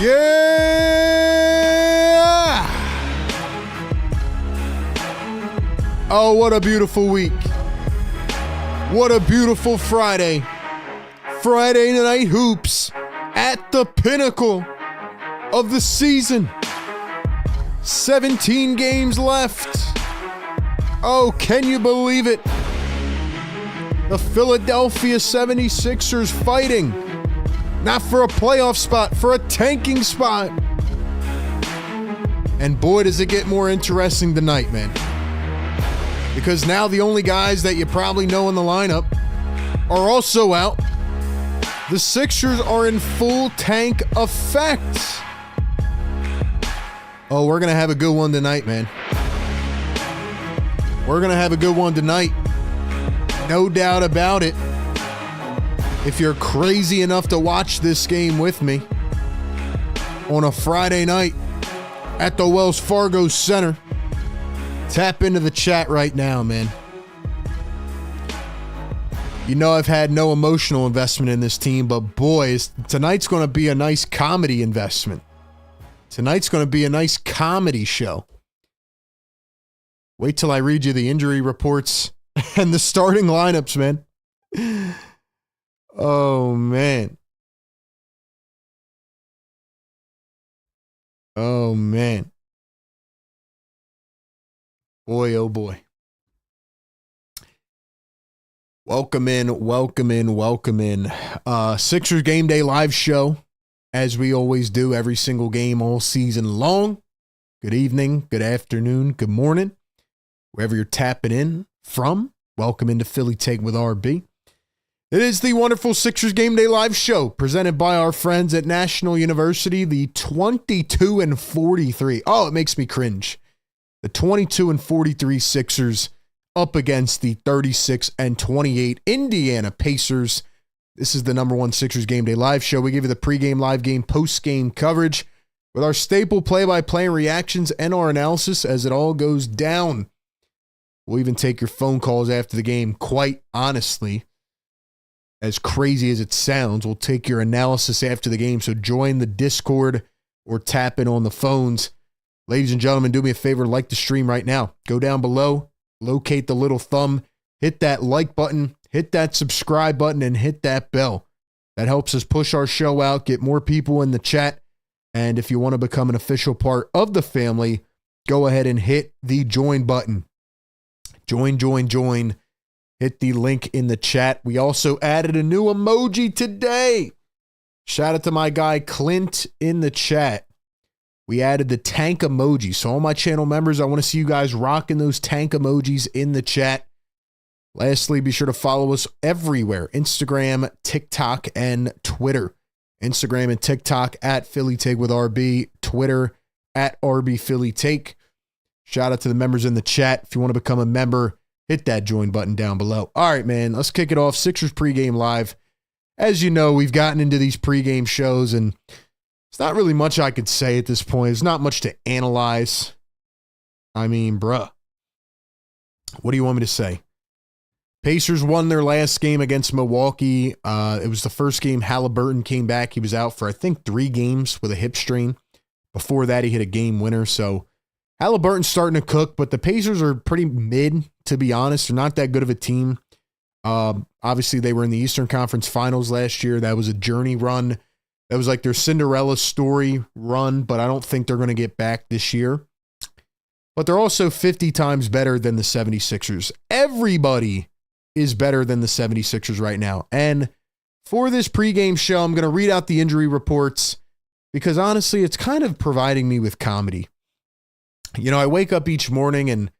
Yeah! Oh, what a beautiful week. What a beautiful Friday. Friday night hoops at the pinnacle of the season. 17 games left. Oh, can you believe it? The Philadelphia 76ers fighting. Not for a playoff spot, for a tanking spot. And boy, does it get more interesting tonight, man. Because now the only guys that you probably know in the lineup are also out. The Sixers are in full tank effect. Oh, we're going to have a good one tonight, man. We're going to have a good one tonight. No doubt about it. If you're crazy enough to watch this game with me on a Friday night at the Wells Fargo Center, tap into the chat right now, man. You know I've had no emotional investment in this team, but boys, tonight's going to be a nice comedy investment. Tonight's going to be a nice comedy show. Wait till I read you the injury reports and the starting lineups, man. Oh, man. Oh, man. Boy, oh, boy. Welcome in, welcome in, welcome in. Sixers Game Day live show, as we always do every single game all season long. Good evening, good afternoon, good morning. Wherever you're tapping in from, welcome into Philly Take with RB. It is the wonderful Sixers Game Day live show presented by our friends at National University, the 22-43. Oh, it makes me cringe. The 22-43 Sixers up against the 36-28 Indiana Pacers. This is the number one Sixers Game Day live show. We give you the pregame, live game, postgame coverage with our staple play-by-play reactions and our analysis as it all goes down. We'll even take your phone calls after the game, quite honestly. As crazy as it sounds, we'll take your analysis after the game. So join the Discord or tap in on the phones. Ladies and gentlemen, do me a favor, like the stream right now. Go down below, locate the little thumb, hit that like button, hit that subscribe button, and hit that bell. That helps us push our show out, get more people in the chat. And if you want to become an official part of the family, go ahead and hit the join button. Join. Hit the link in the chat. We also added a new emoji today. Shout out to my guy Clint in the chat. We added the tank emoji. So all my channel members, I want to see you guys rocking those tank emojis in the chat. Lastly, be sure to follow us everywhere. Instagram, TikTok, and Twitter. Instagram and TikTok at Philly Take with RB. Twitter at RB Philly Take. Shout out to the members in the chat. If you want to become a member, hit that join button down below. All right, man, let's kick it off. Sixers pregame live. As you know, we've gotten into these pregame shows, and it's not really much I could say at this point. There's not much to analyze. I mean, bruh, what do you want me to say? Pacers won their last game against Milwaukee. It was the first game Halliburton came back. He was out for, I think, 3 games with a hip strain. Before that, he hit a game winner, so Halliburton's starting to cook, but the Pacers are pretty mid, to be honest. They're not that good of a team. Obviously, they were in the Eastern Conference Finals last year. That was a journey run. That was like their Cinderella story run, but I don't think they're going to get back this year. But they're also 50 times better than the 76ers. Everybody is better than the 76ers right now. And for this pregame show, I'm going to read out the injury reports because honestly, it's kind of providing me with comedy. You know, I wake up each morning and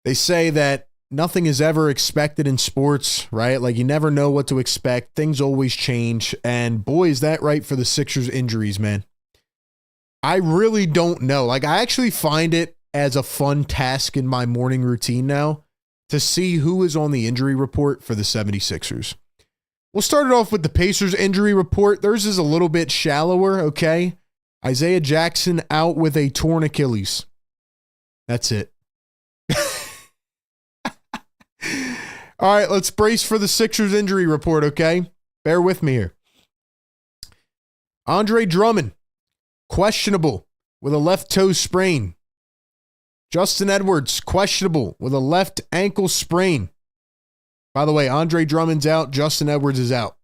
they say that nothing is ever expected in sports, right? Like you never know what to expect. Things always change. And boy, is that right for the Sixers injuries, man. I really don't know. Like I actually find it as a fun task in my morning routine now to see who is on the injury report for the 76ers. We'll start it off with the Pacers injury report. Theirs is a little bit shallower, okay? Isaiah Jackson out with a torn Achilles. That's it. All right, let's brace for the Sixers injury report, okay? Bear with me here. Andre Drummond questionable with a left toe sprain. Justin Edwards, questionable with a left ankle sprain. By the way, Andre Drummond's out. Justin Edwards is out.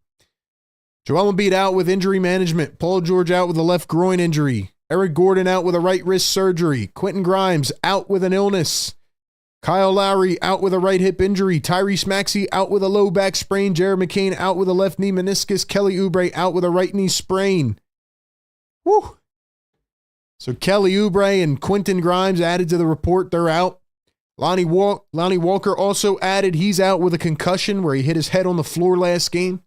Joel Embiid out with injury management. Paul George out with a left groin injury. Eric Gordon out with a right wrist surgery. Quentin Grimes out with an illness. Kyle Lowry out with a right hip injury. Tyrese Maxey out with a low back sprain. Jared McCain out with a left knee meniscus. Kelly Oubre out with a right knee sprain. Woo! So Kelly Oubre and Quentin Grimes added to the report. They're out. Lonnie Walker also added. He's out with a concussion where he hit his head on the floor last game.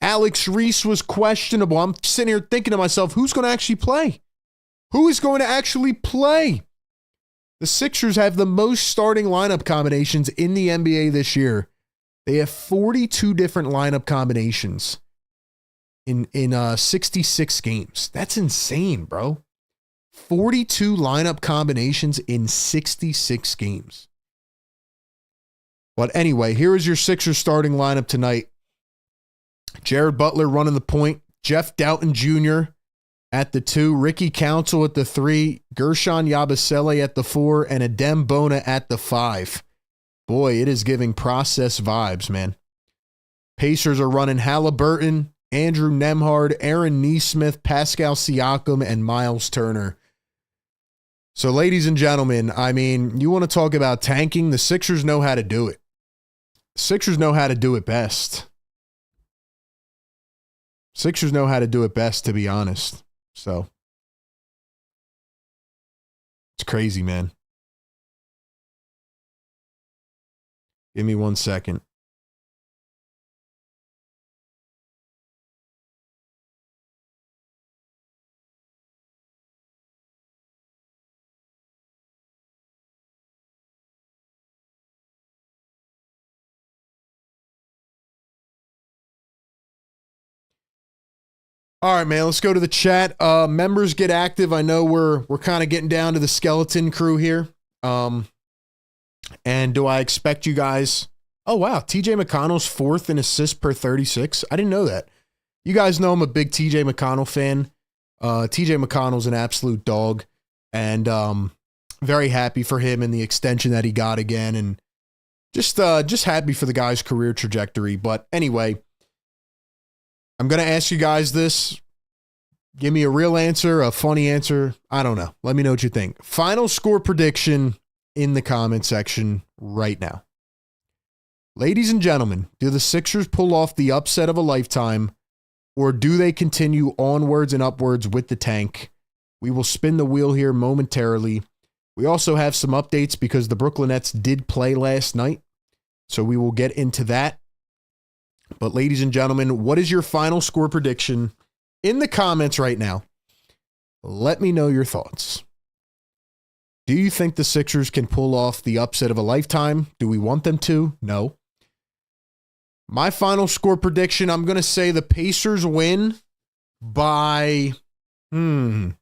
Alex Reese was questionable. I'm sitting here thinking to myself, who's going to actually play? Who is going to actually play? The Sixers have the most starting lineup combinations in the NBA this year. They have 42 different lineup combinations in 66 games. That's insane, bro. 42 lineup combinations in 66 games. But anyway, here is your Sixers starting lineup tonight. Jared Butler running the point. Jeff Doughton Jr. at the 2. Ricky Council at the 3. Gershon Yabusele at the 4. And Adem Bona at the 5. Boy, it is giving process vibes, man. Pacers are running Halliburton, Andrew Nembhard, Aaron Nesmith, Pascal Siakam, and Miles Turner. So, ladies and gentlemen, I mean, you want to talk about tanking? The Sixers know how to do it. Sixers know how to do it best. Sixers know how to do it best, to be honest. So, it's crazy, man. Give me 1 second. All right, man, let's go to the chat. Members get active. I know we're kind of getting down to the skeleton crew here. And do I expect you guys... Oh, wow, TJ McConnell's 4th in assists per 36. I didn't know that. You guys know I'm a big TJ McConnell fan. TJ McConnell's an absolute dog. And very happy for him and the extension that he got again. And just happy for the guy's career trajectory. But anyway... I'm going to ask you guys this. Give me a real answer, a funny answer. I don't know. Let me know what you think. Final score prediction in the comment section right now. Ladies and gentlemen, do the Sixers pull off the upset of a lifetime, or do they continue onwards and upwards with the tank? We will spin the wheel here momentarily. We also have some updates because the Brooklyn Nets did play last night, so we will get into that. But ladies and gentlemen, what is your final score prediction in the comments right now? Let me know your thoughts. Do you think the Sixers can pull off the upset of a lifetime? Do we want them to? No. My final score prediction, I'm going to say the Pacers win by, this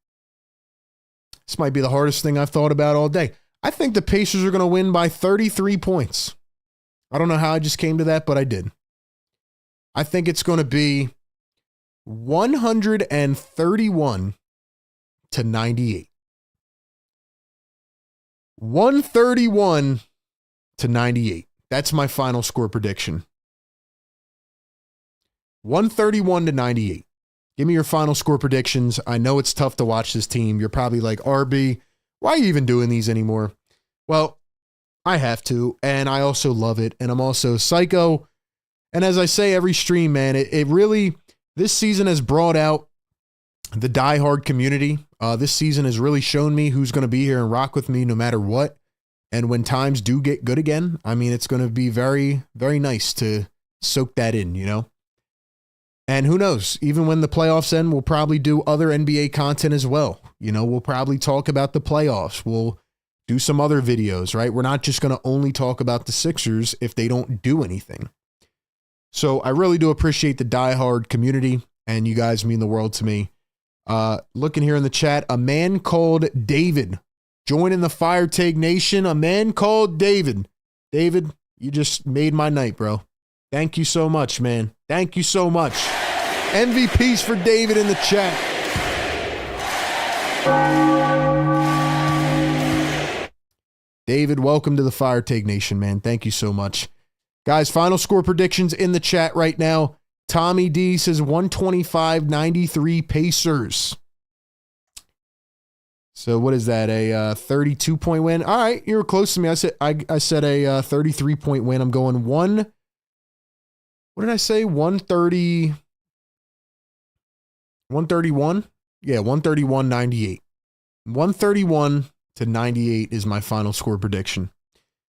might be the hardest thing I've thought about all day. I think the Pacers are going to win by 33 points. I don't know how I just came to that, but I did. I think it's going to be 131 to 98. 131 to 98. That's my final score prediction. 131 to 98. Give me your final score predictions. I know it's tough to watch this team. You're probably like, RB, why are you even doing these anymore? Well, I have to, and I also love it, and I'm also psycho. And as I say every stream, man, it really, this season has brought out the diehard community. This season has really shown me who's going to be here and rock with me no matter what. And when times do get good again, I mean, it's going to be very, very nice to soak that in, you know? And who knows, even when the playoffs end, we'll probably do other NBA content as well. You know, we'll probably talk about the playoffs. We'll do some other videos, right? We're not just going to only talk about the Sixers if they don't do anything. So I really do appreciate the diehard community, and you guys mean the world to me. Looking here in the chat, a man called David. Joining the Fire Take Nation, a man called David. David, you just made my night, bro. Thank you so much, man. Thank you so much. MVPs for David in the chat. David, welcome to the Fire Take Nation, man. Thank you so much. Guys, final score predictions in the chat right now. Tommy D says 125-93 Pacers. So what is that, a 32-point win? All right, you were close to me. I said a 33-point win. I'm going what did I say? 130, 131? Yeah, 131-98. 131-98 is my final score prediction.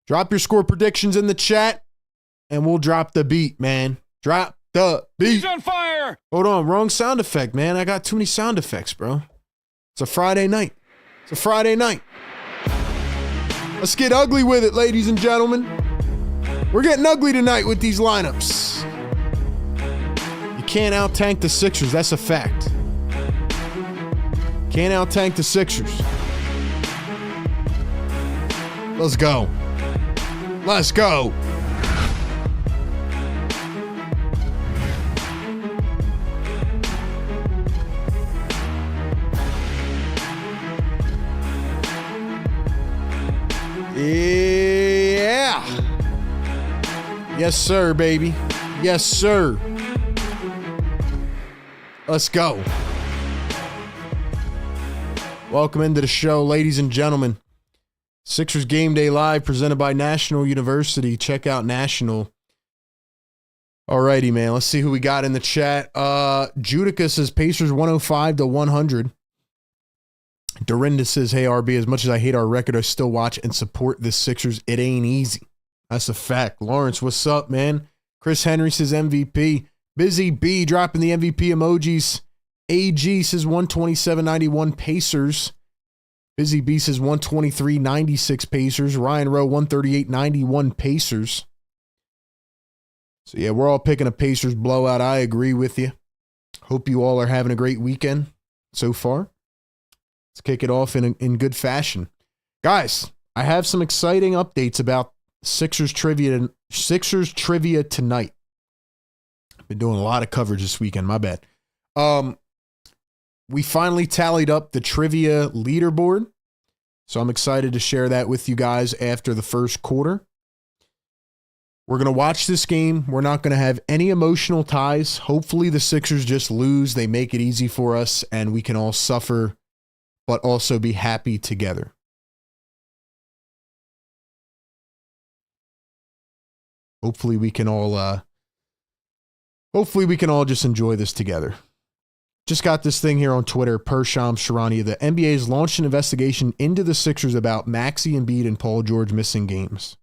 Drop your score predictions in the chat, and we'll drop the beat, man. Drop the beat. He's on fire. Hold on, wrong sound effect, man. I got too many sound effects, bro. It's a Friday night. It's a Friday night. Let's get ugly with it, ladies and gentlemen. We're getting ugly tonight with these lineups. You can't out-tank the Sixers. That's a fact. Can't out-tank the Sixers. Let's go. Let's go. Yeah. Yes, sir, baby. Yes, sir. Let's go. Welcome into the show, ladies and gentlemen. Sixers Game Day Live presented by National University. Check out National. Alrighty, man. Let's see who we got in the chat. Judica says Pacers 105-100. Dorinda says, hey, RB, as much as I hate our record, I still watch and support the Sixers. It ain't easy. That's a fact. Lawrence, what's up, man? Chris Henry says MVP. Busy B dropping the MVP emojis. AG says 127-91 Pacers. Busy B says 123-96 Pacers. Ryan Rowe 138-91 Pacers. So, yeah, we're all picking a Pacers blowout. I agree with you. Hope you all are having a great weekend so far. Let's kick it off in good fashion. Guys, I have some exciting updates about Sixers trivia tonight. I've been doing a lot of coverage this weekend. My bad. We finally tallied up the trivia leaderboard. So I'm excited to share that with you guys after the first quarter. We're going to watch this game. We're not going to have any emotional ties. Hopefully the Sixers just lose. They make it easy for us and we can all suffer, but also be happy together. Hopefully we can all just enjoy this together. Just got this thing here on Twitter, Persham Sharani. The NBA has launched an investigation into the Sixers about Maxey Embiid and Paul George missing games.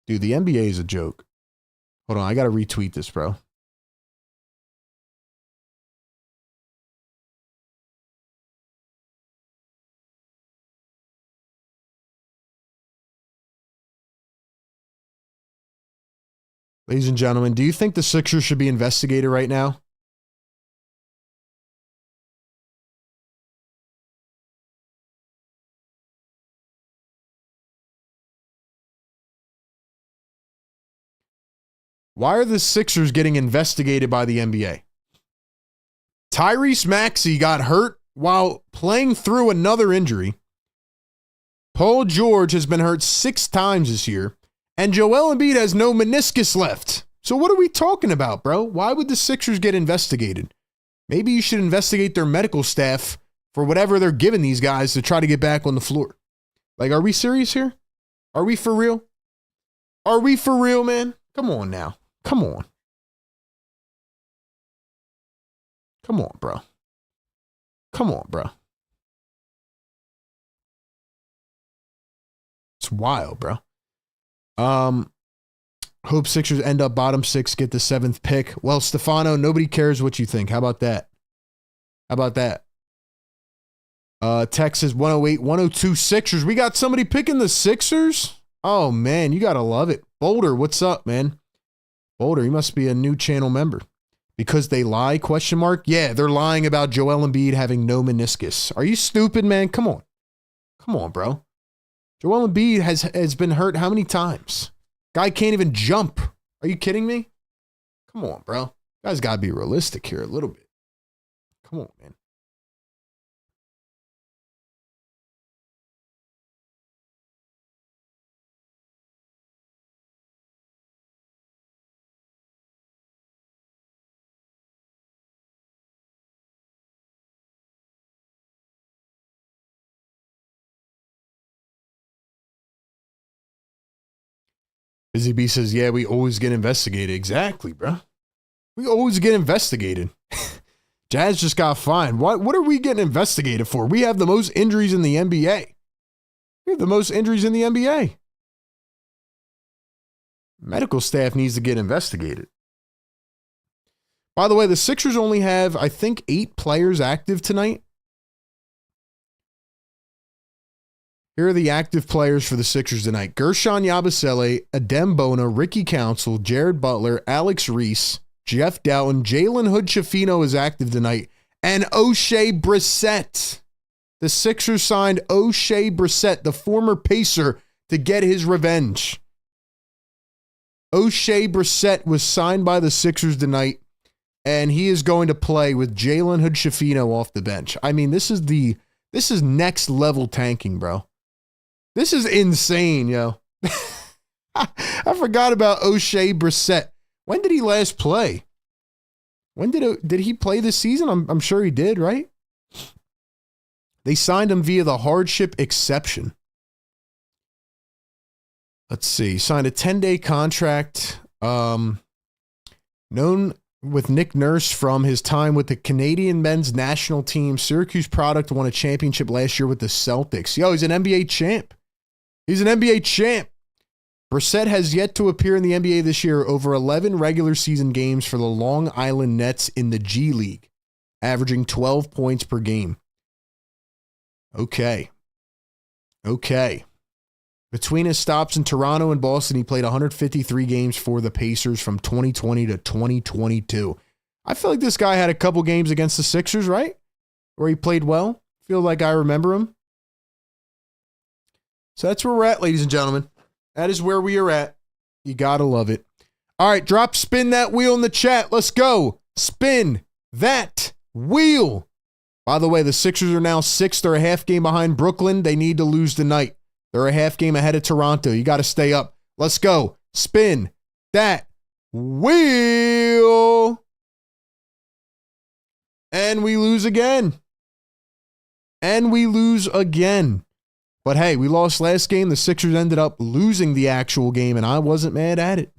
Dude, the NBA is a joke. Hold on, I got to retweet this, bro. Ladies and gentlemen, do you think the Sixers should be investigated right now? Why are the Sixers getting investigated by the NBA? Tyrese Maxey got hurt while playing through another injury. Paul George has been hurt 6 times this year. And Joel Embiid has no meniscus left. So what are we talking about, bro? Why would the Sixers get investigated? Maybe you should investigate their medical staff for whatever they're giving these guys to try to get back on the floor. Like, are we serious here? Are we for real? Are we for real, man? Come on now. Come on. Come on, bro. Come on, bro. It's wild, bro. Hope Sixers end up bottom 6, get the 7th pick. Well, Stefano, nobody cares what you think. How about that? How about that? Texas 108, 102 Sixers. We got somebody picking the Sixers? Oh, man, you got to love it. Boulder, what's up, man? Boulder, you must be a new channel member. Because they lie, question mark? Yeah, they're lying about Joel Embiid having no meniscus. Are you stupid, man? Come on. Come on, bro. Joel Embiid has been hurt how many times? Guy can't even jump. Are you kidding me? Come on, bro. You guys got to be realistic here a little bit. Come on, man. Busy Bee says, yeah, we always get investigated. Exactly, bro. We always get investigated. Jazz just got fined. What are we getting investigated for? We have the most injuries in the NBA. We have the most injuries in the NBA. Medical staff needs to get investigated. By the way, the Sixers only have, I think, 8 players active tonight. Here are the active players for the Sixers tonight. Gershon Yabusele, Adem Bona, Ricky Council, Jared Butler, Alex Reese, Jeff Doughton, Jalen Hood-Schifino is active tonight, and O'Shea Brissett. The Sixers signed O'Shea Brissett, the former Pacer, to get his revenge. O'Shea Brissett was signed by the Sixers tonight, and he is going to play with Jalen Hood-Schifino off the bench. I mean, this is next level tanking, bro. This is insane, yo. I forgot about O'Shea Brissett. When did he last play? When did he play this season? I'm sure he did, right? They signed him via the hardship exception. Let's see. Signed a 10-day contract. Known with Nick Nurse from his time with the Canadian men's national team. Syracuse product, won a championship last year with the Celtics. Yo, he's an NBA champ. He's an NBA champ. Brissett has yet to appear in the NBA this year, over 11 regular season games for the Long Island Nets in the G League, averaging 12 points per game. Okay. Between his stops in Toronto and Boston, he played 153 games for the Pacers from 2020 to 2022. I feel like this guy had a couple games against the Sixers, right? Where he played well. Feel like I remember him. So that's where we're at, ladies and gentlemen. That is where we are at. You gotta love it. All right, spin that wheel in the chat. Let's go. Spin that wheel. By the way, the Sixers are now 6th. They're a half game behind Brooklyn. They need to lose tonight. They're a half game ahead of Toronto. You got to stay up. Let's go. Spin that wheel. And we lose again. But hey, we lost last game. The Sixers ended up losing the actual game, and I wasn't mad at it.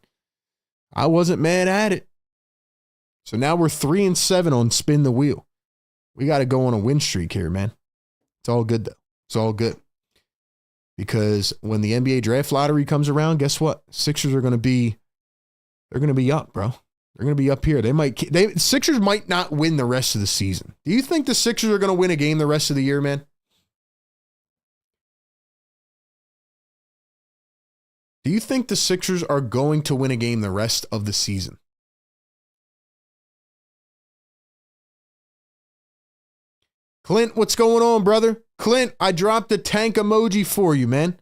So now we're 3-7 on spin the wheel. We got to go on a win streak here, man. It's all good, though. It's all good. Because when the NBA draft lottery comes around, guess what? Sixers are going to be, they're going to be up, bro. They're going to be up here. Sixers might not win the rest of the season. Do you think the Sixers are going to win a game the rest of the year, man? Do you think the Sixers are going to win a game the rest of the season? Clint, what's going on, brother? Clint, I dropped a tank emoji for you, man.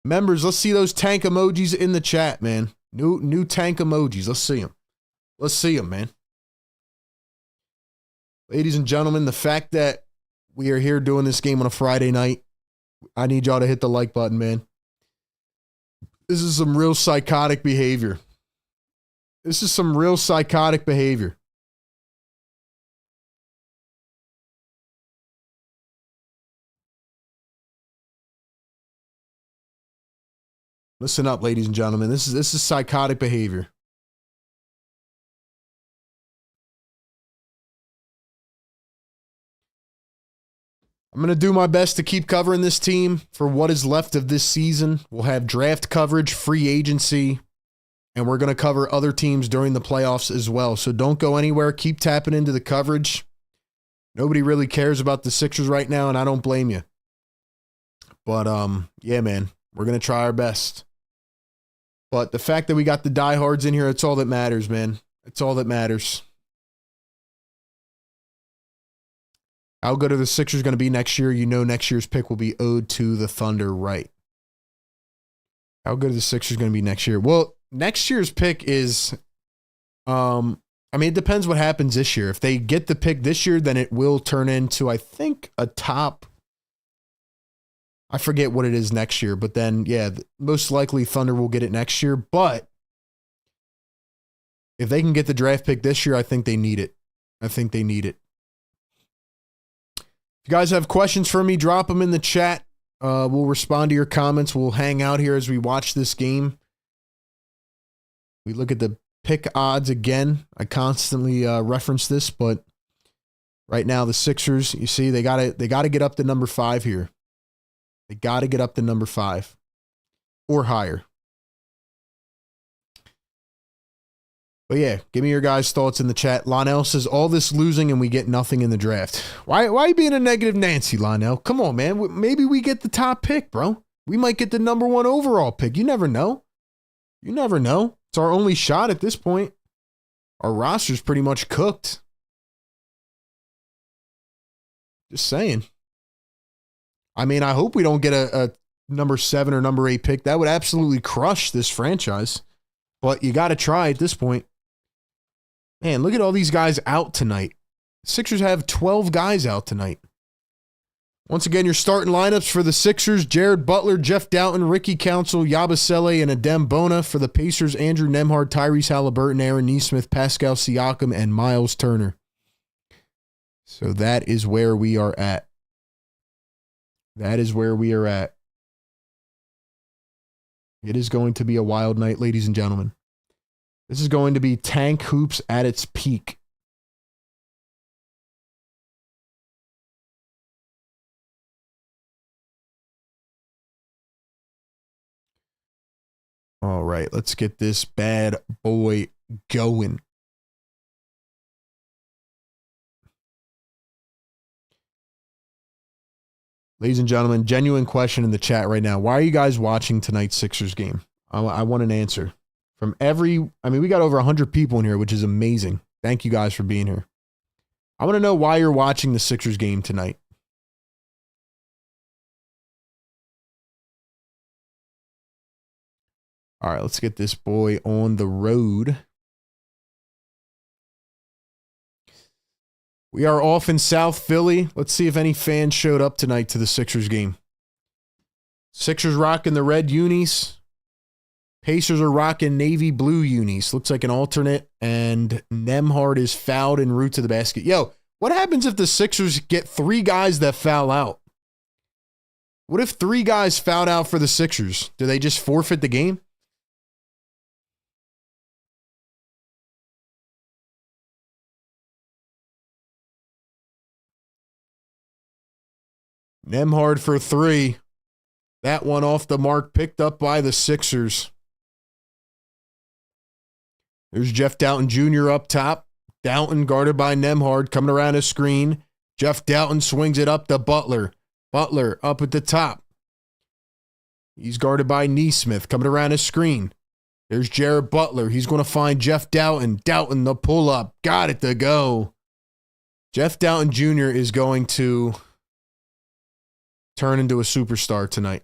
Members, let's see those tank emojis in the chat, man. New tank emojis. Let's see them, man. Ladies and gentlemen, the fact that we are here doing this game on a Friday night, I need y'all to hit the like button, man. This is some real psychotic behavior. Listen up, ladies and gentlemen. This is psychotic behavior. I'm going to do my best to keep covering this team for what is left of this season. We'll have draft coverage, free agency, and we're going to cover other teams during the playoffs as well. So don't go anywhere. Keep tapping into the coverage. Nobody really cares about the Sixers right now, and I don't blame you. But, yeah, man, we're going to try our best. But the fact that we got the diehards in here, it's all that matters, man. It's all that matters. How good are the Sixers going to be next year? You know next year's pick will be owed to the Thunder, right? How good are the Sixers going to be next year? Well, next year's pick is, I mean, it depends what happens this year. If they get the pick this year, then it will turn into, I think, a top, I forget what it is next year, but then, yeah, most likely Thunder will get it next year. But if they can get the draft pick this year, I think they need it. If you guys have questions for me, drop them in the chat. We'll respond to your comments. We'll hang out here as we watch this game. We look at the pick odds again. I constantly reference this, but right now the Sixers, you see, they gotta get up to number 5 here. They gotta get up to number 5 or higher. But yeah, give me your guys' thoughts in the chat. Lionel says, all this losing and we get nothing in the draft. Why are you being a negative Nancy, Lionel? Come on, man. Maybe we get the top pick, bro. We might get the number 1 overall pick. You never know. You never know. It's our only shot at this point. Our roster's pretty much cooked. Just saying. I mean, I hope we don't get a number 7 or number 8 pick. That would absolutely crush this franchise. But you got to try at this point. Man, look at all these guys out tonight. Sixers have 12 guys out tonight. Once again, your starting lineups for the Sixers: Jared Butler, Jeff Doughton, Ricky Council, Yabusele, and Adem Bona. For the Pacers: Andrew Nembhard, Tyrese Halliburton, Aaron Nesmith, Pascal Siakam, and Miles Turner. So that is where we are at. That is where we are at. It is going to be a wild night, ladies and gentlemen. This is going to be tank hoops at its peak. All right, let's get this bad boy going. Ladies and gentlemen, genuine question in the chat right now. Why are you guys watching tonight's Sixers game? I want an answer. From we got over 100 people in here, which is amazing. Thank you guys for being here. I want to know why you're watching the Sixers game tonight. All right, let's get this boy on the road. We are off in South Philly. Let's see if any fans showed up tonight to the Sixers game. Sixers rocking the red unis. Pacers are rocking navy blue unis. Looks like an alternate. And Nembhard is fouled en route to the basket. Yo, what happens if the Sixers get 3 guys that foul out? What if 3 guys fouled out for the Sixers? Do they just forfeit the game? Nembhard for 3. That one off the mark, picked up by the Sixers. There's Jeff Doughton Jr. up top. Doughton guarded by Nembhard, coming around his screen. Jeff Doughton swings it up to Butler. Butler up at the top. He's guarded by Nesmith, coming around his screen. There's Jared Butler. He's going to find Jeff Doughton. Doughton, the pull-up. Got it to go. Jeff Doughton Jr. is going to turn into a superstar tonight.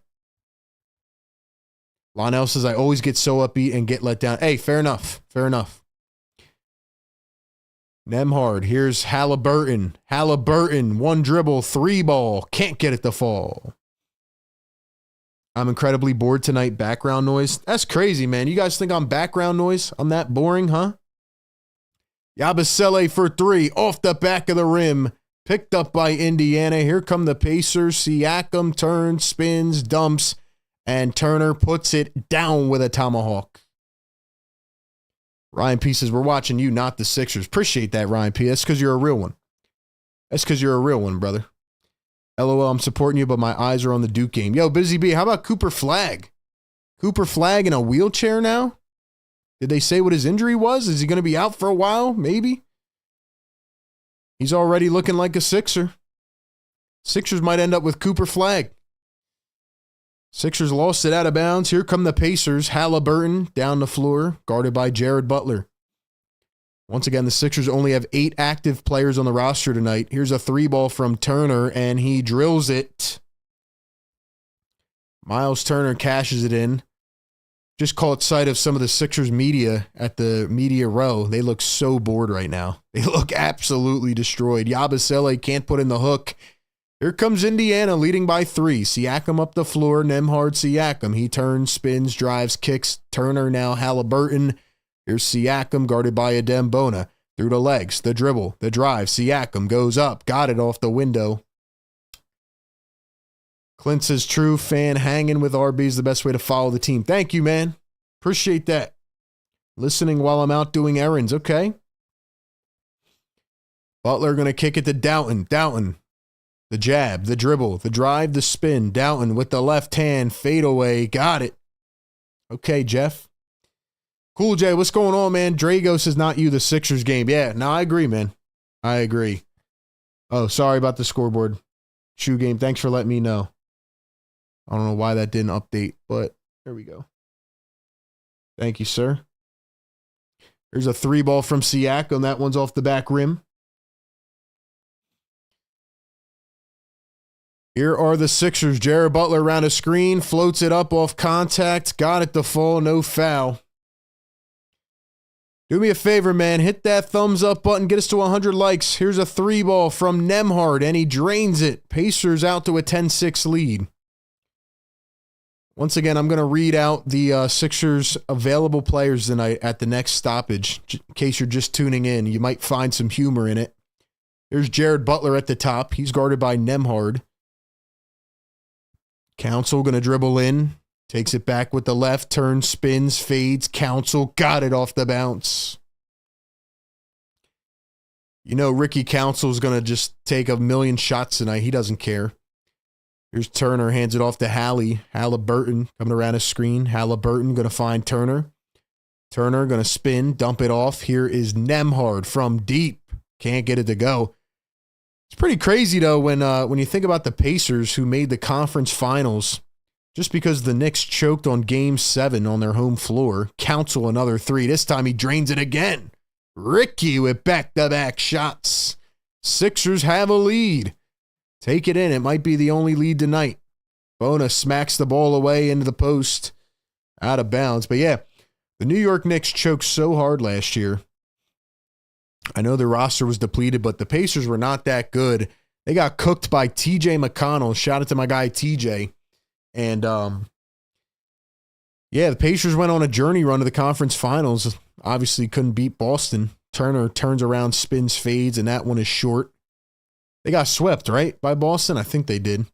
Lionel says, I always get so upbeat and get let down. Hey, fair enough. Fair enough. Nembhard. Here's Halliburton. Halliburton. 1 dribble, 3 ball. Can't get it to fall. I'm incredibly bored tonight. Background noise. That's crazy, man. You guys think I'm background noise? I'm that boring, huh? Yabusele for 3. Off the back of the rim. Picked up by Indiana. Here come the Pacers. Siakam turns, spins, dumps. And Turner puts it down with a tomahawk. Ryan P says, we're watching you, not the Sixers. Appreciate that, Ryan P. That's because you're a real one. That's because you're a real one, brother. LOL, I'm supporting you, but my eyes are on the Duke game. Yo, Busy B, how about Cooper Flagg? Cooper Flagg in a wheelchair now? Did they say what his injury was? Is he going to be out for a while? Maybe. He's already looking like a Sixer. Sixers might end up with Cooper Flagg. Sixers lost it out of bounds. Here come the Pacers. Halliburton down the floor, guarded by Jared Butler. Once again, the Sixers only have 8 active players on the roster tonight. Here's a 3-ball from Turner, and he drills it. Miles Turner cashes it in. Just caught sight of some of the Sixers media at the media row. They look so bored right now. They look absolutely destroyed. Yabusele can't put in the hook. Here comes Indiana leading by 3. Siakam up the floor. Nembhard Siakam. He turns, spins, drives, kicks. Turner now Halliburton. Here's Siakam guarded by Adem Bona. Through the legs, the dribble, the drive. Siakam goes up. Got it off the window. Clint says, true fan hanging with RB is the best way to follow the team. Thank you, man. Appreciate that. Listening while I'm out doing errands. Okay. Butler going to kick it to Doughton. Doughton. The jab, the dribble, the drive, the spin. Doughton with the left hand. Fadeaway. Got it. Okay, Jeff. Cool, Jay. What's going on, man? Dragos is not you, the Sixers game. Yeah, no, I agree, man. I agree. Oh, sorry about the scoreboard. Shoe game. Thanks for letting me know. I don't know why that didn't update, but there we go. Thank you, sir. There's a 3-ball from Siakam. That one's off the back rim. Here are the Sixers. Jared Butler around a screen, floats it up off contact, got it to fall, no foul. Do me a favor, man. Hit that thumbs up button, get us to 100 likes. Here's a 3-ball from Nembhard, and he drains it. Pacers out to a 10-6 lead. Once again, I'm going to read out the Sixers' available players tonight at the next stoppage, in case you're just tuning in. You might find some humor in it. Here's Jared Butler at the top. He's guarded by Nembhard. Council going to dribble in. Takes it back with the left. Turns, spins, fades. Council got it off the bounce. You know Ricky Council's going to just take a million shots tonight. He doesn't care. Here's Turner. Hands it off to Halliburton coming around a screen. Halliburton going to find Turner. Turner going to spin. Dump it off. Here is Nembhard from deep. Can't get it to go. It's pretty crazy, though, when you think about the Pacers who made the conference finals just because the Knicks choked on Game 7 on their home floor. Council another 3. This time he drains it again. Ricky with back-to-back shots. Sixers have a lead. Take it in. It might be the only lead tonight. Bona smacks the ball away into the post. Out of bounds. But yeah, the New York Knicks choked so hard last year. I know the roster was depleted, but the Pacers were not that good. They got cooked by TJ McConnell. Shout out to my guy TJ. And yeah, the Pacers went on a journey run to the conference finals. Obviously couldn't beat Boston. Turner turns around, spins, fades, and that one is short. They got swept, right, by Boston? I think they did.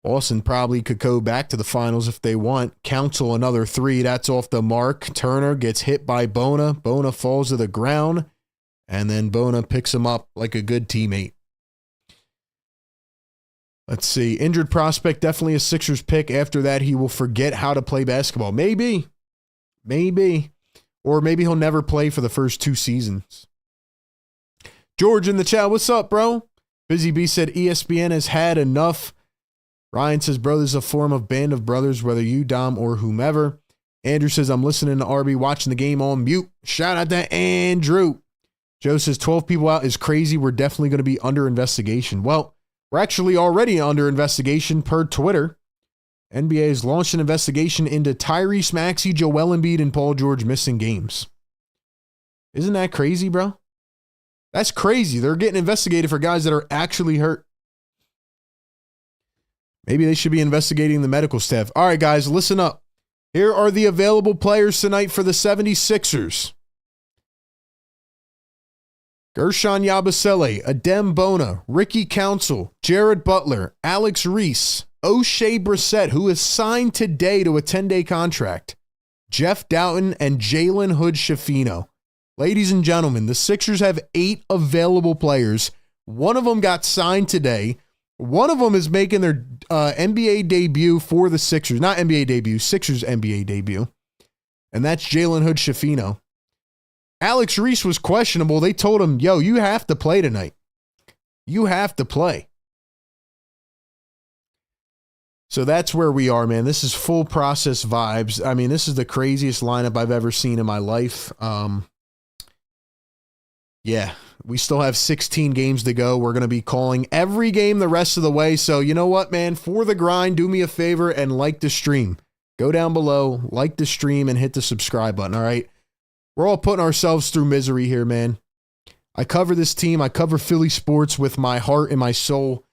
Boston probably could go back to the finals if they want. Council another 3. That's off the mark. Turner gets hit by Bona. Bona falls to the ground. And then Bona picks him up like a good teammate. Let's see. Injured prospect, definitely a Sixers pick. After that, he will forget how to play basketball. Maybe. Maybe. Or maybe he'll never play for the first 2 seasons. George in the chat. What's up, bro? Busy B said ESPN has had enough. Ryan says, brothers, a form of band of brothers, whether you, Dom, or whomever. Andrew says, I'm listening to RB, watching the game on mute. Shout out to Andrew. Joe says, 12 people out is crazy. We're definitely going to be under investigation. Well, we're actually already under investigation per Twitter. NBA has launched an investigation into Tyrese Maxey, Joel Embiid, and Paul George missing games. Isn't that crazy, bro? That's crazy. They're getting investigated for guys that are actually hurt. Maybe they should be investigating the medical staff. All right, guys, listen up. Here are the available players tonight for the 76ers. Gershon Yabusele, Adem Bona, Ricky Council, Jared Butler, Alex Reese, O'Shea Brissett, who is signed today to a 10-day contract, Jeff Doughton, and Jalen Hood-Schifino. Ladies and gentlemen, the Sixers have 8 available players. One of them got signed today. One of them is making their NBA debut for the Sixers. Not NBA debut, Sixers NBA debut. And that's Jalen Hood-Schifino. Alex Reese was questionable. They told him, yo, you have to play tonight. You have to play. So that's where we are, man. This is full process vibes. I mean, this is the craziest lineup I've ever seen in my life. Yeah, we still have 16 games to go. We're going to be calling every game the rest of the way. So you know what, man? For the grind, do me a favor and like the stream. Go down below, like the stream, and hit the subscribe button, all right? We're all putting ourselves through misery here, man. I cover this team. I cover Philly sports with my heart and my soul.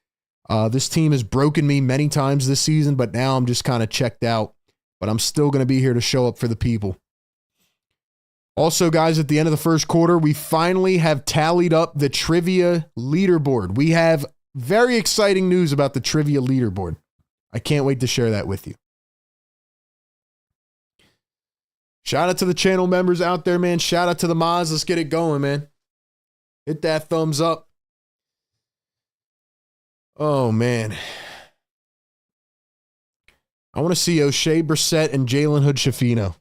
This team has broken me many times this season, but now I'm just kind of checked out. But I'm still going to be here to show up for the people. Also, guys, at the end of the first quarter, we finally have tallied up the trivia leaderboard. We have very exciting news about the trivia leaderboard. I can't wait to share that with you. Shout out to the channel members out there, man. Shout out to the mods. Let's get it going, man. Hit that thumbs up. Oh, man. I want to see O'Shea Brissett and Jalen Hood-Schifino.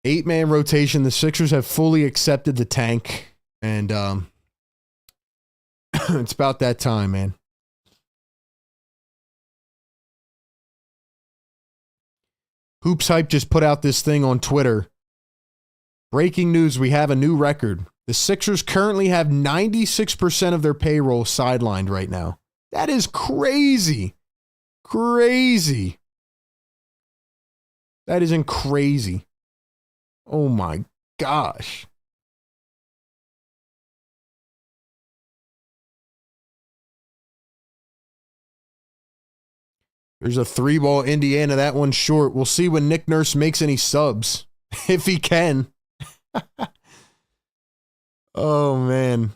8-man rotation. The Sixers have fully accepted the tank. And it's about that time, man. Hoops Hype just put out this thing on Twitter. Breaking news, we have a new record. The Sixers currently have 96% of their payroll sidelined right now. That is crazy. Crazy. That isn't crazy. Oh my gosh. There's a 3-ball Indiana. That one's short. We'll see when Nick Nurse makes any subs. If he can. Oh, man.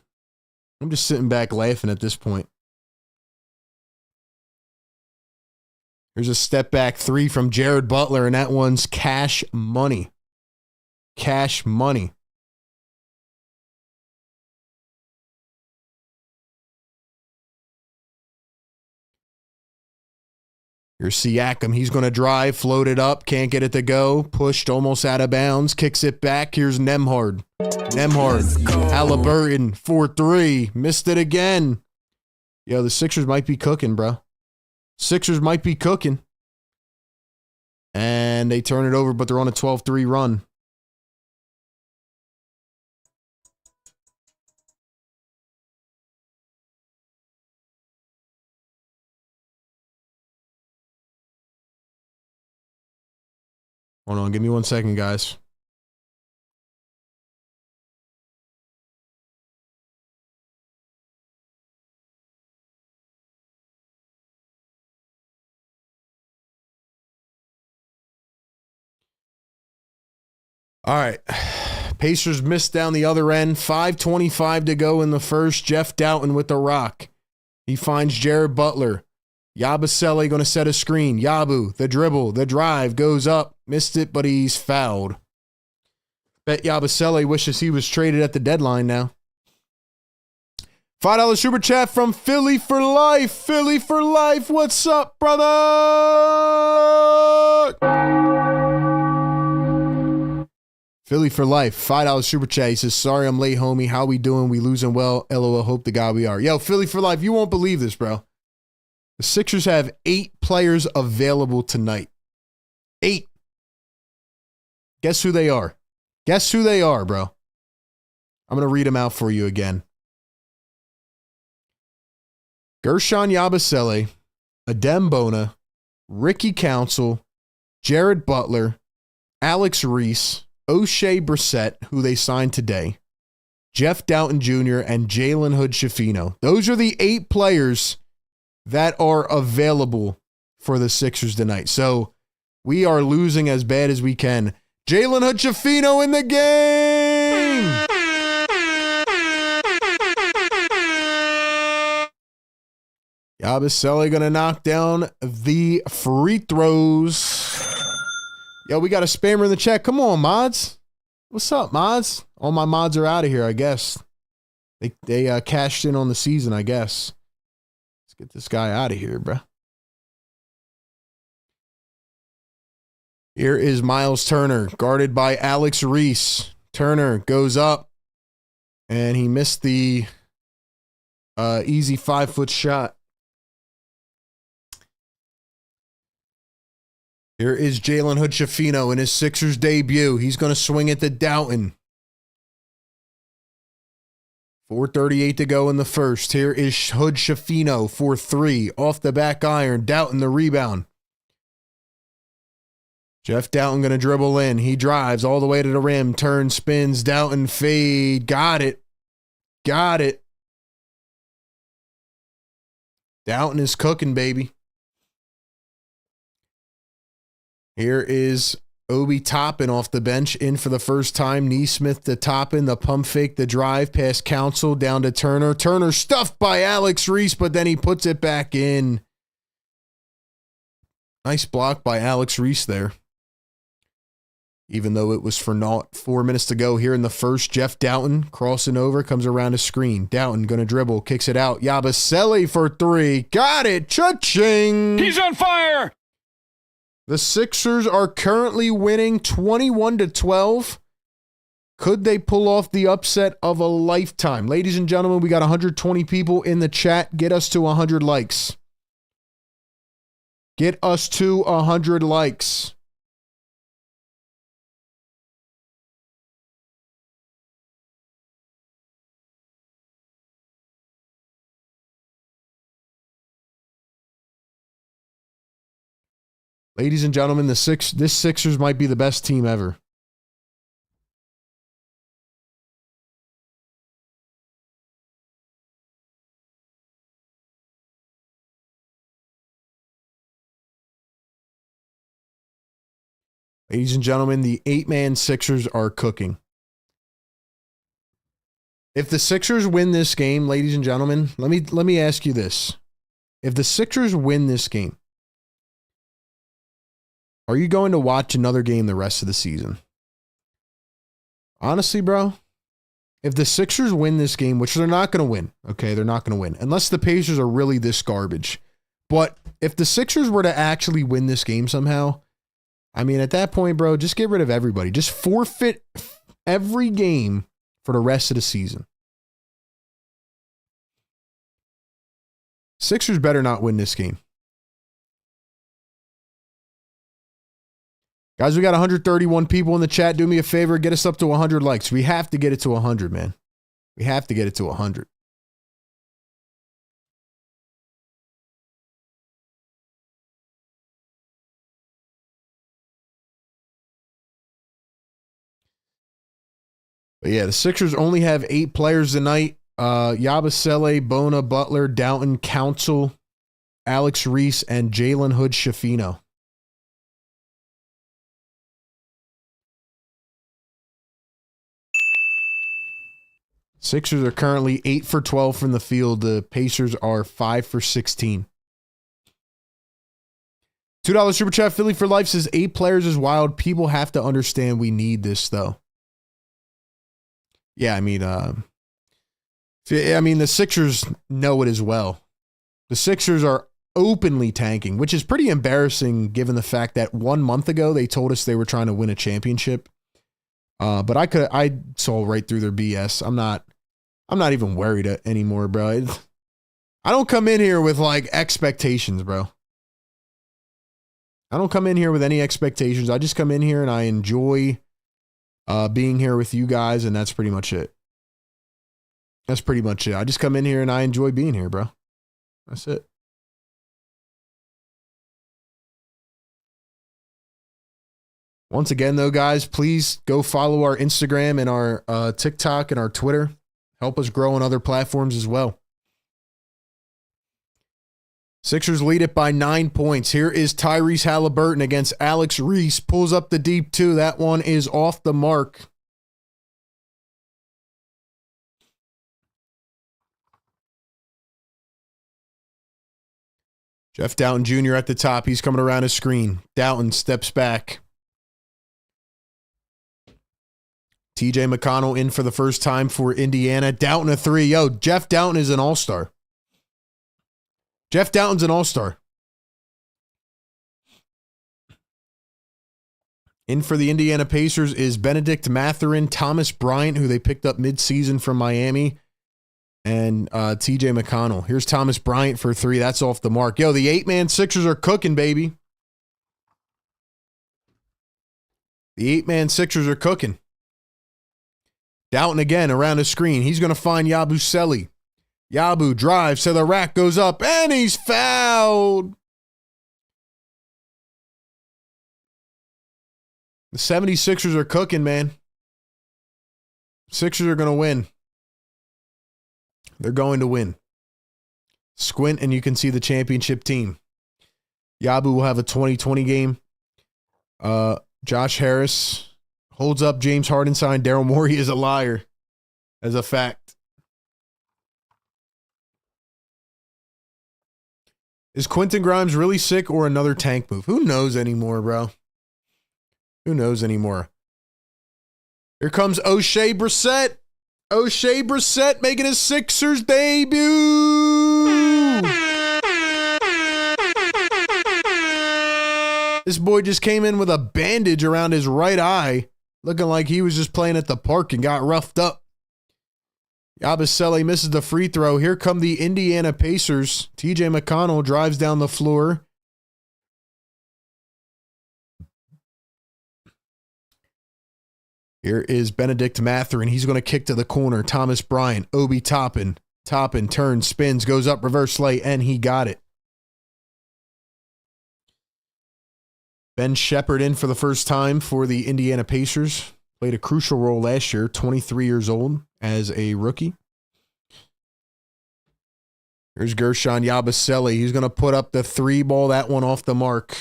I'm just sitting back laughing at this point. There's a step back 3 from Jared Butler, and that one's cash money. Cash money. Here's Siakam. He's going to drive, float it up, can't get it to go. Pushed almost out of bounds, kicks it back. Here's Nembhard. Halliburton, 4-3. Missed it again. Yo, the Sixers might be cooking, bro. Sixers might be cooking. And they turn it over, but they're on a 12-3 run. Hold on, give me 1 second, guys. All right. Pacers missed down the other end. 5:25 to go in the first. Jeff Doughton with the rock. He finds Jared Butler. Yabusele going to set a screen. Yabu, the dribble, the drive, goes up. Missed it, but he's fouled. Bet Yabusele wishes he was traded at the deadline now. $5 super chat from Philly for life. Philly for life. What's up, brother? Philly for life. $5 super chat. He says, sorry I'm late, homie. How we doing? We losing well. LOL. Hope to God we are. Yo, Philly for life. You won't believe this, bro. The Sixers have 8 players available tonight. 8. Guess who they are? Guess who they are, bro? I'm going to read them out for you again. Gershon Yabusele, Adem Bona, Ricky Council, Jared Butler, Alex Reese, O'Shea Brissett, who they signed today, Jeff Doughton Jr., and Jalen Hood-Schifino. Those are the 8 players that are available for the Sixers tonight. So we are losing as bad as we can. Jalen Hood-Schifino in the game! Yabusele going to knock down the free throws. Yo, we got a spammer in the chat. Come on, mods. What's up, mods? All my mods are out of here, I guess. They cashed in on the season, I guess. Let's get this guy out of here, bro. Here is Miles Turner, guarded by Alex Reese. Turner goes up, and he missed the easy 5-foot shot. Here is Jalen Hood-Schifino in his Sixers debut. He's going to swing it to Doughton. 4:38 to go in the first. Here is Hood-Schifino for 3. Off the back iron. Doughton the rebound. Jeff Doughton going to dribble in. He drives all the way to the rim. Turn, spins. Doughton fade. Got it. Got it. Doughton is cooking, baby. Here is Obi Toppin off the bench, in for the first time. Neesmith to Toppin, the pump fake, the drive, past Council, down to Turner. Turner stuffed by Alex Reese, but then he puts it back in. Nice block by Alex Reese there. even though it was for naught. 4 minutes to go here in the first. Jeff Doughton crossing over, comes around a screen. Doughton going to dribble, kicks it out. Yabusele for three. Got it. Cha-ching. He's on fire. The Sixers are currently winning 21-12. Could they pull off the upset of a lifetime? Ladies and gentlemen, we got 120 people in the chat. Get us to 100 likes. Get us to 100 likes. Ladies and gentlemen, this Sixers might be the best team ever. Ladies and gentlemen, the 8-man Sixers are cooking. If the Sixers win this game, ladies and gentlemen, let me ask you this. If the Sixers win this game, are you going to watch another game the rest of the season? Honestly, bro, if the Sixers win this game, which they're not going to win, okay, they're not going to win, unless the Pacers are really this garbage. But if the Sixers were to actually win this game somehow, I mean, at that point, bro, just get rid of everybody. Just forfeit every game for the rest of the season. Sixers better not win this game. Guys, we got 131 people in the chat. Do me a favor, get us up to 100 likes. We have to get it to 100, man. We have to get it to 100. But yeah, the Sixers only have 8 players tonight. Yabusele, Bona, Butler, Doughton, Council, Alex Reese, and Jalen Hood-Schifino. Sixers are currently 8 for 12 from the field. The Pacers are 5 for 16. $2 Super Chat. Philly for Life says 8 players is wild. People have to understand we need this, though. Yeah, I mean, the Sixers know it as well. The Sixers are openly tanking, which is pretty embarrassing given the fact that 1 month ago they told us they were trying to win a championship. But I saw right through their BS. I'm not even worried anymore, bro. I don't come in here with like expectations, bro. I don't come in here with any expectations. I just come in here and I enjoy being here with you guys, and that's pretty much it. That's pretty much it. I just come in here and I enjoy being here, bro. That's it. Once again, though, guys, please go follow our Instagram and our TikTok and our Twitter. Help us grow on other platforms as well. Sixers lead it by 9 points. Here is Tyrese Halliburton against Alex Reese. Pulls up the deep 2. That one is off the mark. Jeff Doughton Jr. at the top. He's coming around his screen. Doughton steps back. TJ McConnell in for the first time for Indiana. Doughton a 3. Yo, Jeff Doughton is an all-star. Jeff Doughton's an all-star. In for the Indiana Pacers is Benedict Mathurin, Thomas Bryant, who they picked up midseason from Miami, and TJ McConnell. Here's Thomas Bryant for 3. That's off the mark. Yo, the 8-man Sixers are cooking, baby. The 8-man Sixers are cooking. Doughton again around the screen. He's going to find Yabusele. Yabu drives to the rack, goes up, and he's fouled. The 76ers are cooking, man. Sixers are going to win. They're going to win. Squint, and you can see the championship team. Yabu will have a 20-20 game. Josh Harris holds up James Hardenstein. Daryl Morey is a liar. As a fact. Is Quentin Grimes really sick or another tank move? Who knows anymore, bro? Who knows anymore? Here comes O'Shea Brissett. O'Shea Brissett making his Sixers debut. This boy just came in with a bandage around his right eye, looking like he was just playing at the park and got roughed up. Yabusele misses the free throw. Here come the Indiana Pacers. TJ McConnell drives down the floor. Here is Benedict Mathurin. He's going to kick to the corner. Thomas Bryant. Obi Toppin. Toppin turns, spins, goes up, reverse lay, and he got it. Ben Shepherd in for the first time for the Indiana Pacers. Played a crucial role last year, 23 years old as a rookie. Here's Gershon Yabusele. He's going to put up the three ball, that one off the mark.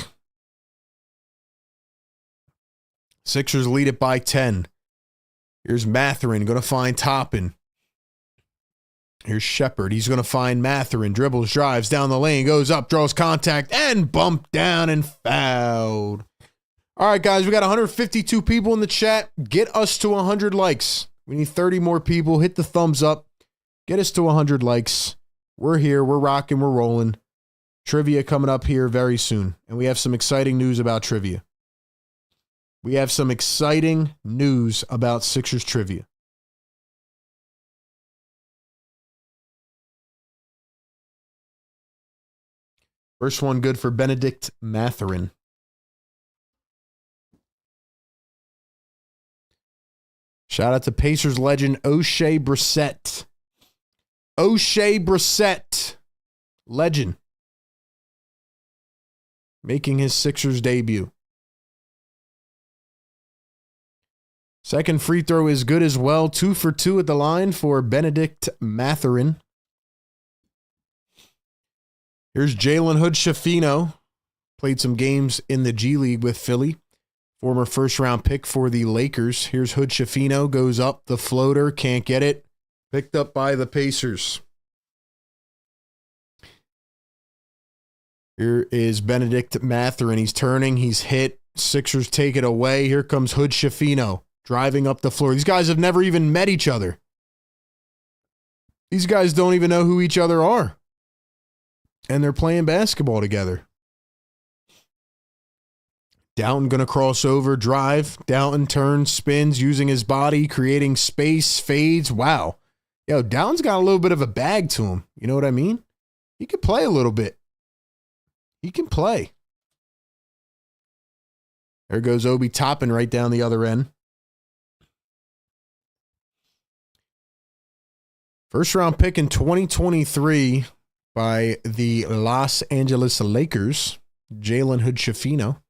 Sixers lead it by 10. Here's Mathurin, going to find Toppin. Here's Shepherd. He's going to find Mathurin. Dribbles, drives down the lane, goes up, draws contact, and bumped down and fouled. All right, guys, we got 152 people in the chat. Get us to 100 likes. We need 30 more people. Hit the thumbs up. Get us to 100 likes. We're here. We're rocking. We're rolling. Trivia coming up here very soon. And we have some exciting news about trivia. We have some exciting news about Sixers trivia. First one good for Benedict Mathurin. Shout out to Pacers legend O'Shea Brissett. O'Shea Brissett, legend, making his Sixers debut. Second free throw is good as well. 2 for 2 at the line for Benedict Mathurin. Here's Jalen Hood-Schifino. Played some games in the G League with Philly. Former first-round pick for the Lakers. Here's Hood-Schifino. Goes up the floater. Can't get it. Picked up by the Pacers. Here is Benedict Mathurin. He's turning. He's hit. Sixers take it away. Here comes Hood-Schifino. Driving up the floor. These guys have never even met each other. These guys don't even know who each other are. And they're playing basketball together. Downton going to cross over, drive. Downton turns, spins, using his body, creating space, fades. Wow. Yo, Downton's got a little bit of a bag to him. You know what I mean? He can play a little bit. He can play. There goes Obi Toppin right down the other end. First round pick in 2023 by the Los Angeles Lakers, Jalen Hood-Schifino.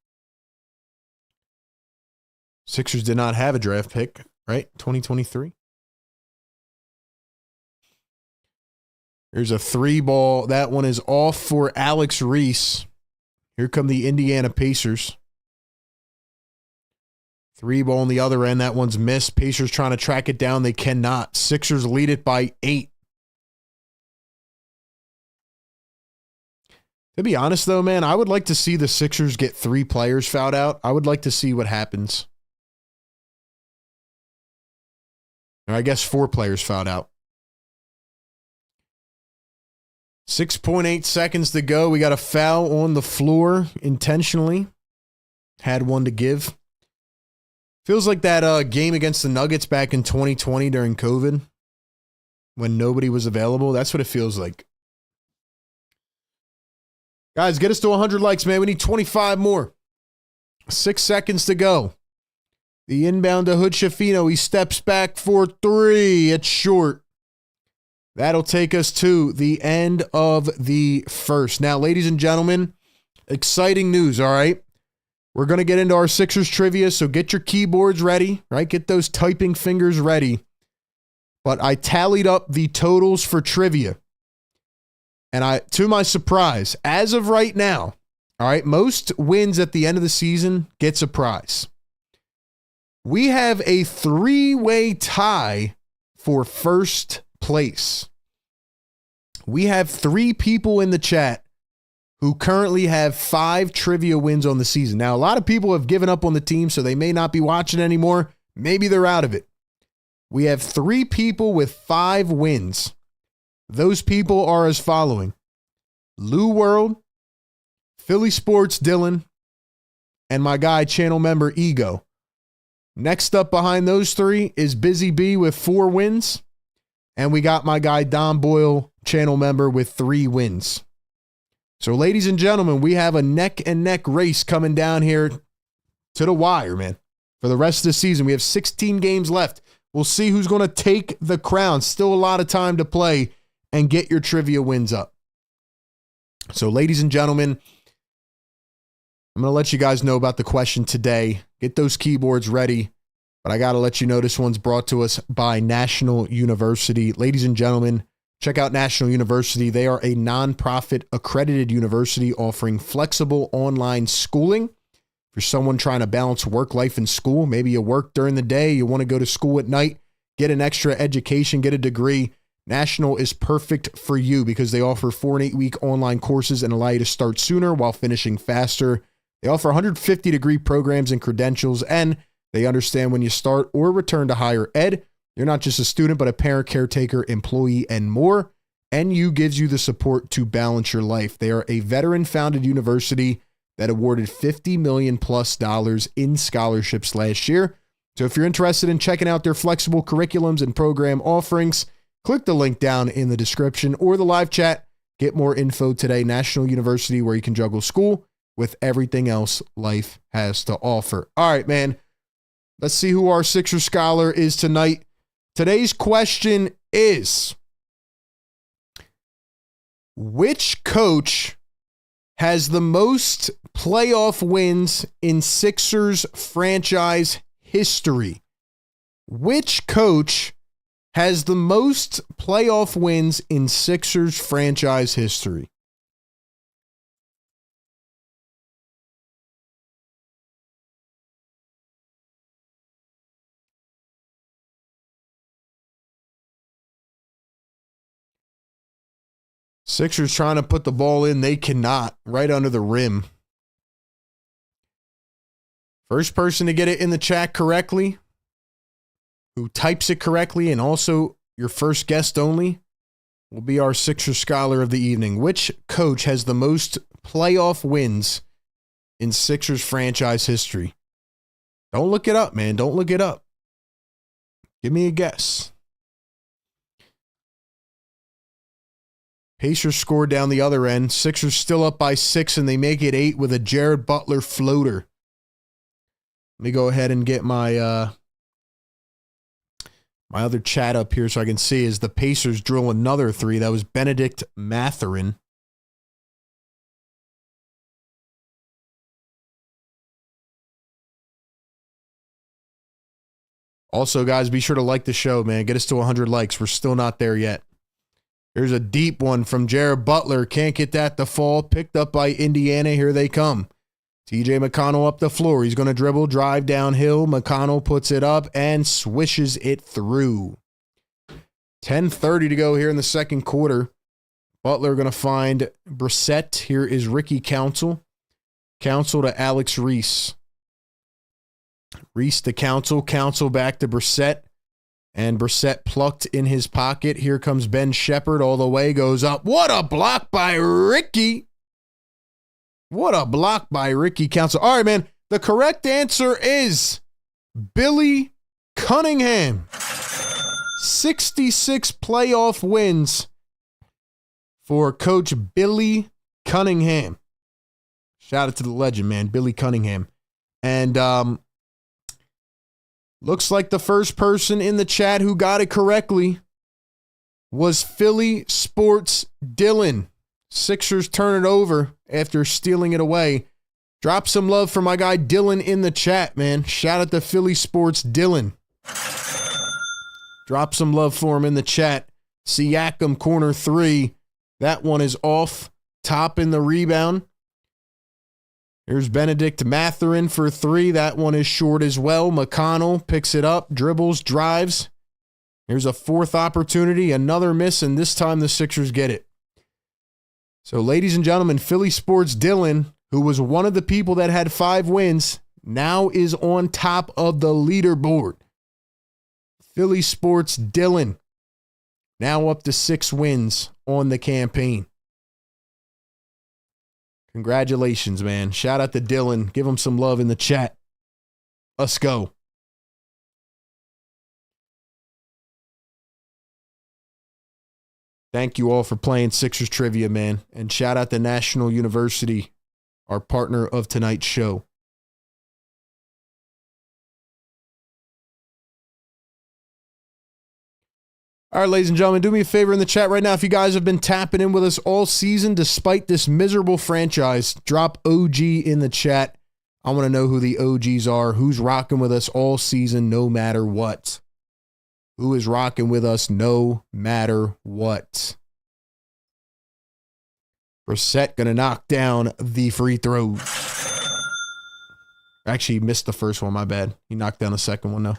Sixers did not have a draft pick, right? 2023. Here's a three ball. That one is off for Alex Reese. Here come the Indiana Pacers. Three ball on the other end. That one's missed. Pacers trying to track it down. They cannot. Sixers lead it by 8. To be honest, though, man, I would like to see the Sixers get 3 players fouled out. I would like to see what happens. Or I guess 4 players fouled out. 6.8 seconds to go. We got a foul on the floor intentionally. Had one to give. Feels like that game against the Nuggets back in 2020 during COVID when nobody was available. That's what it feels like. Guys, get us to 100 likes, man. We need 25 more. 6 seconds to go. The inbound to Hood-Schifino. He steps back for 3. It's short. That'll take us to the end of the first. Now, ladies and gentlemen, exciting news, all right? We're going to get into our Sixers trivia, so get your keyboards ready, right? Get those typing fingers ready. But I tallied up the totals for trivia. And to my surprise, as of right now, all right, most wins at the end of the season gets a prize. We have a 3-way tie for first place. We have 3 people in the chat who currently have 5 trivia wins on the season. Now, a lot of people have given up on the team, so they may not be watching anymore, Maybe they're out of it. We have 3 people with 5 wins. Those people are as following: Lou World, Philly Sports Dylan, and my guy, channel member Ego. Next up behind those 3 is Busy B with 4 wins. And we got my guy Don Boyle, channel member, with 3 wins. So, ladies and gentlemen, we have a neck-and-neck race coming down here to the wire, man. For the rest of the season, we have 16 games left. We'll see who's going to take the crown. Still a lot of time to play and get your trivia wins up. So, ladies and gentlemen, I'm going to let you guys know about the question today. Get those keyboards ready. But I got to let you know this one's brought to us by National University. Ladies and gentlemen, check out National University. They are a nonprofit accredited university offering flexible online schooling. If you're someone trying to balance work life and school, maybe you work during the day, you want to go to school at night, get an extra education, get a degree, National is perfect for you because they offer 4 and 8 week online courses and allow you to start sooner while finishing faster. They offer 150 degree programs and credentials, and they understand when you start or return to higher ed, you're not just a student, but a parent, caretaker, employee, and more. NU gives you the support to balance your life. They are a veteran-founded university that awarded $50 million+ in scholarships last year. So if you're interested in checking out their flexible curriculums and program offerings, click the link down in the description or the live chat. Get more info today. National University, where you can juggle school with everything else life has to offer. All right, man. Let's see who our Sixer Scholar is tonight. Today's question is, which coach has the most playoff wins in Sixers franchise history? Which coach has the most playoff wins in Sixers franchise history? Sixers trying to put the ball in. They cannot. Right under the rim. First person to get it in the chat correctly, who types it correctly, and also your first guest only, will be our Sixer Scholar of the evening. Which coach has the most playoff wins in Sixers franchise history? Don't look it up, man. Don't look it up. Give me a guess. Pacers scored down the other end. Sixers still up by 6, and they make it 8 with a Jared Butler floater. Let me go ahead and get my my other chat up here so I can see as the Pacers drill another 3. That was Benedict Mathurin. Also, guys, be sure to like the show, man. Get us to 100 likes. We're still not there yet. Here's a deep one from Jared Butler. Can't get that to fall. Picked up by Indiana. Here they come. TJ McConnell up the floor. He's going to dribble, drive downhill. McConnell puts it up and swishes it through. 10:30 to go here in the second quarter. Butler going to find Brissett. Here is Ricky Council. Council to Alex Reese. Reese to Council. Council back to Brissett. And Brissett plucked in his pocket. Here comes Ben Shepherd all the way. Goes up. What a block by Ricky. What a block by Ricky Council. All right, man. The correct answer is Billy Cunningham. 66 playoff wins for Coach Billy Cunningham. Shout out to the legend, man. Billy Cunningham. And looks like the first person in the chat who got it correctly was Philly Sports Dylan. Sixers turn it over after stealing it away. Drop some love for my guy Dylan in the chat, man. Shout out to Philly Sports Dylan. Drop some love for him in the chat. Siakam corner 3. That one is off. Top in the rebound. Here's Benedict Mathurin for 3. That one is short as well. McConnell picks it up, dribbles, drives. Here's a 4th opportunity. Another miss, and this time the Sixers get it. So, ladies and gentlemen, Philly Sports Dylan, who was one of the people that had 5 wins, now is on top of the leaderboard. Philly Sports Dylan. Now up to 6 wins on the campaign. Congratulations, man. Shout out to Dylan. Give him some love in the chat. Let's go. Thank you all for playing Sixers Trivia, man. And shout out to National University, our partner of tonight's show. All right, ladies and gentlemen, do me a favor in the chat right now. If you guys have been tapping in with us all season despite this miserable franchise, drop OG in the chat. I want to know who the OGs are, who's rocking with us all season no matter what. Who is rocking with us no matter what? Brissett going to knock down the free throws. Actually, he missed the first one, my bad. He knocked down the second one, though.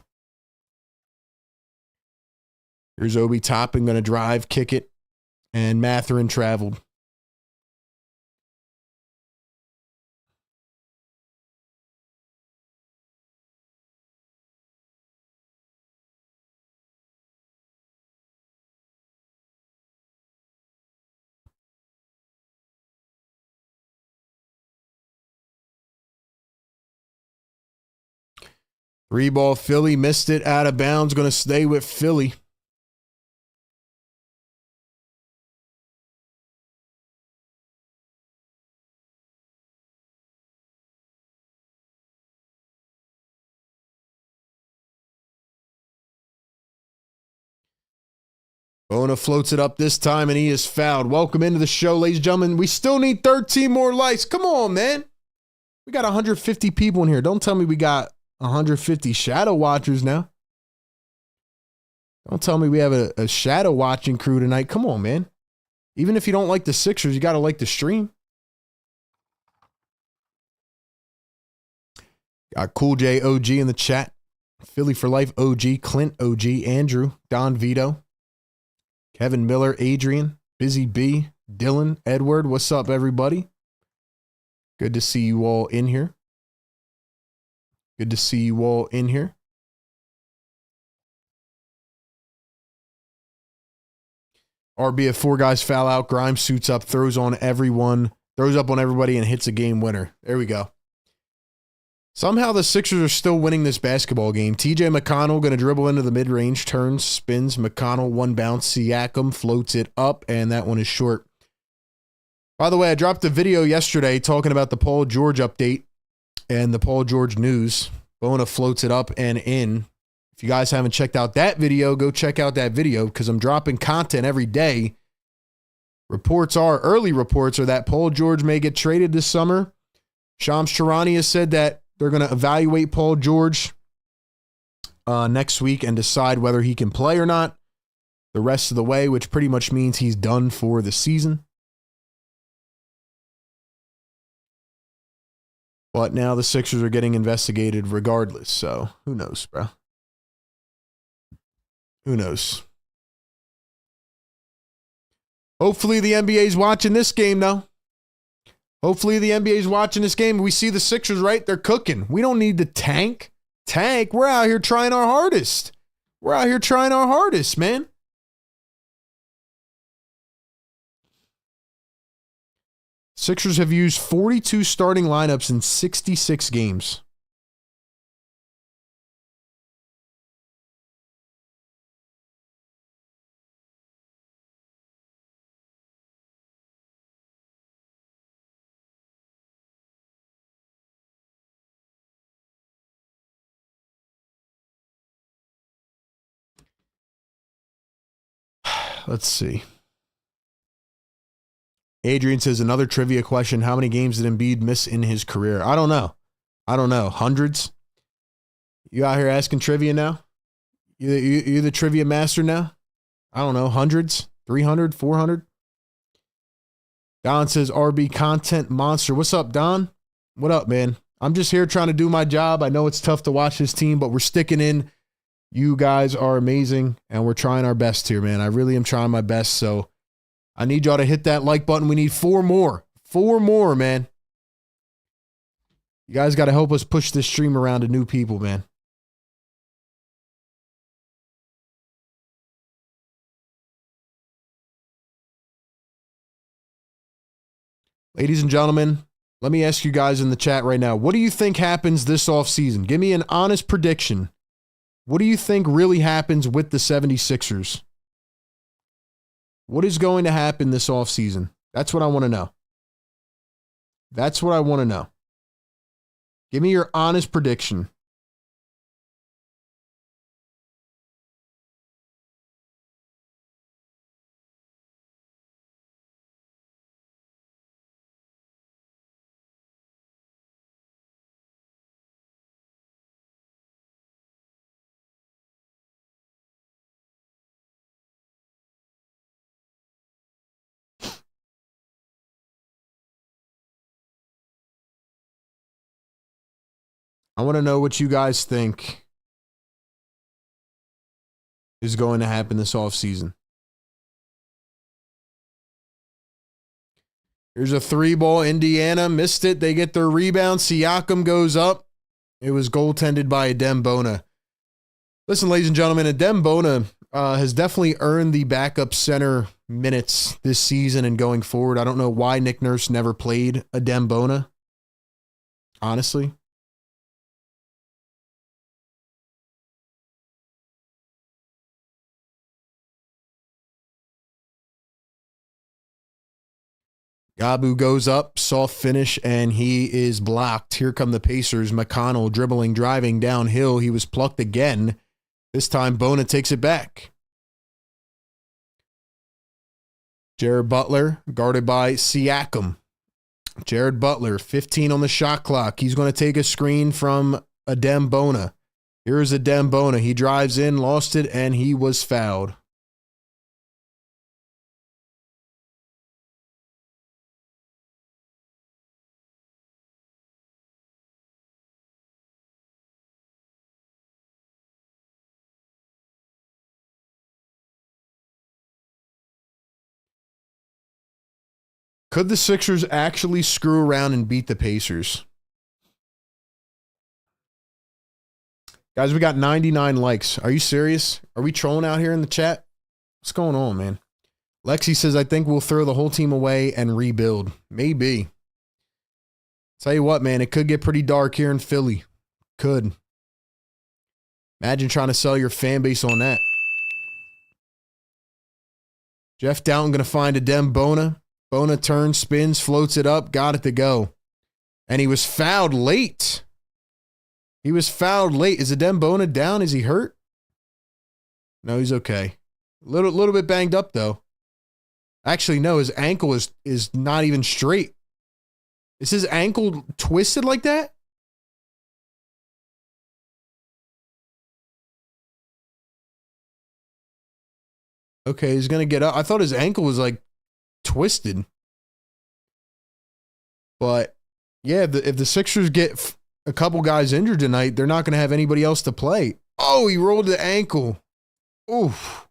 Here's Obi Toppin going to drive, kick it, and Mathurin traveled. Three ball Philly, missed it, out of bounds, going to stay with Philly. Bona floats it up this time, and he is fouled. Welcome into the show, ladies and gentlemen. We still need 13 more likes. Come on, man. We got 150 people in here. Don't tell me we got 150 shadow watchers now. Don't tell me we have a shadow watching crew tonight. Come on, man. Even if you don't like the Sixers, you got to like the stream. Got Cool J OG in the chat. Philly for Life OG, Clint OG, Andrew, Don Vito, Kevin Miller, Adrian, Busy B, Dylan, Edward. What's up, everybody? Good to see you all in here. Good to see you all in here. RB at 4 guys foul out. Grimes suits up, throws on everyone, throws up on everybody, and hits a game winner. There we go. Somehow the Sixers are still winning this basketball game. TJ McConnell going to dribble into the mid-range, turns, spins. McConnell, one bounce. Siakam floats it up, and that one is short. By the way, I dropped a video yesterday talking about the Paul George update and the Paul George news. Bona floats it up and in. If you guys haven't checked out that video, go check out that video because I'm dropping content every day. Early reports are that Paul George may get traded this summer. Shams Charania has said that they're going to evaluate Paul George next week and decide whether he can play or not the rest of the way, which pretty much means he's done for the season. But now the Sixers are getting investigated regardless, so who knows, bro? Who knows? Hopefully the NBA's watching this game, though. Hopefully the NBA's watching this game. We see the Sixers, right? They're cooking. We don't need to tank. We're out here trying our hardest. Man. Sixers have used 42 starting lineups in 66 games. Let's see. Adrian says, another trivia question. How many games did Embiid miss in his career? I don't know. Hundreds? You out here asking trivia now? You're the trivia master now? I don't know. Hundreds? 300? 400? Don says, RB content monster. What's up, Don? What up, man? I'm just here trying to do my job. I know it's tough to watch this team, but we're sticking in. You guys are amazing, and we're trying our best here, man. I really am trying my best, so I need y'all to hit that like button. We need 4 more. 4 more, man. You guys got to help us push this stream around to new people, man. Ladies and gentlemen, let me ask you guys in the chat right now, what do you think happens this offseason? Give me an honest prediction. What do you think really happens with the 76ers? What is going to happen this offseason? That's what I want to know. That's what I want to know. Give me your honest prediction. I want to know what you guys think is going to happen this offseason. Here's a 3-ball. Indiana missed it. They get their rebound. Siakam goes up. It was goaltended by Adem Bona. Listen, ladies and gentlemen, Adem Bona has definitely earned the backup center minutes this season and going forward. I don't know why Nick Nurse never played Adem Bona, honestly. Gabu goes up, soft finish, and he is blocked. Here come the Pacers. McConnell dribbling, driving downhill. He was plucked again. This time, Bona takes it back. Jared Butler, guarded by Siakam. Jared Butler, 15 on the shot clock. He's going to take a screen from Adem Bona. Here's Adem Bona. He drives in, lost it, and he was fouled. Could the Sixers actually screw around and beat the Pacers? Guys, we got 99 likes. Are you serious? Are we trolling out here in the chat? What's going on, man? Lexi says, I think we'll throw the whole team away and rebuild. Maybe. Tell you what, man, it could get pretty dark here in Philly. Could. Imagine trying to sell your fan base on that. Jeff Downton going to find Adem Bona. Bona turns, spins, floats it up, got it to go. And he was fouled late. He was fouled late. Is Adem Bona down? Is he hurt? No, he's okay. Little bit banged up, though. Actually, no, his ankle is not even straight. Is his ankle twisted like that? Okay, he's going to get up. I thought his ankle was like twisted. But yeah, if the Sixers get a couple guys injured tonight, they're not going to have anybody else to play. Oh, he rolled the ankle. Oof.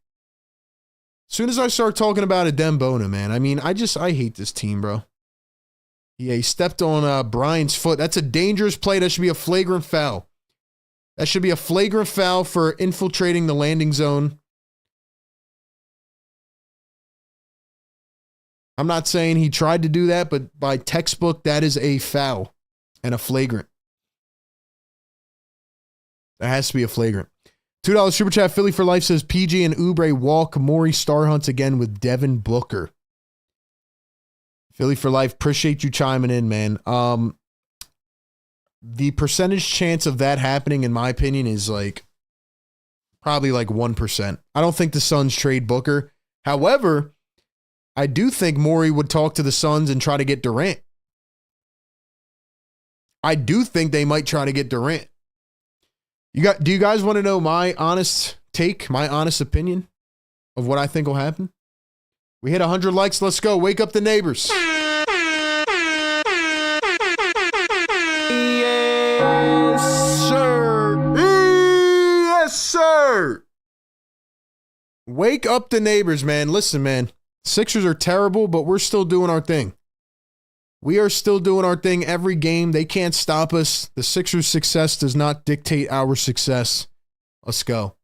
As soon as I start talking about Adem Bona, man, I mean, I hate this team, bro. Yeah, he stepped on Brian's foot. That's a dangerous play. That should be a flagrant foul. That should be a flagrant foul for infiltrating the landing zone. I'm not saying he tried to do that, but by textbook, that is a foul and a flagrant. That has to be a flagrant. $2 Super Chat. Philly for Life says PG and Oubre walk. Morey star hunts again with Devin Booker. Philly for Life, appreciate you chiming in, man. The percentage chance of that happening, in my opinion, is like probably like 1%. I don't think the Suns trade Booker. However, I do think Morey would talk to the Suns and try to get Durant. I do think they might try to get Durant. Do you guys want to know my honest take, my honest opinion of what I think will happen? We hit 100 likes. Let's go. Wake up the neighbors. Yes, sir. Yes, sir. Wake up the neighbors, man. Listen, man. Sixers are terrible, but we're still doing our thing. We are still doing our thing every game. They can't stop us. The Sixers' success does not dictate our success. Let's go.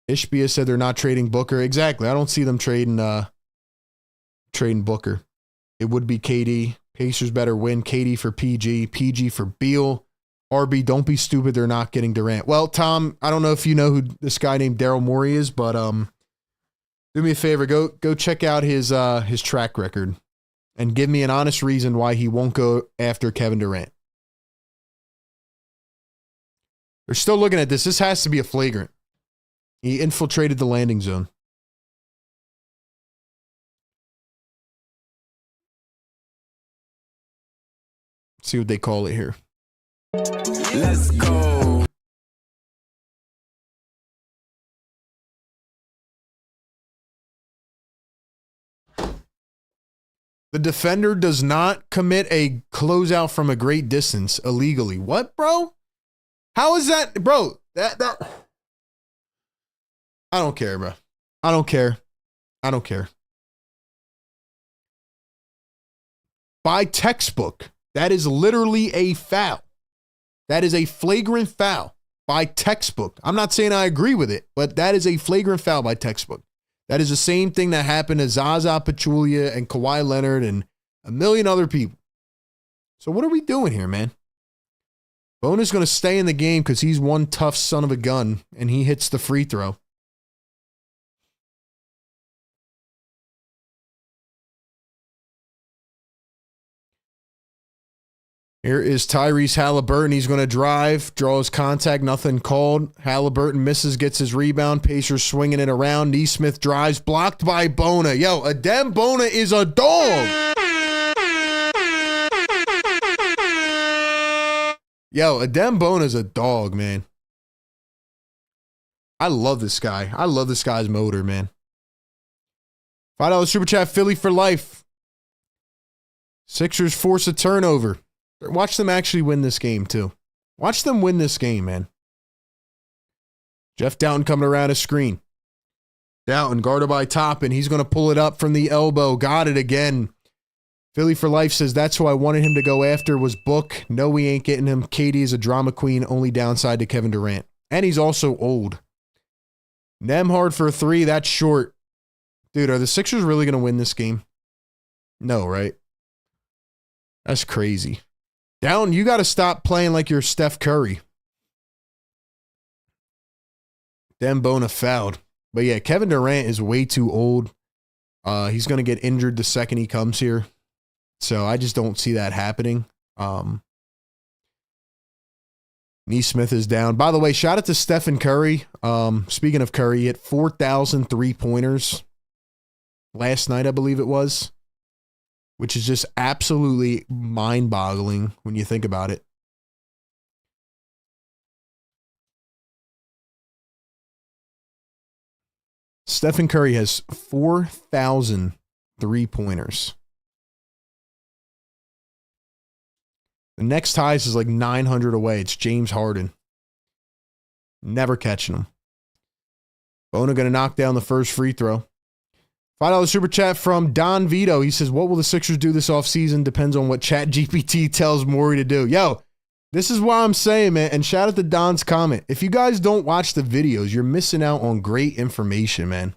Ishbia said they're not trading Booker. Exactly. I don't see them trading Booker. It would be KD. Pacers better win. KD for PG. PG for Beal. RB, don't be stupid. They're not getting Durant. Well, Tom, I don't know if you know who this guy named Daryl Morey is, but do me a favor. Go check out his track record and give me an honest reason why he won't go after Kevin Durant. They're still looking at this. This has to be a flagrant. He infiltrated the landing zone. See what they call it here. Let's go. The defender does not commit a closeout from a great distance illegally. What, bro? How is that, bro? That I don't care, bro. I don't care. I don't care. By textbook, that is literally a foul. That is a flagrant foul by textbook. I'm not saying I agree with it, but that is a flagrant foul by textbook. That is the same thing that happened to Zaza Pachulia and Kawhi Leonard and a million other people. So what are we doing here, man? Bona's going to stay in the game because he's one tough son of a gun, and he hits the free throw. Here is Tyrese Halliburton. He's going to drive, draws contact, nothing called. Halliburton misses, gets his rebound. Pacers swinging it around. Nesmith drives, blocked by Bona. Yo, Adem Bona is a dog. Yo, Adem Bona is a dog, man. I love this guy. I love this guy's motor, man. $5 super chat, Philly for life. Sixers force a turnover. Watch them actually win this game, too. Watch them win this game, man. Jeff Doughton coming around his screen. Doughton guarded by Toppin. He's going to pull it up from the elbow. Got it again. Philly for life says that's who I wanted him to go after was Book. No, we ain't getting him. Katie is a drama queen. Only downside to Kevin Durant. And he's also old. Nemhard for a three. That's short. Dude, are the Sixers really going to win this game? No, right? That's crazy. Down, you got to stop playing like you're Steph Curry. Bona fouled. But yeah, Kevin Durant is way too old. He's going to get injured the second he comes here. So I just don't see that happening. Nesmith is down. By the way, shout out to Stephen Curry. Speaking of Curry, he hit 4,000 3-pointers last night, I believe it was. Which is just absolutely mind-boggling when you think about it. Stephen Curry has 4,000 3-pointers. The next highest is like 900 away. It's James Harden. Never catching him. Bona going to knock down the first free throw. $5 super chat from Don Vito. He says, what will the Sixers do this offseason? Depends on what ChatGPT tells Morey to do. Yo, this is why I'm saying, man, and shout out to Don's comment. If you guys don't watch the videos, you're missing out on great information, man.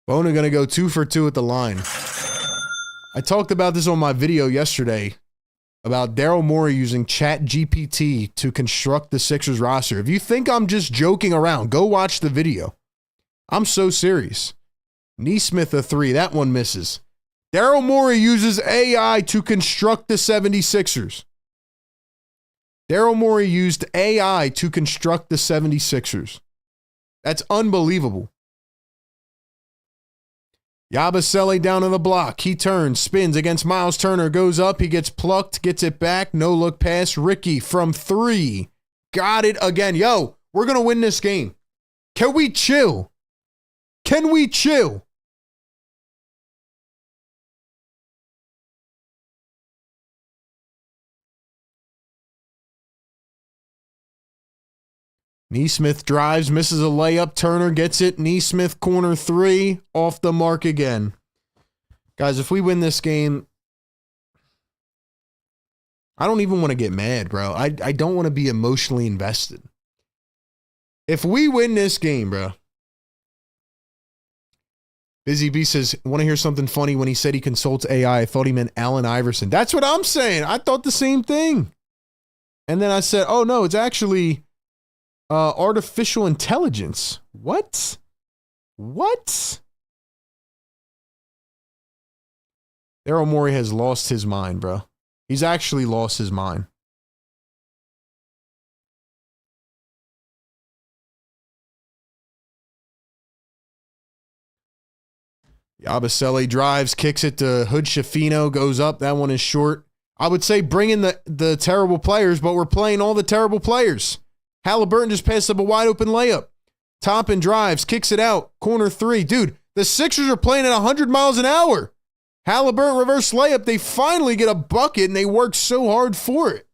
Bona going to go 2 for 2 at the line. I talked about this on my video yesterday about Daryl Morey using ChatGPT to construct the Sixers roster. If you think I'm just joking around, go watch the video. I'm so serious. Nesmith a three. That one misses. Daryl Morey uses AI to construct the 76ers. Daryl Morey used AI to construct the 76ers. That's unbelievable. Yabusele down on the block. He turns, spins against Miles Turner, goes up. He gets plucked, gets it back. No look pass. Ricky from 3. Got it again. Yo, we're going to win this game. Can we chill? Can we chill? Nesmith drives, misses a layup. Turner gets it. Nesmith corner 3, off the mark again. Guys, if we win this game, I don't even want to get mad, bro. I don't want to be emotionally invested. If we win this game, bro. Busy B says, want to hear something funny? When he said he consults AI, I thought he meant Allen Iverson. That's what I'm saying. I thought the same thing. And then I said, oh, no, it's actually artificial intelligence. What? What? Daryl Morey has lost his mind, bro. He's actually lost his mind. Yabusele drives, kicks it to Hood Shafino, goes up. That one is short. I would say bring in the terrible players, but we're playing all the terrible players. Halliburton just passed up a wide open layup. Toppin drives, kicks it out. Corner three. Dude, the Sixers are playing at 100 miles an hour. Halliburton reverse layup. They finally get a bucket, and they work so hard for it.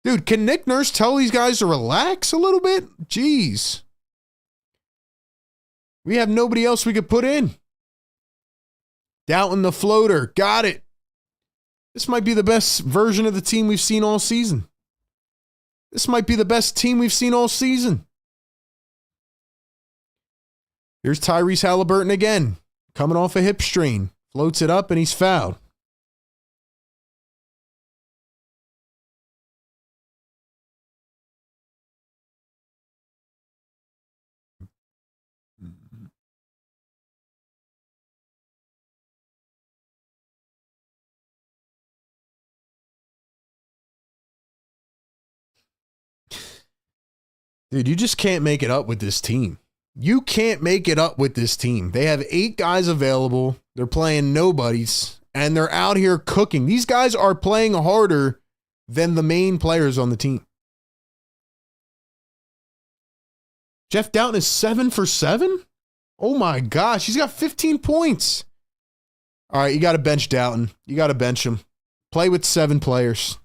Dude, can Nick Nurse tell these guys to relax a little bit? Jeez. We have nobody else we could put in. Doughton the floater. Got it. This might be the best version of the team we've seen all season. This might be the best team we've seen all season. Here's Tyrese Halliburton again. Coming off a hip strain. Floats it up and he's fouled. Dude, you just can't make it up with this team. You can't make it up with this team. They have 8 guys available. They're playing nobodies, and they're out here cooking. These guys are playing harder than the main players on the team. Jeff Doughton is 7 for 7? Oh my gosh, he's got 15 points. All right, you got to bench Doughton. You got to bench him. Play with 7 players.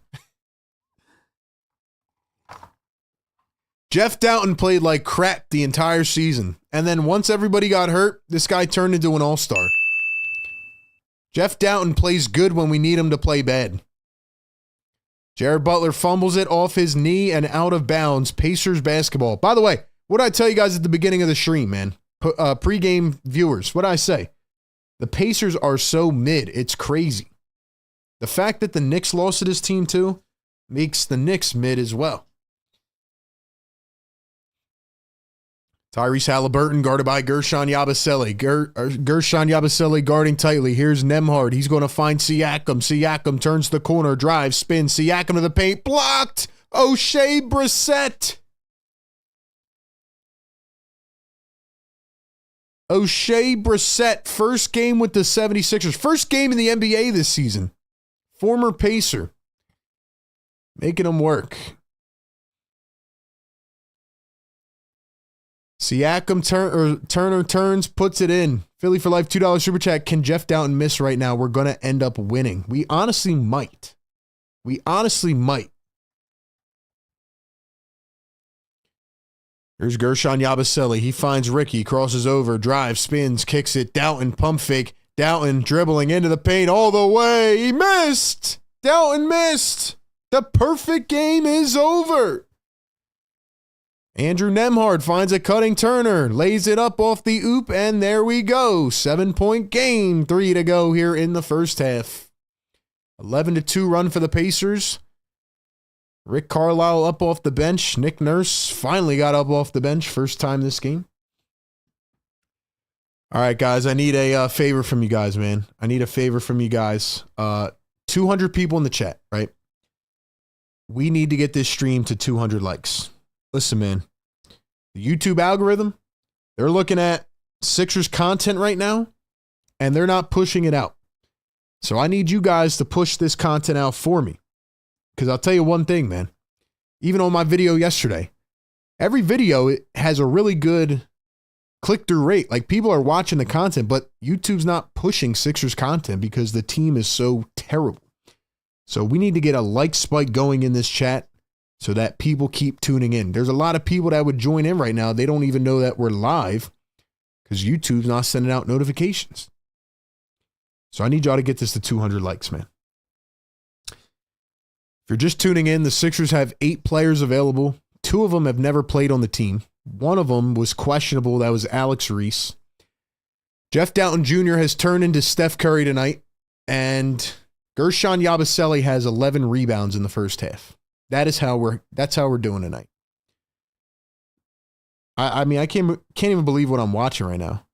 Jeff Doughton played like crap the entire season. And then once everybody got hurt, this guy turned into an all-star. Jeff Doughton plays good when we need him to play bad. Jared Butler fumbles it off his knee and out of bounds. Pacers basketball. By the way, what did I tell you guys at the beginning of the stream, man? Pre-game viewers, what did I say? The Pacers are so mid. It's crazy. The fact that the Knicks lost to this team too makes the Knicks mid as well. Tyrese Halliburton guarded by Gershon Yabusele. Gershon Yabusele guarding tightly. Here's Nembhard. He's going to find Siakam. Siakam turns the corner, drives, spins. Siakam to the paint. Blocked. O'Shea Brissett. O'Shea Brissett, first game with the 76ers. First game in the NBA this season. Former Pacer. Making them work. Siakam Turner turns, puts it in. Philly for life, $2 super chat. Can Jeff Doughton miss right now? We're going to end up winning. We honestly might. We honestly might. Here's Gershon Yabusele. He finds Ricky, crosses over, drives, spins, kicks it. Doughton, pump fake. Doughton dribbling into the paint all the way. He missed. Doughton missed. The perfect game is over. Andrew Nembhard finds a cutting Turner, lays it up off the oop, and there we go. 7-point game, 3 to go here in the first half. 11-2 run for the Pacers. Rick Carlisle up off the bench. Nick Nurse finally got up off the bench, first time this game. All right, guys, I need a favor from you guys, man. I need a favor from you guys. 200 people in the chat, right? We need to get this stream to 200 likes. Listen, man, the YouTube algorithm, they're looking at Sixers content right now, and they're not pushing it out. So I need you guys to push this content out for me. Because I'll tell you one thing, man. Even on my video yesterday, every video it has a really good click-through rate. Like, people are watching the content, but YouTube's not pushing Sixers content because the team is so terrible. So we need to get a like spike going in this chat, so that people keep tuning in. There's a lot of people that would join in right now. They don't even know that we're live because YouTube's not sending out notifications. So I need y'all to get this to 200 likes, man. If you're just tuning in, the Sixers have 8 players available. Two of them have never played on the team. One of them was questionable. That was Alex Reese. Jeff Doughton Jr. has turned into Steph Curry tonight, and Gershon Yabusele has 11 rebounds in the first half. That's how we're doing tonight. I mean, I can't even believe what I'm watching right now.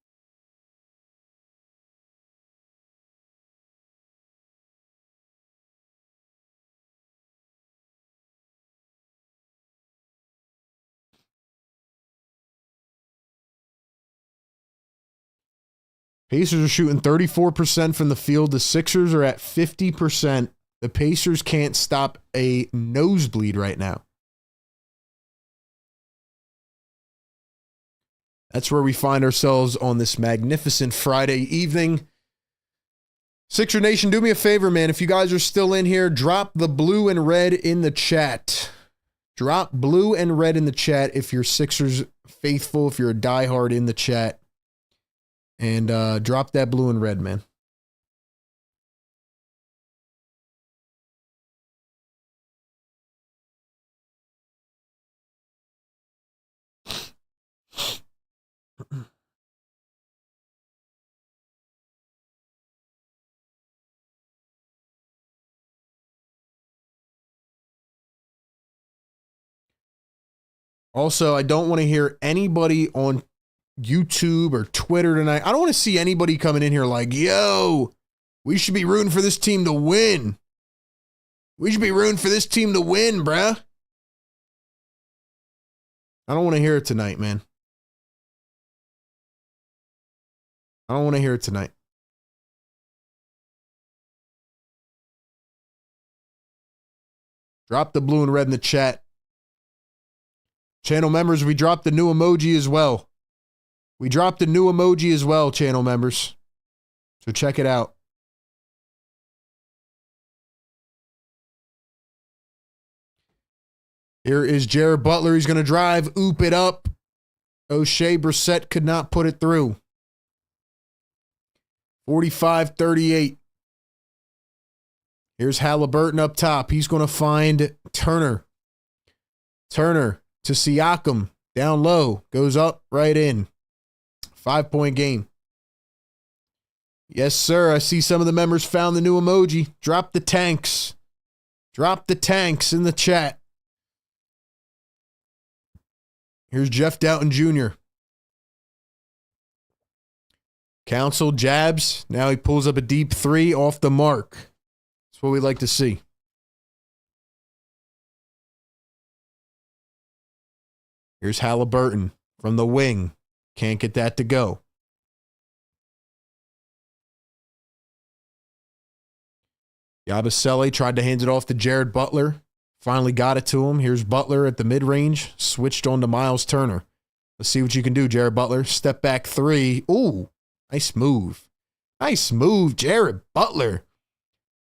Pacers are shooting 34% from the field. The Sixers are at 50%. The Pacers can't stop a nosebleed right now. That's where we find ourselves on this magnificent Friday evening. Sixer Nation, do me a favor, man. If you guys are still in here, drop the blue and red in the chat. Drop blue and red in the chat if you're Sixers faithful, if you're a diehard in the chat. And drop that blue and red, man. Also, I don't want to hear anybody on YouTube or Twitter tonight. I don't want to see anybody coming in here like, yo, we should be rooting for this team to win. We should be rooting for this team to win, bruh. I don't want to hear it tonight, man. I don't want to hear it tonight. Drop the blue and red in the chat. Channel members, we dropped the new emoji as well. We dropped the new emoji as well, channel members. So check it out. Here is Jared Butler. He's going to drive, oop it up. O'Shea Brissett could not put it through. 45-38. Here's Halliburton up top. He's going to find Turner. Turner to Siakam. Down low. Goes up, right in. 5-point game. Yes, sir. I see some of the members found the new emoji. Drop the tanks. Drop the tanks in the chat. Here's Jeff Doughton Jr. Council jabs. Now he pulls up a deep three off the mark. That's what we like to see. Here's Halliburton from the wing. Can't get that to go. Yabusele tried to hand it off to Jared Butler. Finally got it to him. Here's Butler at the mid-range. Switched on to Miles Turner. Let's see what you can do, Jared Butler. Step back three. Ooh, nice move. Nice move, Jared Butler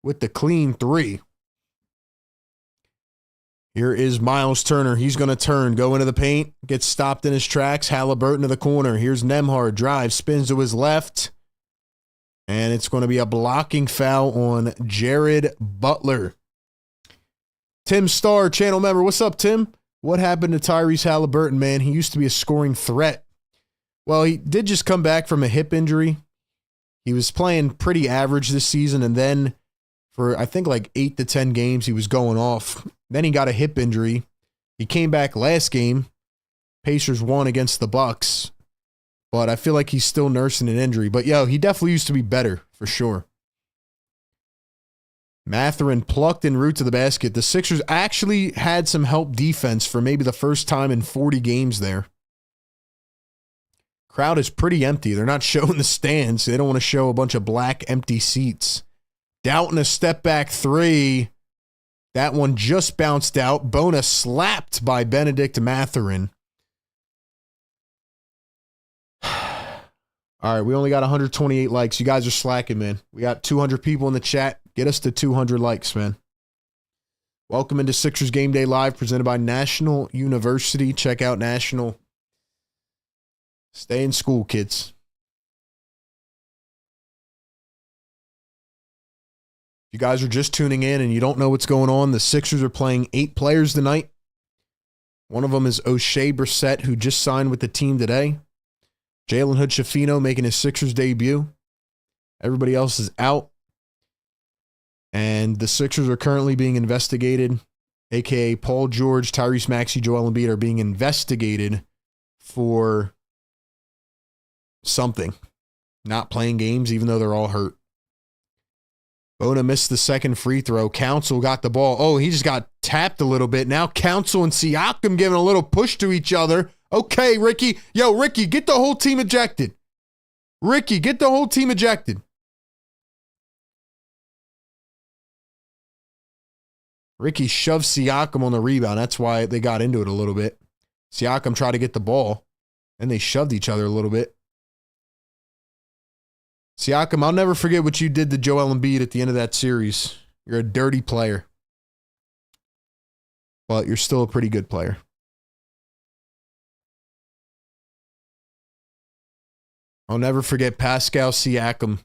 with the clean three. Here is Miles Turner. He's going to turn, go into the paint, gets stopped in his tracks. Halliburton to the corner. Here's Nembhard. Drive, spins to his left. And it's going to be a blocking foul on Jared Butler. Tim Starr, channel member. What's up, Tim? What happened to Tyrese Halliburton, man? He used to be a scoring threat. Well, he did just come back from a hip injury. He was playing pretty average this season, and then for, I think, like 8 to 10 games, he was going off. Then he got a hip injury. He came back last game. Pacers won against the Bucks. But I feel like he's still nursing an injury. But, yo, he definitely used to be better, for sure. Mathurin plucked en route to the basket. The Sixers actually had some help defense for maybe the first time in 40 games there. Crowd is pretty empty. They're not showing the stands. They don't want to show a bunch of black empty seats. Doughton a step back three. That one just bounced out. Bona slapped by Benedict Mathurin. All right, we only got 128 likes. You guys are slacking, man. We got 200 people in the chat. Get us to 200 likes, man. Welcome into Sixers Game Day Live, presented by National University. Check out National. Stay in school, kids. If you guys are just tuning in and you don't know what's going on, the Sixers are playing 8 players tonight. One of them is O'Shea Brissett, who just signed with the team today. Jalen Hood-Schifino making his Sixers debut. Everybody else is out. And the Sixers are currently being investigated, a.k.a. Paul George, Tyrese Maxey, Joel Embiid are being investigated for something. Not playing games, even though they're all hurt. Bona missed the second free throw. Council got the ball. Oh, he just got tapped a little bit. Now Council and Siakam giving a little push to each other. Okay, Ricky. Yo, Ricky, get the whole team ejected. Ricky, get the whole team ejected. Ricky shoved Siakam on the rebound. That's why they got into it a little bit. Siakam tried to get the ball, and they shoved each other a little bit. Siakam, I'll never forget what you did to Joel Embiid at the end of that series. You're a dirty player. But you're still a pretty good player. I'll never forget Pascal Siakam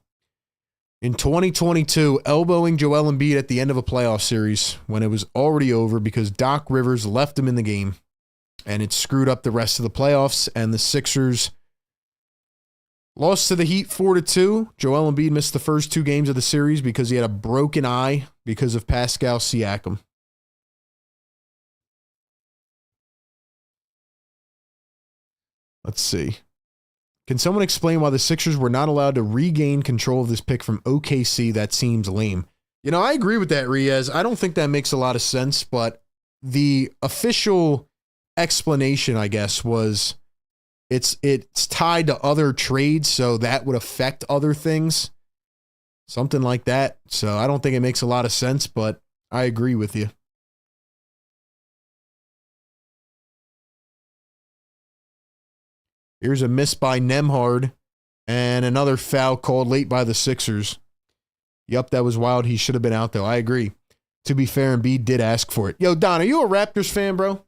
in 2022, elbowing Joel Embiid at the end of a playoff series when it was already over because Doc Rivers left him in the game, and it screwed up the rest of the playoffs, and the Sixers lost to the Heat 4-2. Joel Embiid missed the first 2 games of the series because he had a broken eye because of Pascal Siakam. Let's see. Can someone explain why the Sixers were not allowed to regain control of this pick from OKC? That seems lame. You know, I agree with that, Riaz. I don't think that makes a lot of sense, but the official explanation, I guess, was it's tied to other trades, so that would affect other things. Something like that. So I don't think it makes a lot of sense, but I agree with you. Here's a miss by Nembhard and another foul called late by the Sixers. Yup, that was wild. He should have been out, though. I agree. To be fair, Embiid did ask for it. Yo, Don, are you a Raptors fan, bro?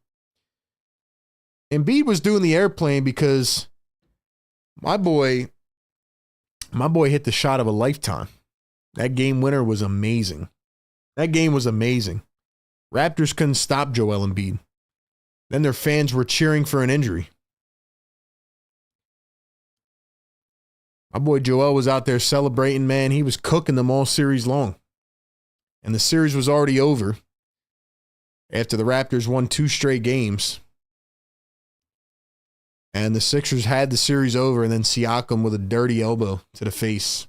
Embiid was doing the airplane because my boy hit the shot of a lifetime. That game winner was amazing. That game was amazing. Raptors couldn't stop Joel Embiid. Then their fans were cheering for an injury. My boy Joel was out there celebrating, man. He was cooking them all series long. And the series was already over after the Raptors won 2 straight games. And the Sixers had the series over, and then Siakam with a dirty elbow to the face.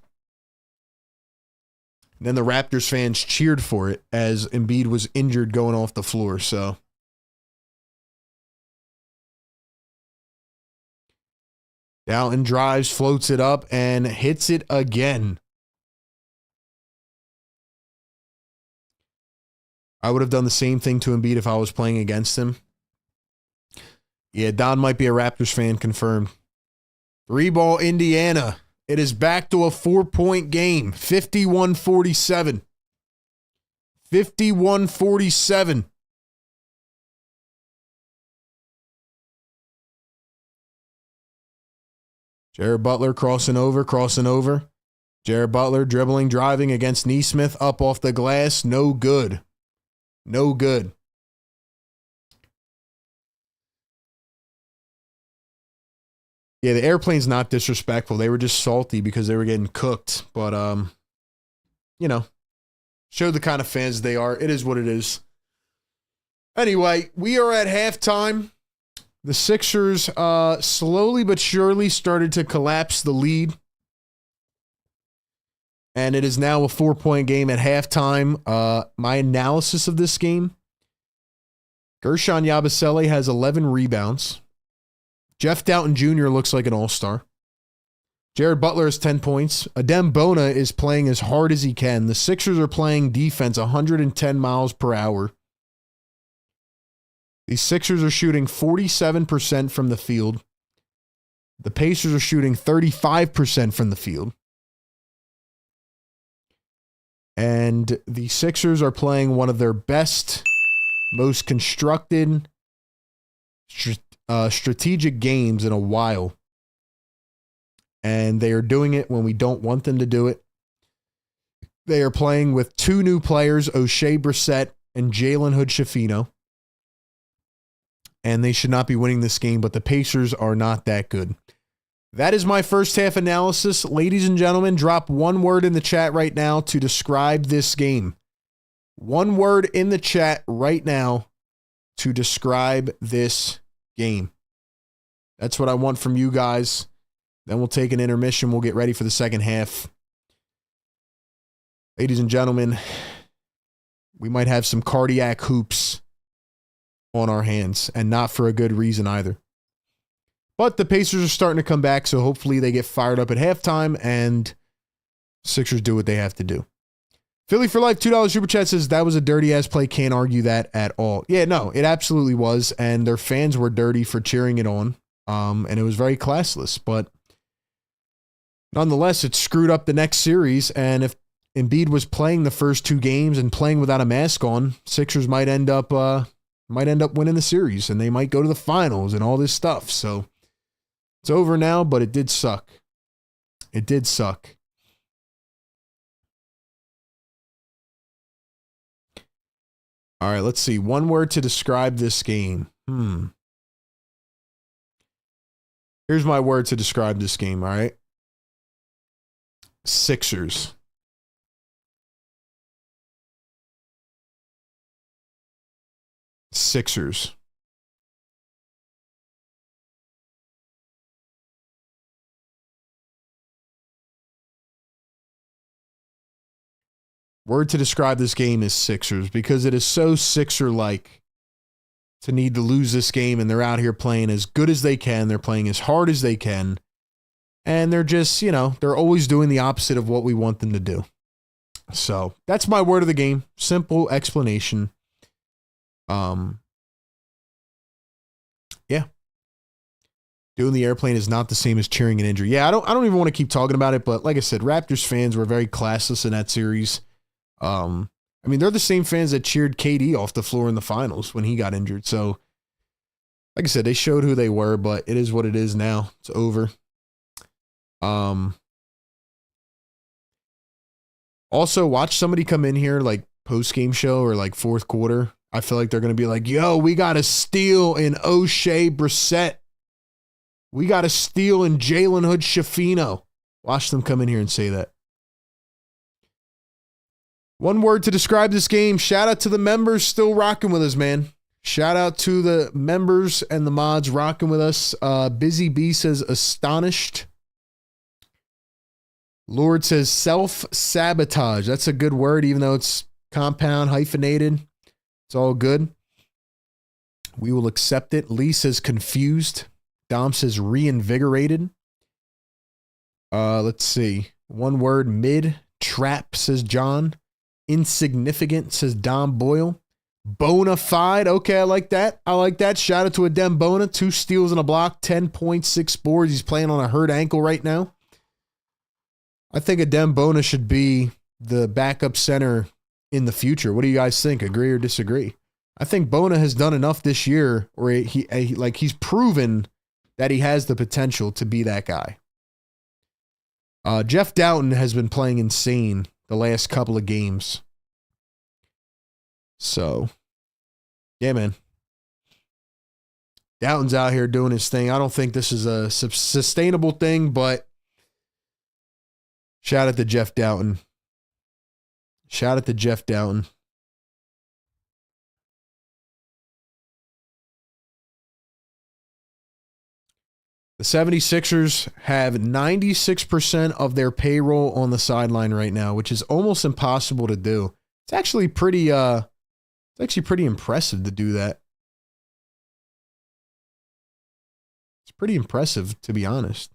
And then the Raptors fans cheered for it as Embiid was injured going off the floor. So Dalton drives, floats it up, and hits it again. I would have done the same thing to Embiid if I was playing against him. Yeah, Don might be a Raptors fan, confirmed. 3-ball Indiana. It is back to a 4-point game. 51-47. 51-47. Jared Butler crossing over. Jared Butler dribbling, driving against Nesmith, up off the glass. No good. No good. Yeah, the airplane's not disrespectful. They were just salty because they were getting cooked. But, you know, show the kind of fans they are. It is what it is. Anyway, we are at halftime. The Sixers slowly but surely started to collapse the lead. And it is now a 4-point game at halftime. My analysis of this game, Gershon Yabusele has 11 rebounds. Jeff Doughton Jr. looks like an all-star. Jared Butler has 10 points. Adem Bona is playing as hard as he can. The Sixers are playing defense 110 miles per hour. The Sixers are shooting 47% from the field. The Pacers are shooting 35% from the field. And the Sixers are playing one of their best, most constructed, strategic games in a while. And they are doing it when we don't want them to do it. They are playing with 2 new players, O'Shea Brissett and Jalen Hood-Schifino. and they should not be winning this game, but the Pacers are not that good. That is my first half analysis. Ladies and gentlemen, drop one word in the chat right now to describe this game. One word in the chat right now to describe this game. That's what I want from you guys. Then we'll take an intermission. We'll get ready for the second half. Ladies and gentlemen, we might have some cardiac hoops on our hands, and not for a good reason either. But the Pacers are starting to come back, so hopefully they get fired up at halftime and Sixers do what they have to do. Philly for Life, $2 Super Chat says, that was a dirty-ass play. Can't argue that at all. Yeah, no, it absolutely was, and their fans were dirty for cheering it on, and it was very classless. But nonetheless, it screwed up the next series, and if Embiid was playing the first two games and playing without a mask on, Sixers might end up winning the series, and they might go to the finals and all this stuff. So it's over now, but it did suck. It did suck. All right, let's see. One word to describe this game. Here's my word to describe this game, all right? Sixers. Sixers. Word to describe this game is Sixers, because it is so Sixer-like to need to lose this game, and they're out here playing as good as they can. They're playing as hard as they can, and they're just, they're always doing the opposite of what we want them to do. So that's my word of the game. Simple explanation. Yeah. Doing the airplane is not the same as cheering an injury. Yeah, I don't even want to keep talking about it, but like I said, Raptors fans were very classless in that series. They're the same fans that cheered KD off the floor in the finals when he got injured. So, like I said, they showed who they were, but it is what it is now. It's over. Also, watch somebody come in here like post-game show or like fourth quarter. I feel like they're going to be like, yo, we got to steal in O'Shea Brissett. We got to steal in Jalen Hood-Schifino. Watch them come in here and say that. One word to describe this game. Shout out to the members still rocking with us, man. Shout out to the members and the mods rocking with us. Busy B says astonished. Lord says self-sabotage. That's a good word, even though it's compound, hyphenated. It's all good. We will accept it. Lee says confused. Dom says reinvigorated. Let's see. One word, mid-trap, says John. Insignificant, says Dom Boyle. Bona fide. Okay, I like that. Shout out to Adem Bona. 2 steals and a block, 10.6 boards. He's playing on a hurt ankle right now. I think Adem Bona should be the backup center in the future. What do you guys think? Agree or disagree? I think Bona has done enough this year where he's proven that he has the potential to be that guy. Jeff Doughton has been playing insane the last couple of games. So, yeah, man. Doughton's out here doing his thing. I don't think this is a sustainable thing, but shout out to Jeff Doughton. Shout out to Jeff Doughton. The 76ers have 96% of their payroll on the sideline right now, which is almost impossible to do. It's actually pretty impressive to do that. It's pretty impressive, to be honest.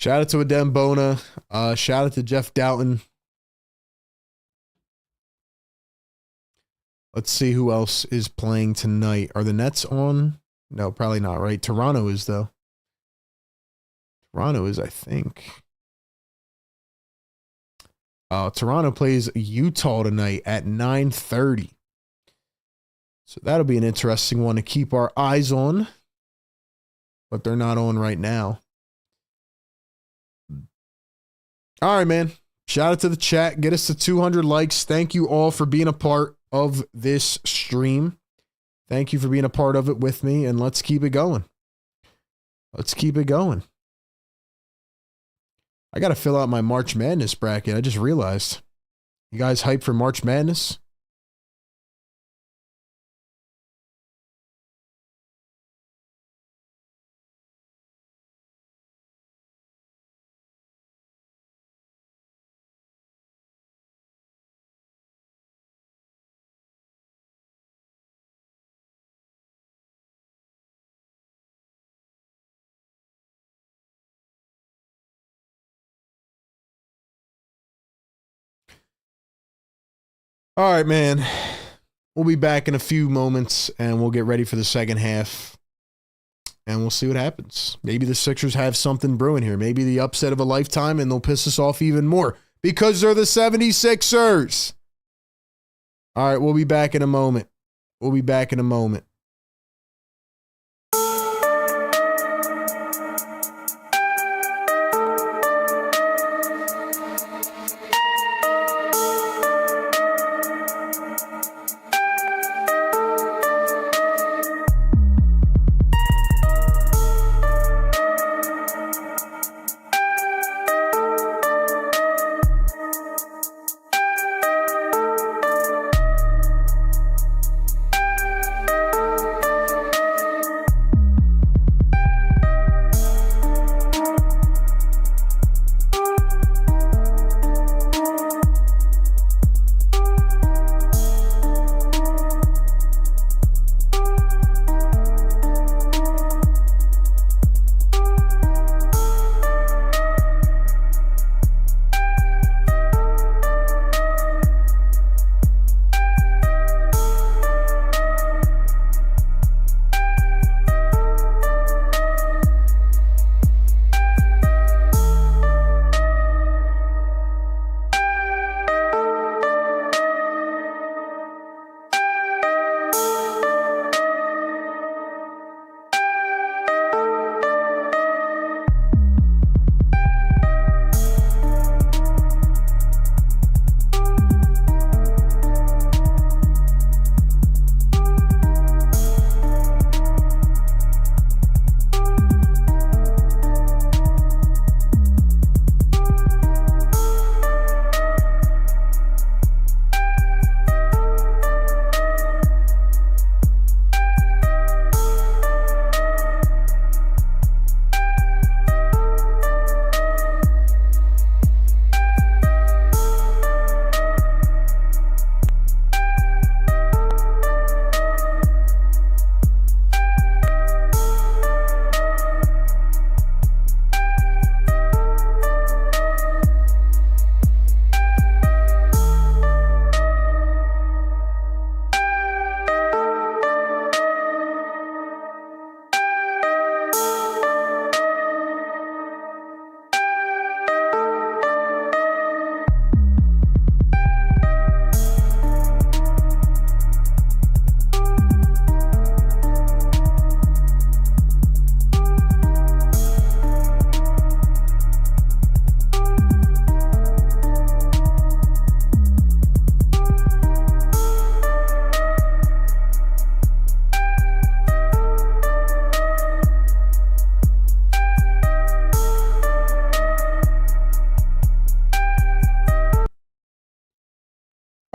Shout out to Adem Bona. Shout out to Jeff Doughton. Let's see who else is playing tonight. Are the Nets on? No, probably not, right? Toronto is, though. Toronto is, I think. Toronto plays Utah tonight at 9:30. So that'll be an interesting one to keep our eyes on. But they're not on right now. All right, man. Shout out to the chat. Get us to 200 likes. Thank you all for being a part of this stream. Thank you for being a part of it with me. And let's keep it going. Let's keep it going. I got to fill out my March Madness bracket. I just realized. You guys hyped for March Madness? All right, man. We'll be back in a few moments, and we'll get ready for the second half, and we'll see what happens. Maybe the Sixers have something brewing here. Maybe the upset of a lifetime, and they'll piss us off even more because they're the 76ers. All right, we'll be back in a moment. We'll be back in a moment.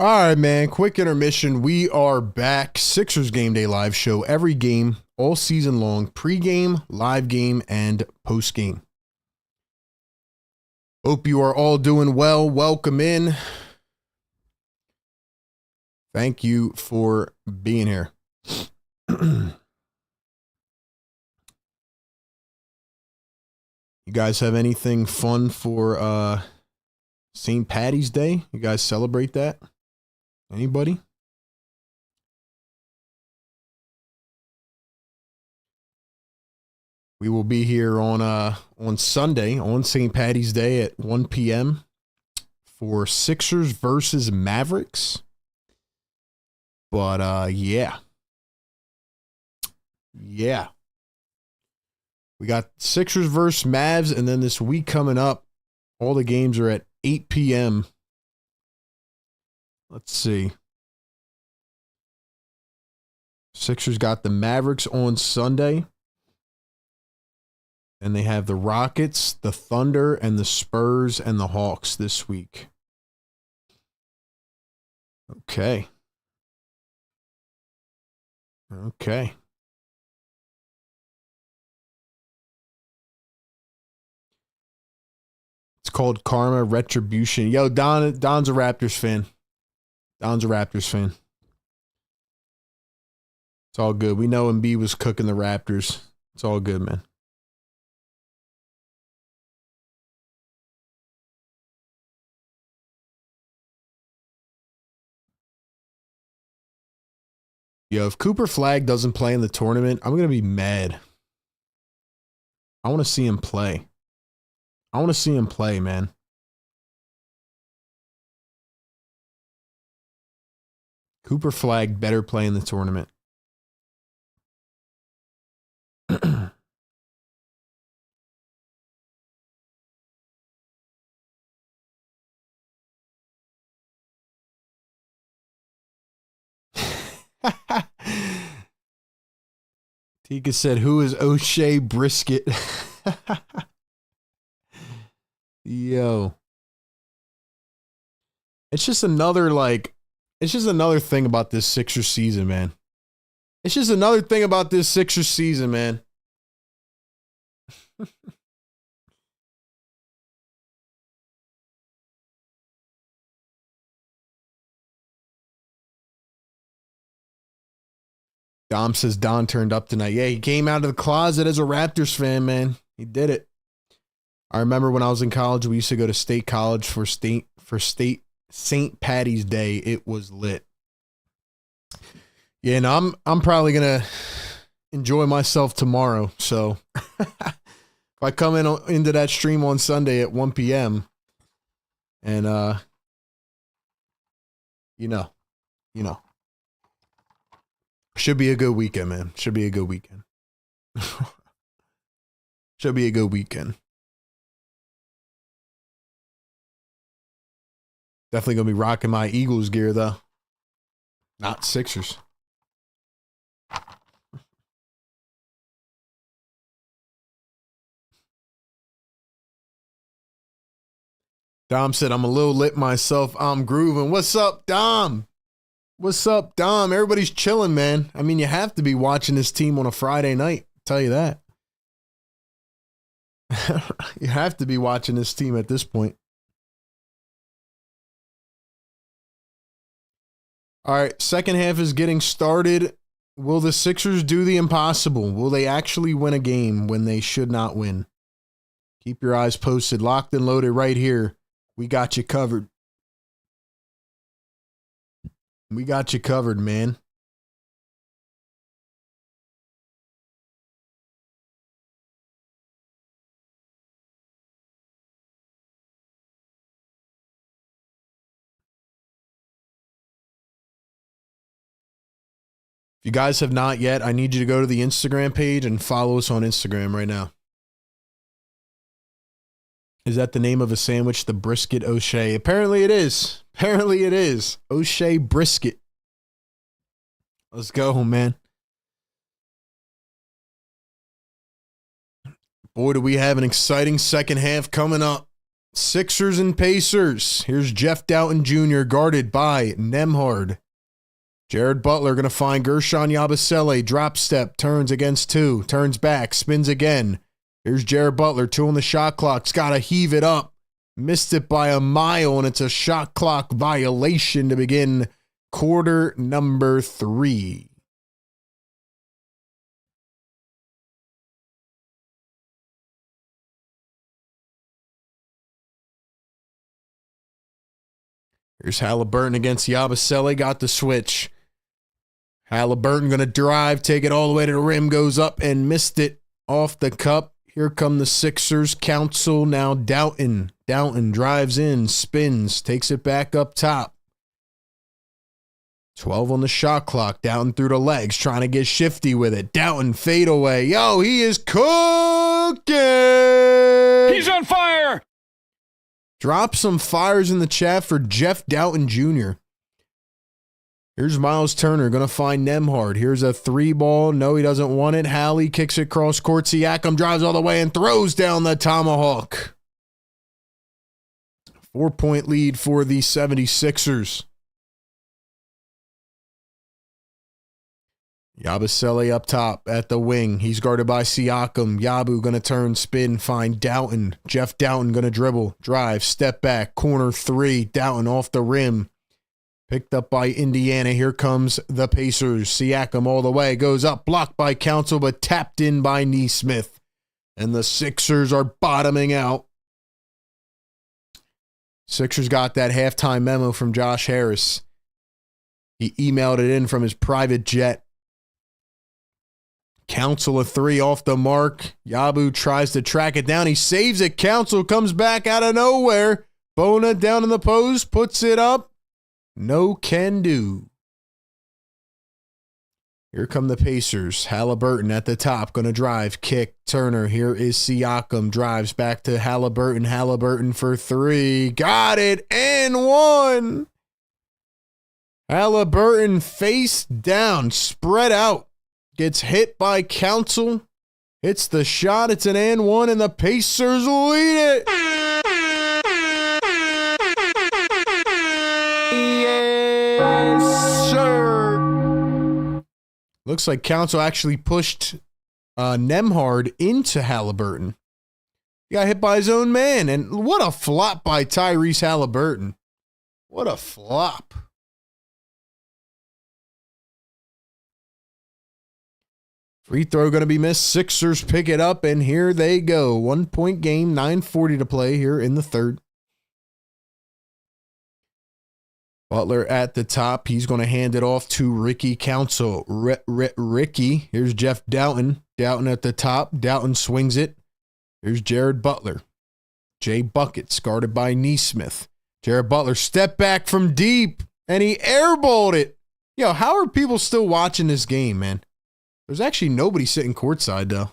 All right, man. Quick intermission. We are back. Sixers Game Day live show. Every game, all season long. Pre-game, live game, and post-game. Hope you are all doing well. Welcome in. Thank you for being here. You guys have anything fun for St. Patty's Day? You guys celebrate that? Anybody? We will be here on Sunday, on St. Patty's Day at 1 p.m. for Sixers versus Mavericks. But yeah. Yeah. We got Sixers versus Mavs, and then this week coming up, all the games are at 8 p.m. Let's see. Sixers got the Mavericks on Sunday. And they have the Rockets, the Thunder, and the Spurs and the Hawks this week. Okay. Okay. It's called Karma Retribution. Yo, Don's a Raptors fan. Don's a Raptors fan. It's all good. We know Embiid was cooking the Raptors. It's all good, man. Yo, if Cooper Flag doesn't play in the tournament, I'm going to be mad. I want to see him play. I want to see him play, man. Cooper Flag better play in the tournament. Tika said, who is O'Shea Brisket? Yo. It's just another, it's just another thing about this Sixers season, man. It's just another thing about this Sixers season, man. Dom says Don turned up tonight. Yeah, he came out of the closet as a Raptors fan, man. He did it. I remember when I was in college, we used to go to State College for St. Patty's Day. It was lit. Yeah, and I'm probably gonna enjoy myself tomorrow. So if I come into that stream on Sunday at 1 p.m. and you know. Should be a good weekend, man. Should be a good weekend. Should be a good weekend. Definitely going to be rocking my Eagles gear, though. Not Sixers. Dom said, I'm a little lit myself. I'm grooving. What's up, Dom? What's up, Dom? Everybody's chilling, man. I mean, you have to be watching this team on a Friday night. I'll tell you that. You have to be watching this team at this point. All right, second half is getting started. Will the Sixers do the impossible? Will they actually win a game when they should not win? Keep your eyes posted, locked and loaded right here. We got you covered. We got you covered, man. If you guys have not yet, I need you to go to the Instagram page and follow us on Instagram right now. Is that the name of a sandwich? The Brisket O'Shea. Apparently it is. Apparently it is. O'Shea Brisket. Let's go, man. Boy, do we have an exciting second half coming up. Sixers and Pacers. Here's Jeff Doughton Jr. guarded by Nembhard. Jared Butler going to find Gershon Yabusele. Drop step. Turns against two. Turns back. Spins again. Here's Jared Butler, 2 on the shot clock. He's got to heave it up. Missed it by a mile, and it's a shot clock violation to begin quarter number 3. Here's Halliburton against Yabusele. Got the switch. Halliburton going to drive, take it all the way to the rim, goes up and missed it off the cup. Here come the Sixers. Council now Doughton. Doughton drives in, spins, takes it back up top. 12 on the shot clock. Doughton through the legs, trying to get shifty with it. Doughton fade away. Yo, he is cooking. He's on fire. Drop some fires in the chat for Jeff Doughton Jr. Here's Miles Turner, going to find Nembhard. Here's a 3-ball. No, he doesn't want it. Hallie kicks it cross court. Siakam drives all the way and throws down the tomahawk. 4-point lead for the 76ers. Yabusele up top at the wing. He's guarded by Siakam. Yabu going to turn, spin, find Doughton. Jeff Doughton going to dribble, drive, step back, corner 3. Doughton off the rim. Picked up by Indiana. Here comes the Pacers. Siakam all the way. Goes up, blocked by Council, but tapped in by Nesmith. And the Sixers are bottoming out. Sixers got that halftime memo from Josh Harris. He emailed it in from his private jet. Council a 3 off the mark. Yabu tries to track it down. He saves it. Council comes back out of nowhere. Bona down in the post, puts it up. No can do. Here come the Pacers. Halliburton at the top. Going to drive. Kick. Turner. Here is Siakam. Drives back to Halliburton. Halliburton for 3. Got it. And 1. Halliburton face down. Spread out. Gets hit by Council. Hits the shot. It's an and 1, and the Pacers lead it. Yes, sir. Looks like Council actually pushed Nembhard into Halliburton. He got hit by his own man, and what a flop by Tyrese Halliburton. What a flop. Free throw going to be missed. Sixers pick it up, and here they go. 1-point game, 9:40 to play here in the third. Butler at the top. He's going to hand it off to Ricky Council. Ricky. Here's Jeff Doughton. Doughton at the top. Doughton swings it. Here's Jared Butler. Jay Buckets, guarded by Nesmith. Jared Butler step back from deep, and he airballed it. Yo, how are people still watching this game, man? There's actually nobody sitting courtside, though.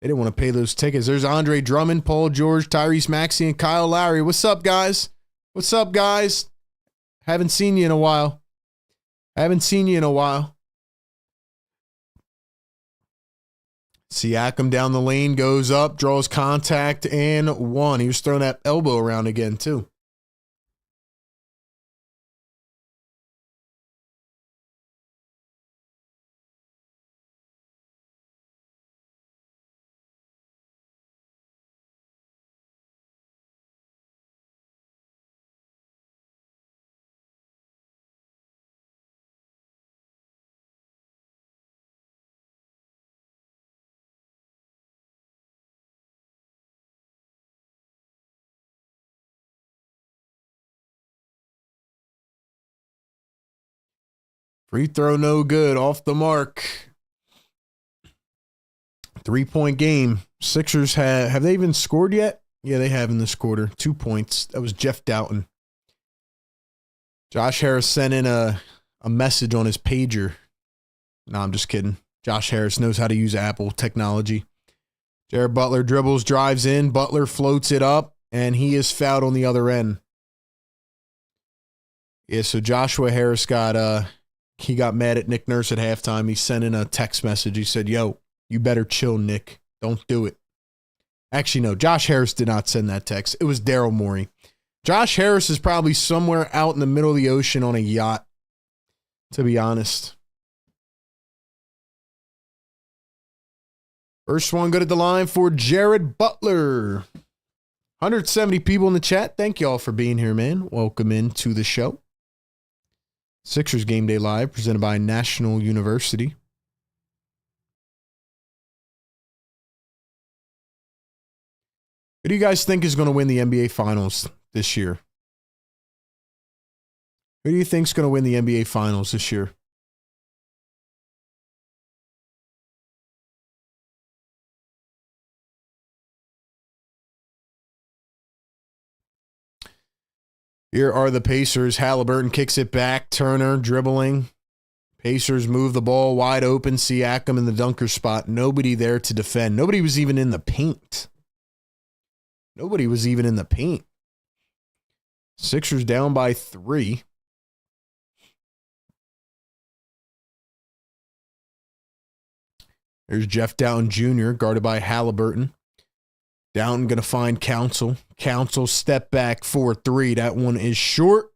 They didn't want to pay those tickets. There's Andre Drummond, Paul George, Tyrese Maxey, and Kyle Lowry. What's up, guys? What's up, guys? Haven't seen you in a while. Siakam down the lane, goes up, draws contact, and 1. He was throwing that elbow around again, too. Free throw no good, off the mark. 3-point game. Sixers have they even scored yet? Yeah, they have in this quarter. 2 points. That was Jeff Doughton. Josh Harris sent in a message on his pager. No, I'm just kidding. Josh Harris knows how to use Apple technology. Jared Butler dribbles, drives in. Butler floats it up, and he is fouled on the other end. Yeah, so Joshua Harris got he got mad at Nick Nurse at halftime. He sent in a text message. He said, yo, you better chill, Nick. Don't do it. Actually, no, Josh Harris did not send that text. It was Daryl Morey. Josh Harris is probably somewhere out in the middle of the ocean on a yacht, to be honest. First one good at the line for Jared Butler. 170 people in the chat. Thank you all for being here, man. Welcome into the show. Sixers Game Day Live, presented by National University. Who do you guys think is going to win the NBA Finals this year? Who do you think is going to win the NBA Finals this year? Here are the Pacers. Halliburton kicks it back. Turner dribbling. Pacers move the ball wide open. Siakam in the dunker spot. Nobody there to defend. Nobody was even in the paint. Nobody was even in the paint. Sixers down by 3. There's Jeff Down Jr. guarded by Halliburton. Down going to find Council. Council step back 4-3. That one is short.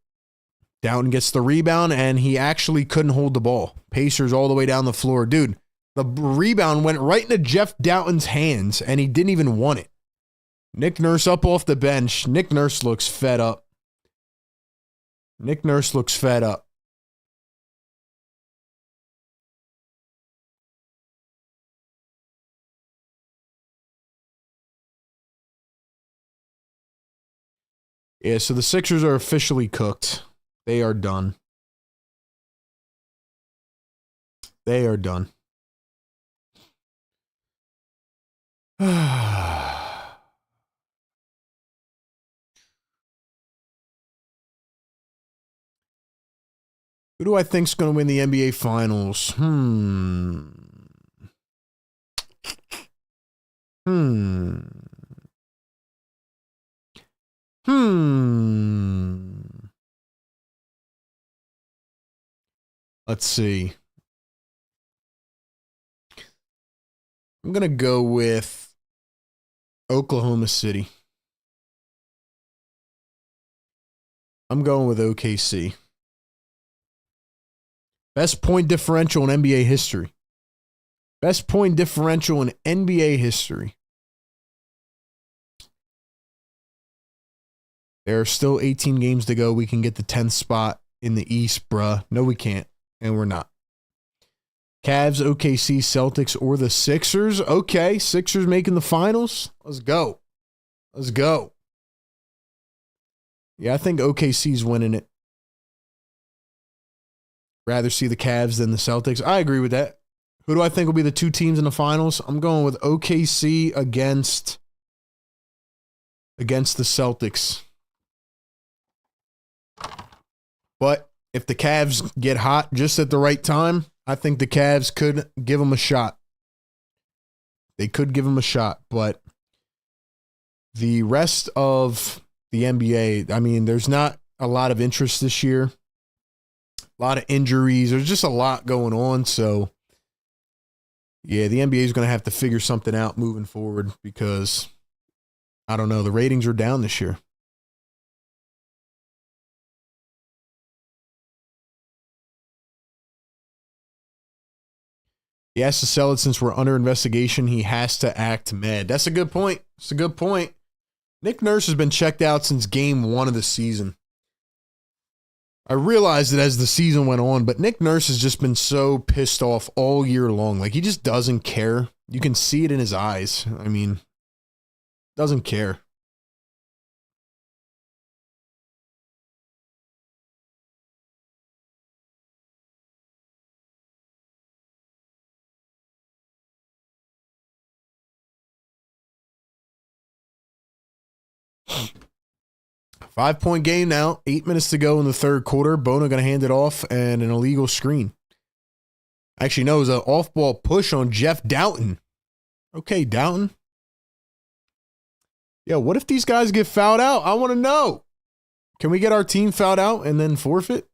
Down gets the rebound, and he actually couldn't hold the ball. Pacers all the way down the floor. Dude, the rebound went right into Jeff Doughton's hands, and he didn't even want it. Nick Nurse up off the bench. Nick Nurse looks fed up. Nick Nurse looks fed up. Yeah, so the Sixers are officially cooked. They are done. They are done. Who do I think is going to win the NBA Finals? Let's see. I'm going to go with Oklahoma City. I'm going with OKC. Best point differential in NBA history. Best point differential in NBA history. There are still 18 games to go. We can get the 10th spot in the East, bruh. No, we can't. And we're not. Cavs, OKC, Celtics, or the Sixers. Okay, Sixers making the finals. Let's go. Let's go. Yeah, I think OKC's winning it. Rather see the Cavs than the Celtics. I agree with that. Who do I think will be the 2 teams in the finals? I'm going with OKC against the Celtics. But if the Cavs get hot just at the right time, I think the Cavs could give them a shot. They could give them a shot, but the rest of the NBA, I mean, there's not a lot of interest this year. A lot of injuries. There's just a lot going on. So, yeah, the NBA is going to have to figure something out moving forward because, I don't know, the ratings are down this year. He has to sell it since we're under investigation. He has to act mad. That's a good point. It's a good point. Nick Nurse has been checked out since game 1 of the season. I realized it as the season went on, but Nick Nurse has just been so pissed off all year long. Like, he just doesn't care. You can see it in his eyes. I mean, doesn't care. Five-point game now. 8 minutes to go in the third quarter. Bono going to hand it off and an illegal screen. Actually, no, it was an off-ball push on Jeff Doughton. Okay, Doughton. Yeah, what if these guys get fouled out? I want to know. Can we get our team fouled out and then forfeit?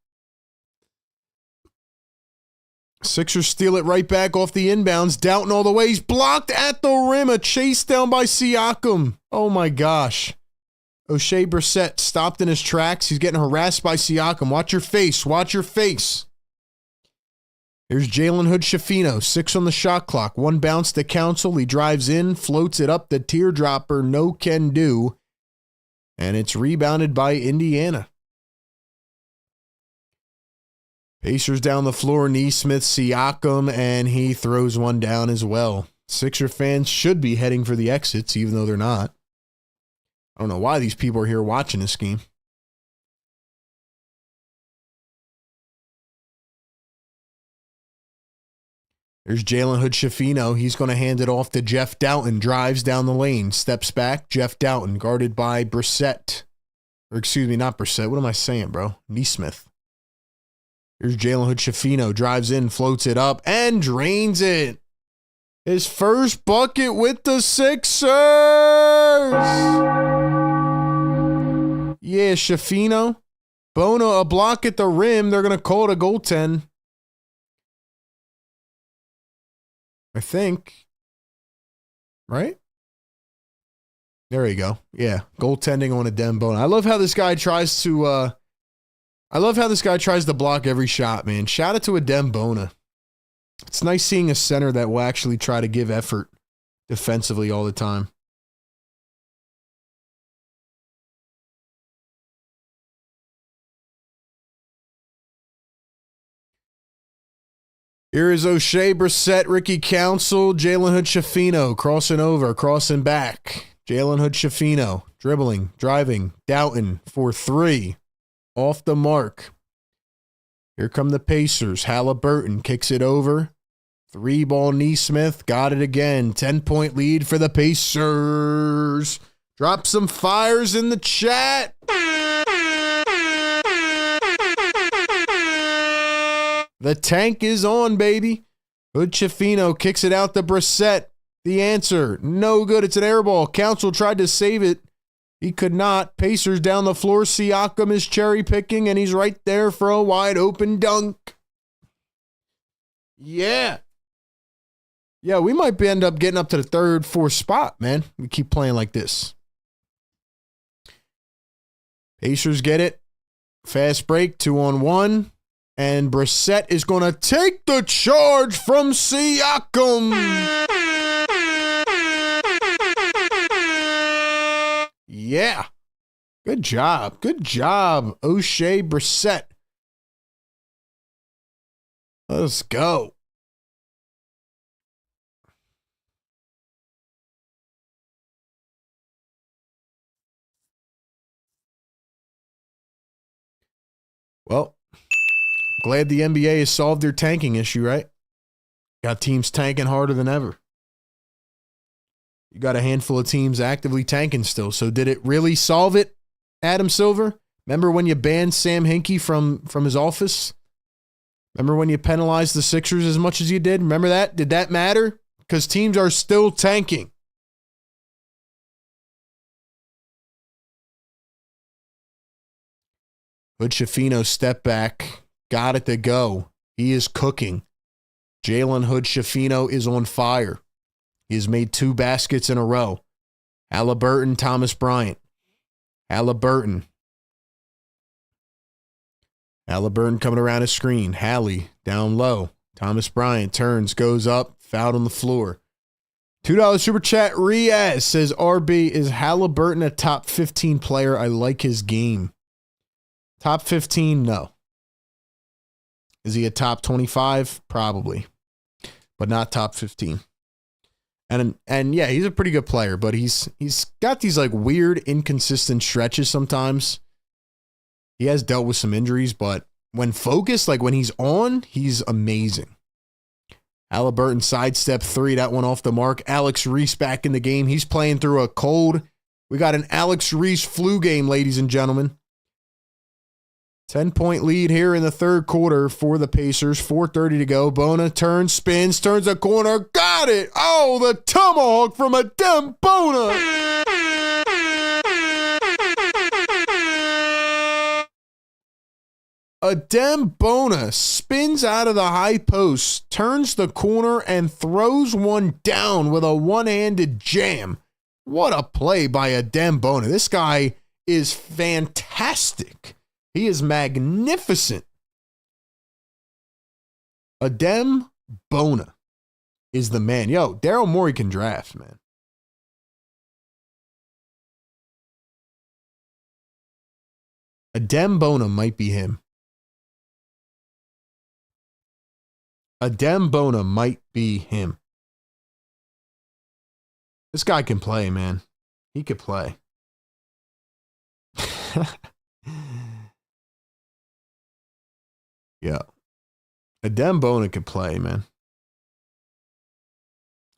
Sixers steal it right back off the inbounds. Doughton all the way. He's blocked at the rim. A chase down by Siakam. Oh, my gosh. O'Shea Brissett stopped in his tracks. He's getting harassed by Siakam. Watch your face. Watch your face. Here's Jalen Hood-Schifino. 6 on the shot clock. 1 bounce to Council. He drives in, floats it up the teardropper. No can do. And it's rebounded by Indiana. Pacers down the floor. Neesmith, Siakam, and he throws one down as well. Sixer fans should be heading for the exits, even though they're not. I don't know why these people are here watching this game. There's Jalen Hood-Schifino. He's going to hand it off to Jeff Doughton. Drives down the lane. Steps back. Jeff Doughton guarded by Brissett. Or excuse me, not Brissett. What am I saying, bro? Neesmith. Here's Jalen Hood-Schifino. Drives in, floats it up, and drains it. His first bucket with the Sixers. Yeah, Schifino. Bono, a block at the rim. They're going to call it a goaltend. I think. Right? There you go. Yeah, goaltending on Adem Bono. I love how this guy tries to block every shot, man. Shout out to Adem Bono. It's nice seeing a center that will actually try to give effort defensively all the time. Here is O'Shea, Brissett, Ricky Council, Jalen Hood-Schifino crossing over, crossing back. Jalen Hood-Schifino dribbling, driving, Doughton for three. Off the mark. Here come the Pacers. Halliburton kicks it over. 3-ball Neesmith. Got it again. 10-point lead for the Pacers. Drop some fires in the chat. The tank is on, baby. Hood-Schifino kicks it out to Brissett. The answer, no good. It's an air ball. Council tried to save it. He could not. Pacers down the floor. Siakam is cherry picking, and he's right there for a wide open dunk. Yeah. Yeah, we might end up getting up to the third, fourth spot, man. We keep playing like this. Pacers get it. Fast break, 2-on-1. And Brissett is going to take the charge from Siakam. Yeah. Good job. Good job, O'Shea Brissett. Let's go. Well, glad the NBA has solved their tanking issue, right? Got teams tanking harder than ever. You got a handful of teams actively tanking still. So did it really solve it, Adam Silver? Remember when you banned Sam Hinkie from his office? Remember when you penalized the Sixers as much as you did? Remember that? Did that matter? Because teams are still tanking. Hood-Schifino step back. Got it to go. He is cooking. Jalen Hood-Schifino is on fire. He has made 2 baskets in a row. Halliburton, Thomas Bryant. Halliburton coming around his screen. Hallie down low. Thomas Bryant turns, goes up, fouled on the floor. $2 super chat. Riaz says, RB, is Halliburton a top 15 player? I like his game. Top 15? No. Is he a top 25? Probably. But not top 15. And yeah, he's a pretty good player, but he's got these like weird, inconsistent stretches sometimes. He has dealt with some injuries, but when focused, like when he's on, he's amazing. Halliburton sidestep 3, that one off the mark. Alex Reese back in the game. He's playing through a cold. We got an Alex Reese flu game, ladies and gentlemen. 10-point lead here in the third quarter for the Pacers. 4:30 to go. Bona turns, spins, turns a corner. Got it! Oh, the tomahawk from Adem Bona! Adem Bona spins out of the high post, turns the corner, and throws one down with a one-handed jam. What a play by Adem Bona. This guy is fantastic. He is magnificent. Adem Bona is the man. Yo, Daryl Morey can draft, man. Adem Bona might be him. Adem Bona might be him. This guy can play, man. He could play. Yeah. Adem Bona could play, man.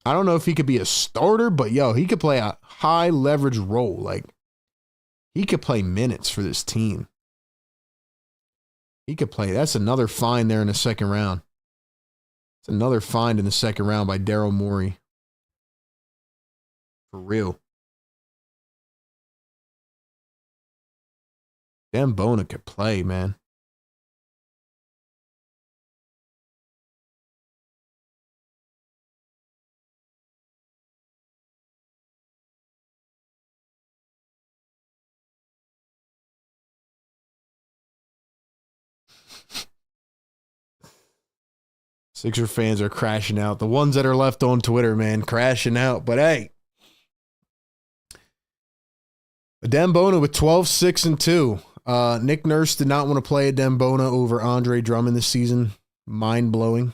I don't know if he could be a starter, but yo, he could play a high leverage role. Like, He could play minutes for this team. He could play. That's another find there in the second round. It's another find in the second round by Daryl Morey. For real. Damn, Bona could play, man. Sixer fans are crashing out. The ones that are left on Twitter, man, crashing out. But hey, Adem Bona with 12, 6, and 2. Nick Nurse did not want to play Adem Bona over Andre Drummond this season. Mind-blowing.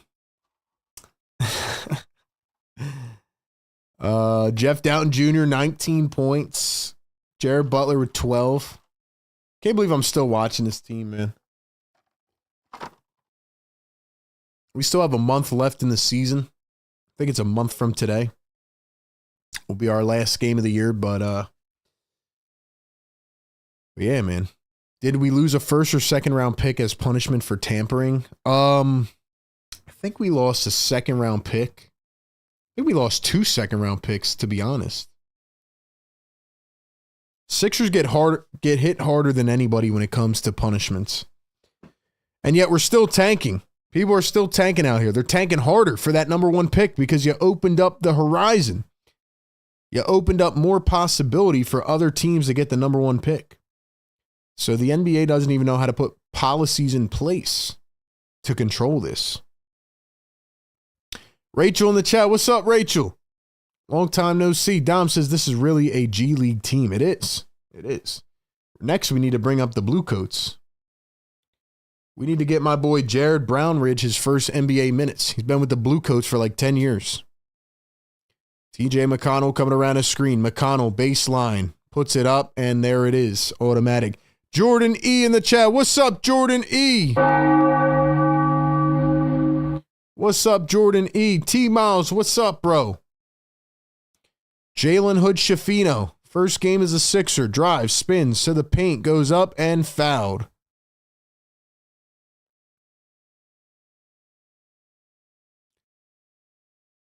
Jeff Doughton Jr., 19 points. Jared Butler with 12. Can't believe I'm still watching this team, man. We still have a month left in the season. I think it's a month from today. Will be our last game of the year, but yeah, man. Did we lose a first or second round pick as punishment for tampering? I think we lost a second round pick. I think we lost 2 second round picks, to be honest. Sixers get hit harder than anybody when it comes to punishments. And yet we're still tanking. People are still tanking out here. They're tanking harder for that number 1 pick because you opened up the horizon. You opened up more possibility for other teams to get the number 1 pick. So the NBA doesn't even know how to put policies in place to control this. Rachel in the chat. What's up, Rachel? Long time no see. Dom says this is really a G League team. It is. It is. Next, we need to bring up the Blue Coats. We need to get my boy Jared Brownridge his first NBA minutes. He's been with the Blue Coats for like 10 years. TJ McConnell coming around a screen. McConnell, baseline, puts it up, and there it is. Automatic. Jordan E in the chat. What's up, Jordan E? What's up, Jordan E? T-Miles, what's up, bro? Jalen Hood-Schifino. First game as a Sixer. Drives, spins to the paint, goes up, and fouled.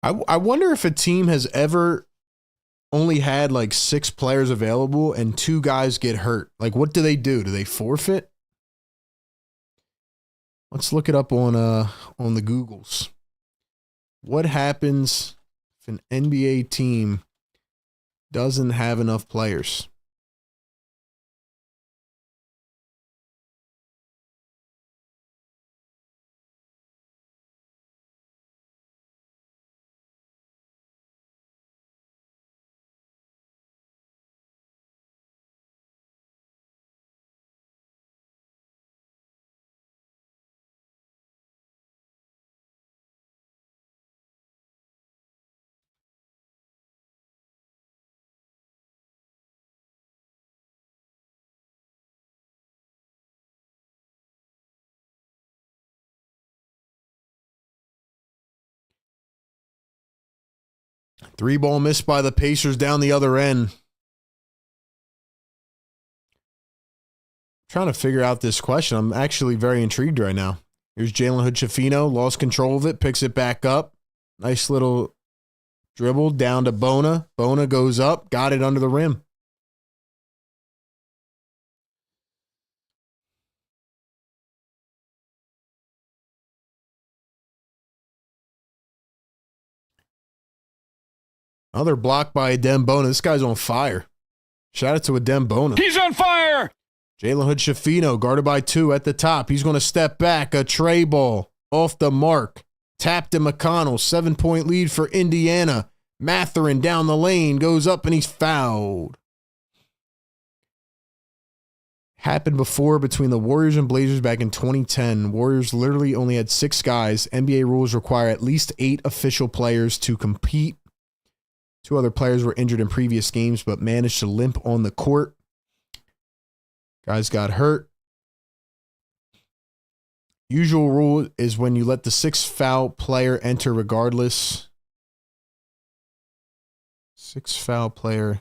I wonder if a team has ever only had like 6 players available and 2 guys get hurt. Like, what do? Do they forfeit? Let's look it up on the Googles. What happens if an NBA team doesn't have enough players? Three ball missed by the Pacers down the other end. Trying to figure out this question. I'm actually very intrigued right now. Here's Jalen Hood-Schifino, lost control of it, picks it back up. Nice little dribble down to Bona. Bona goes up, got it under the rim. Another block by Adem Bona. This guy's on fire. Shout out to Adem Bona. He's on fire! Jalen Hood-Schifino, guarded by 2 at the top. He's going to step back. A tray ball off the mark. Tapped to McConnell. 7-point lead for Indiana. Mathurin down the lane. Goes up and he's fouled. Happened before between the Warriors and Blazers back in 2010. Warriors literally only had 6 guys. NBA rules require at least 8 official players to compete. 2 other players were injured in previous games, but managed to limp on the court. Guys got hurt. Usual rule is when you let the 6th foul player enter regardless. 6th foul player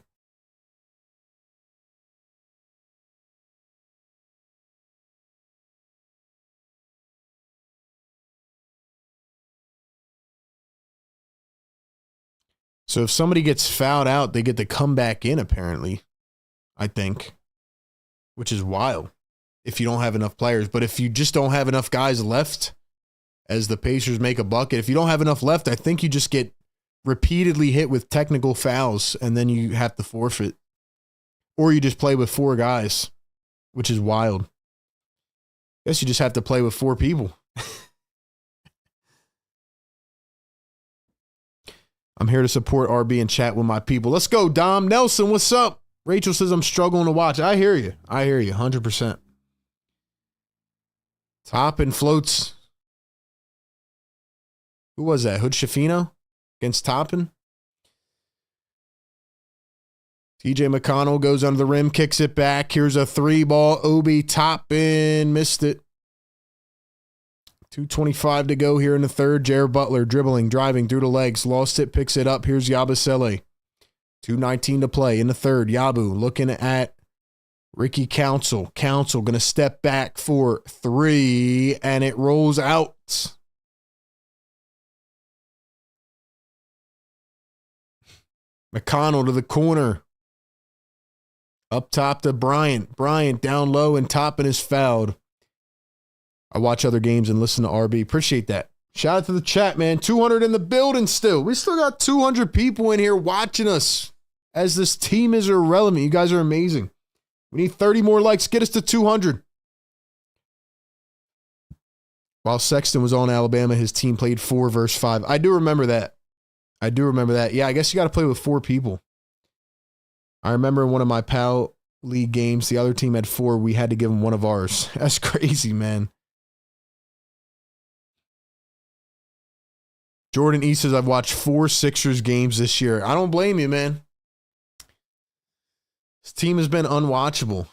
So if somebody gets fouled out, they get to come back in, apparently, I think, which is wild if you don't have enough players. But if you just don't have enough guys left as the Pacers make a bucket, if you don't have enough left, I think you just get repeatedly hit with technical fouls and then you have to forfeit. Or you just play with 4 guys, which is wild. I guess you just have to play with 4 people. I'm here to support RB and chat with my people. Let's go, Dom. Nelson, what's up? Rachel says I'm struggling to watch. I hear you. 100%. Toppin floats. Who was that? Hood Shafino against Toppin? TJ McConnell goes under the rim, kicks it back. Here's a 3-ball. Obi Toppin missed it. 2:25 to go here in the third. Jared Butler dribbling, driving through the legs. Lost it, picks it up. Here's Yabusele. 2:19 to play in the third. Yabu looking at Ricky Council. Council going to step back for 3, and it rolls out. McConnell to the corner. Up top to Bryant. Bryant down low, and Toppin is fouled. I watch other games and listen to RB. Appreciate that. Shout out to the chat, man. 200 in the building still. We still got 200 people in here watching us as this team is irrelevant. You guys are amazing. We need 30 more likes. Get us to 200. While Sexton was on Alabama, his team played 4 versus 5. I do remember that. Yeah, I guess you got to play with 4 people. I remember in one of my PAL League games, the other team had 4. We had to give them one of ours. That's crazy, man. Jordan E says, I've watched 4 Sixers games this year. I don't blame you, man. This team has been unwatchable.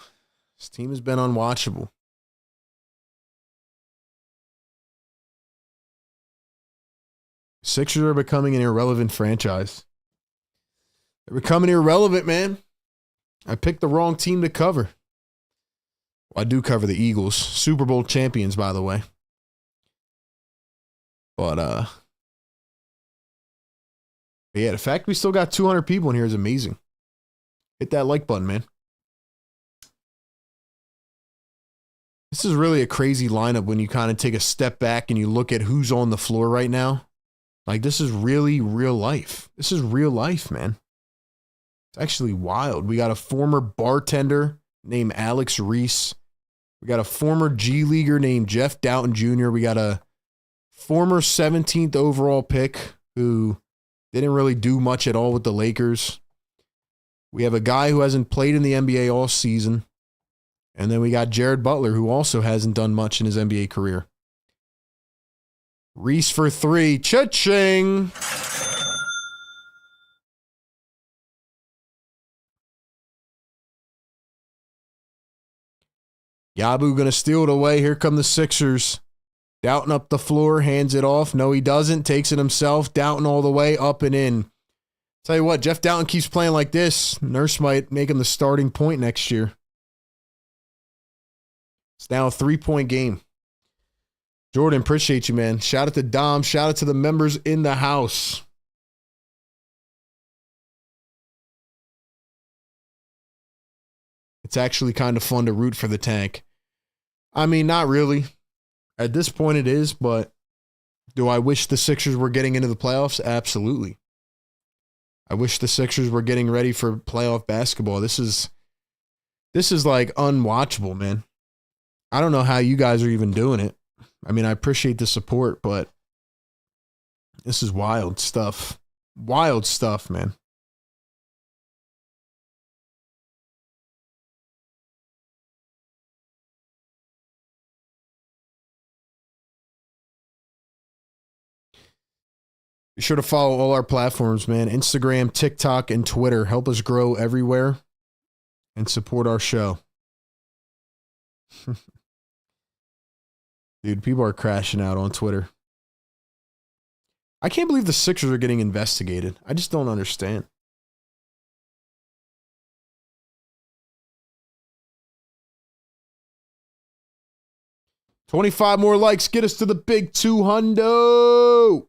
Sixers are becoming an irrelevant franchise. They're becoming irrelevant, man. I picked the wrong team to cover. Well, I do cover the Eagles. Super Bowl champions, by the way. But, yeah, the fact we still got 200 people in here is amazing. Hit that like button, man. This is really a crazy lineup when you kind of take a step back and you look at who's on the floor right now. Like, this is really real life. This is real life, man. It's actually wild. We got a former bartender named Alex Reese. We got a former G Leaguer named Jeff Doughton Jr. We got a former 17th overall pick who didn't really do much at all with the Lakers. We have a guy who hasn't played in the NBA all season. And then we got Jared Butler, who also hasn't done much in his NBA career. Reese for 3. Cha-ching! Yabu going to steal it away. Here come the Sixers. Doughton up the floor, hands it off. No, he doesn't. Takes it himself. Doughton all the way, up and in. Tell you what, Jeff Doughton keeps playing like this. Nurse might make him the starting point next year. It's now a 3-point game. Jordan, appreciate you, man. Shout out to Dom. Shout out to the members in the house. It's actually kind of fun to root for the tank. I mean, not really. At this point it is, but do I wish the Sixers were getting into the playoffs? Absolutely. I wish the Sixers were getting ready for playoff basketball. This is like unwatchable, man. I don't know how you guys are even doing it. I mean, I appreciate the support, but this is wild stuff. Wild stuff, man. Be sure to follow all our platforms, man. Instagram, TikTok, and Twitter. Help us grow everywhere and support our show. Dude, people are crashing out on Twitter. I can't believe the Sixers are getting investigated. I just don't understand. $25 more likes. Get us to the big 200.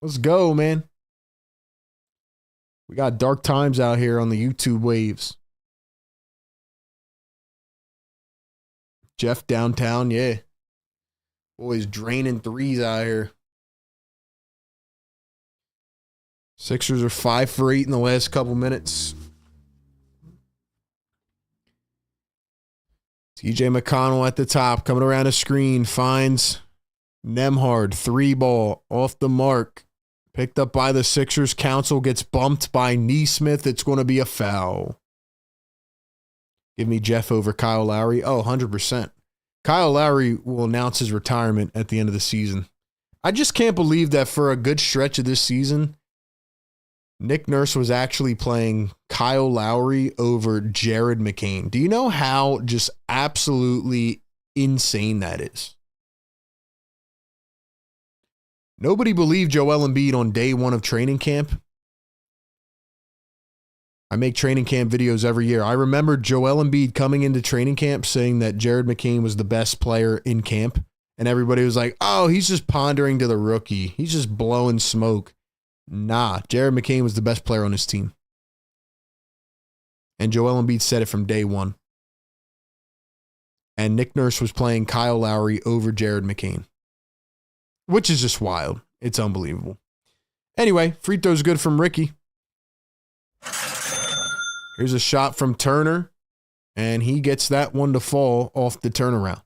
Let's go, man. We got dark times out here on the YouTube waves. Jeff downtown, yeah. Boys draining threes out here. Sixers are 5 for 8 in the last couple minutes. TJ McConnell at the top, coming around a screen, finds Nembhard, 3-ball, off the mark. Picked up by the Sixers. Council gets bumped by Neesmith. It's going to be a foul. Give me Jeff over Kyle Lowry. Oh, 100%. Kyle Lowry will announce his retirement at the end of the season. I just can't believe that for a good stretch of this season, Nick Nurse was actually playing Kyle Lowry over Jared McCain. Do you know how just absolutely insane that is? Nobody believed Joel Embiid on day one of training camp. I make training camp videos every year. I remember Joel Embiid coming into training camp saying that Jared McCain was the best player in camp. And everybody was like, oh, he's just pondering to the rookie. He's just blowing smoke. Nah, Jared McCain was the best player on his team. And Joel Embiid said it from day one. And Nick Nurse was playing Kyle Lowry over Jared McCain. Which is just wild. It's unbelievable. Anyway, free throw's good from Ricky. Here's a shot from Turner. And he gets that one to fall off the turnaround.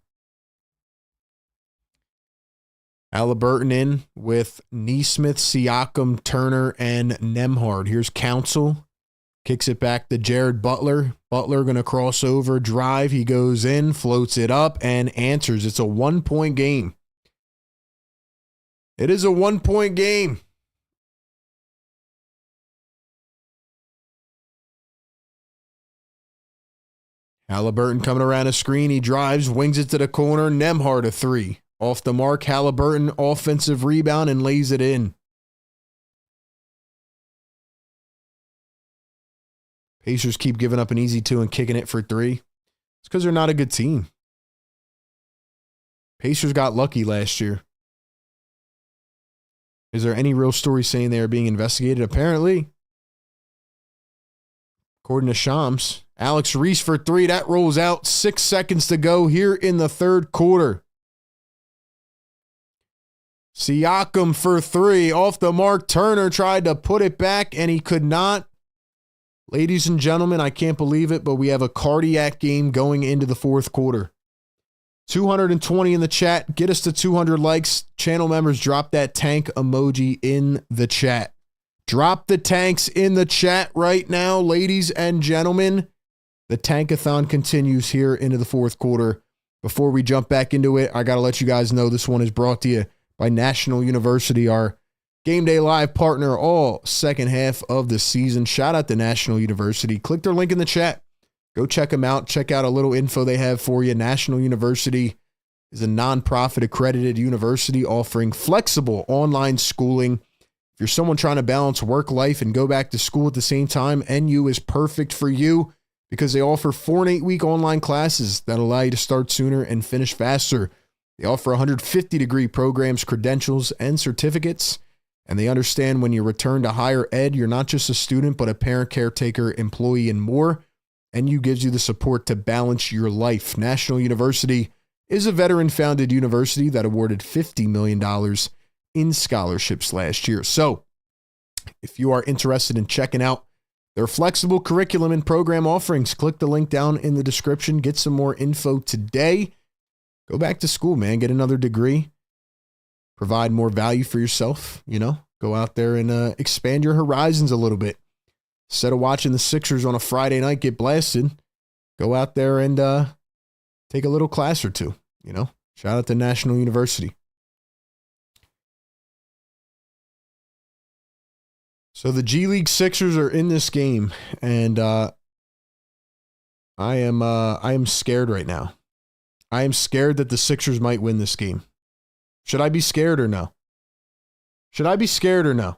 Halliburton in with Neesmith, Siakam, Turner, and Nembhard. Here's Council. Kicks it back to Jared Butler. Butler going to cross over, drive. He goes in, floats it up, and answers. It's a 1-point game. It is a 1-point game. Halliburton coming around a screen. He drives, wings it to the corner. Nembhard a 3. Off the mark, Halliburton, offensive rebound, and lays it in. Pacers keep giving up an easy 2 and kicking it for 3. It's because they're not a good team. Pacers got lucky last year. Is there any real story saying they are being investigated? Apparently. According to Shams. Alex Reese for 3. That rolls out. 6 seconds to go here in the third quarter. Siakam for 3. Off the mark. Turner tried to put it back, and he could not. Ladies and gentlemen, I can't believe it, but we have a cardiac game going into the fourth quarter. 220 in the chat. Get us to 200 likes. Channel members, drop that tank emoji in the chat. Drop the tanks in the chat right now, ladies and gentlemen. The tankathon continues here into the fourth quarter. Before we jump back into it, I got to let you guys know this one is brought to you by National University, our Game Day Live partner all second half of the season. Shout out to National University. Click their link in the chat. Go check them out. Check out a little info they have for you. National University is a nonprofit accredited university offering flexible online schooling. If you're someone trying to balance work life and go back to school at the same time, NU is perfect for you because they offer 4 and 8 week online classes that allow you to start sooner and finish faster. They offer 150-degree programs, credentials, and certificates. And they understand when you return to higher ed, you're not just a student, but a parent, caretaker, employee, and more. NU gives you the support to balance your life. National University is a veteran-founded university that awarded $50 million in scholarships last year. So if you are interested in checking out their flexible curriculum and program offerings, click the link down in the description. Get some more info today. Go back to school, man. Get another degree. Provide more value for yourself. You know, go out there and expand your horizons a little bit. Instead of watching the Sixers on a Friday night get blasted, go out there and take a little class or two. You know, shout out to National University. So the G League Sixers are in this game, and I am scared right now. I am scared that the Sixers might win this game. Should I be scared or no? Should I be scared or no?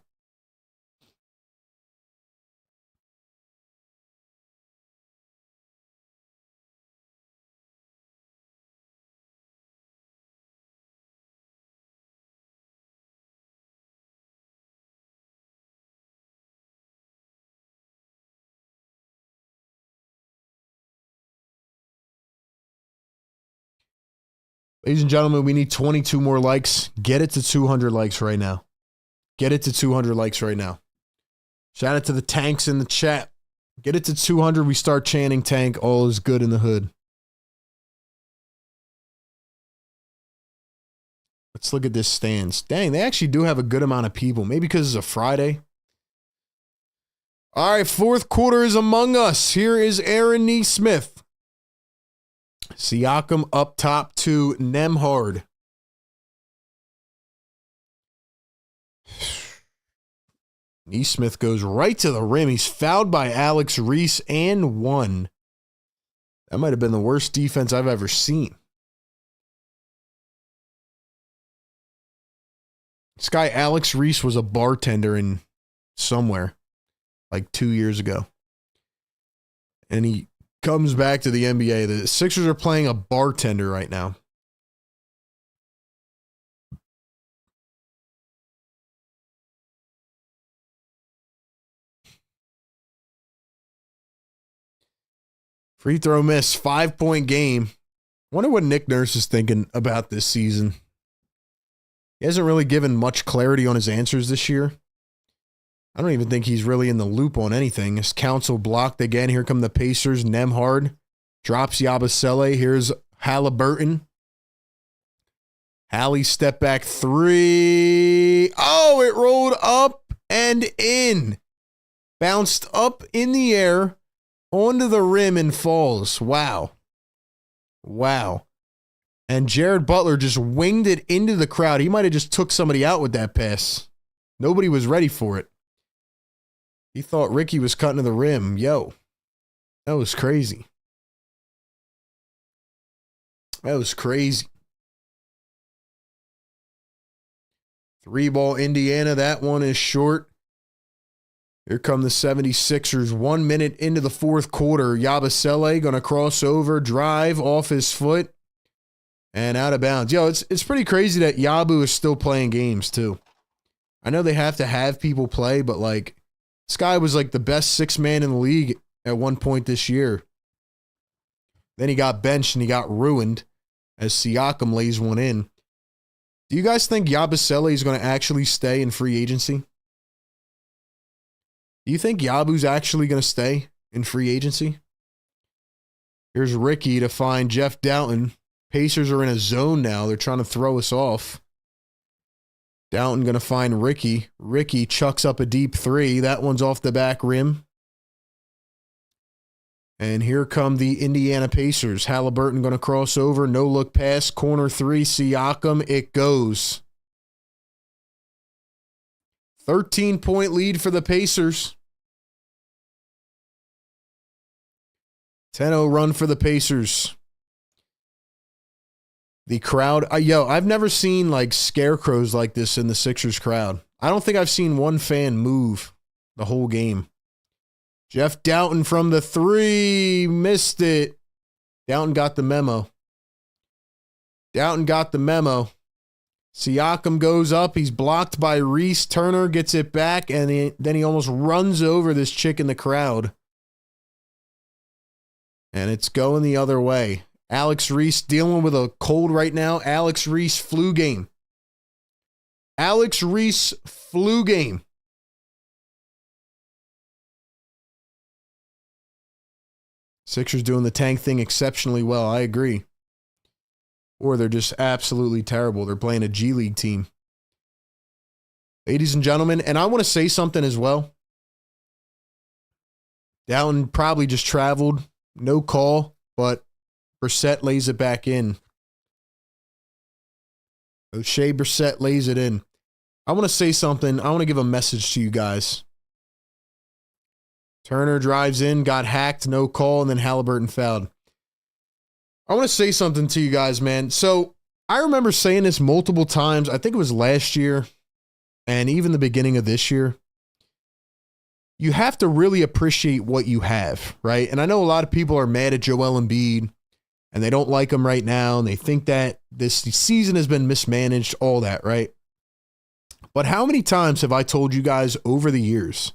Ladies and gentlemen, we need 22 more likes. Get it to 200 likes right now. Get it to 200 likes right now. Shout out to the tanks in the chat. Get it to 200. We start chanting tank. All is good in the hood. Let's look at this stands. Dang, they actually do have a good amount of people. Maybe because it's a Friday. All right, fourth quarter is among us. Here is Aaron Neesmith. Siakam up top to Nembhard. Neesmith goes right to the rim. He's fouled by Alex Reese and won. That might have been the worst defense I've ever seen. This guy, Alex Reese, was a bartender in somewhere like 2 years ago. And he comes back to the NBA. The Sixers are playing a bartender right now. Free throw miss, 5-point game. Wonder what Nick Nurse is thinking about this season. He hasn't really given much clarity on his answers this year. I don't even think he's really in the loop on anything. His counsel blocked again. Here come the Pacers. Nembhard drops Yabusele. Here's Halliburton. Hallie step back three. Oh, it rolled up and in. Bounced up in the air onto the rim and falls. Wow. Wow. And Jared Butler just winged it into the crowd. He might have just took somebody out with that pass. Nobody was ready for it. He thought Ricky was cutting to the rim. Yo, that was crazy. That was crazy. 3-ball Indiana. That one is short. Here come the 76ers. 1 minute into the fourth quarter. Yabusele going to cross over, drive off his foot. And out of bounds. Yo, it's pretty crazy that Yabu is still playing games, too. I know they have to have people play, but, like, this guy was, like, the best sixth man in the league at one point this year. Then he got benched and he got ruined as Siakam lays one in. Do you guys think Yabusele is going to actually stay in free agency? Do you think Yabu's actually going to stay in free agency? Here's Ricky to find Jeff Doughton. Pacers are in a zone now. They're trying to throw us off. Doughton going to find Ricky. Ricky chucks up a deep three. That one's off the back rim. And here come the Indiana Pacers. Halliburton going to cross over. No look pass. Corner three. Siakam. It goes. 13-point lead for the Pacers. 10-0 run for the Pacers. The crowd, I've never seen like scarecrows like this in the Sixers crowd. I don't think I've seen one fan move the whole game. Jeff Doughton from the three, missed it. Doughton got the memo. Doughton got the memo. Siakam goes up. He's blocked by Reese. Turner gets it back, and then he almost runs over this chick in the crowd. And it's going the other way. Alex Reese dealing with a cold right now. Alex Reese flu game. Alex Reese flu game. Sixers doing the tank thing exceptionally well. I agree. Or they're just absolutely terrible. They're playing a G League team. Ladies and gentlemen, and I want to say something as well. Doughton probably just traveled. No call, but Brissett lays it back in. O'Shea Brissett lays it in. I want to say something. I want to give a message to you guys. Turner drives in, got hacked, no call, and then Halliburton fouled. I want to say something to you guys, man. So I remember saying this multiple times. I think it was last year and even the beginning of this year. You have to really appreciate what you have, right? And I know a lot of people are mad at Joel Embiid and they don't like him right now. And they think that this season has been mismanaged, all that, right? But how many times have I told you guys over the years,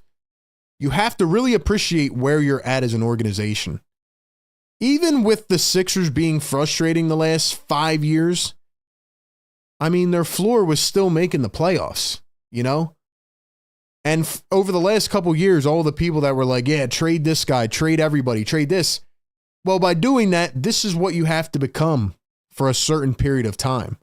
you have to really appreciate where you're at as an organization. Even with the Sixers being frustrating the last 5 years, I mean, their floor was still making the playoffs, you know? And over the last couple years, all the people that were like, yeah, trade this guy, trade everybody, trade this. Well, by doing that, this is what you have to become for a certain period of time.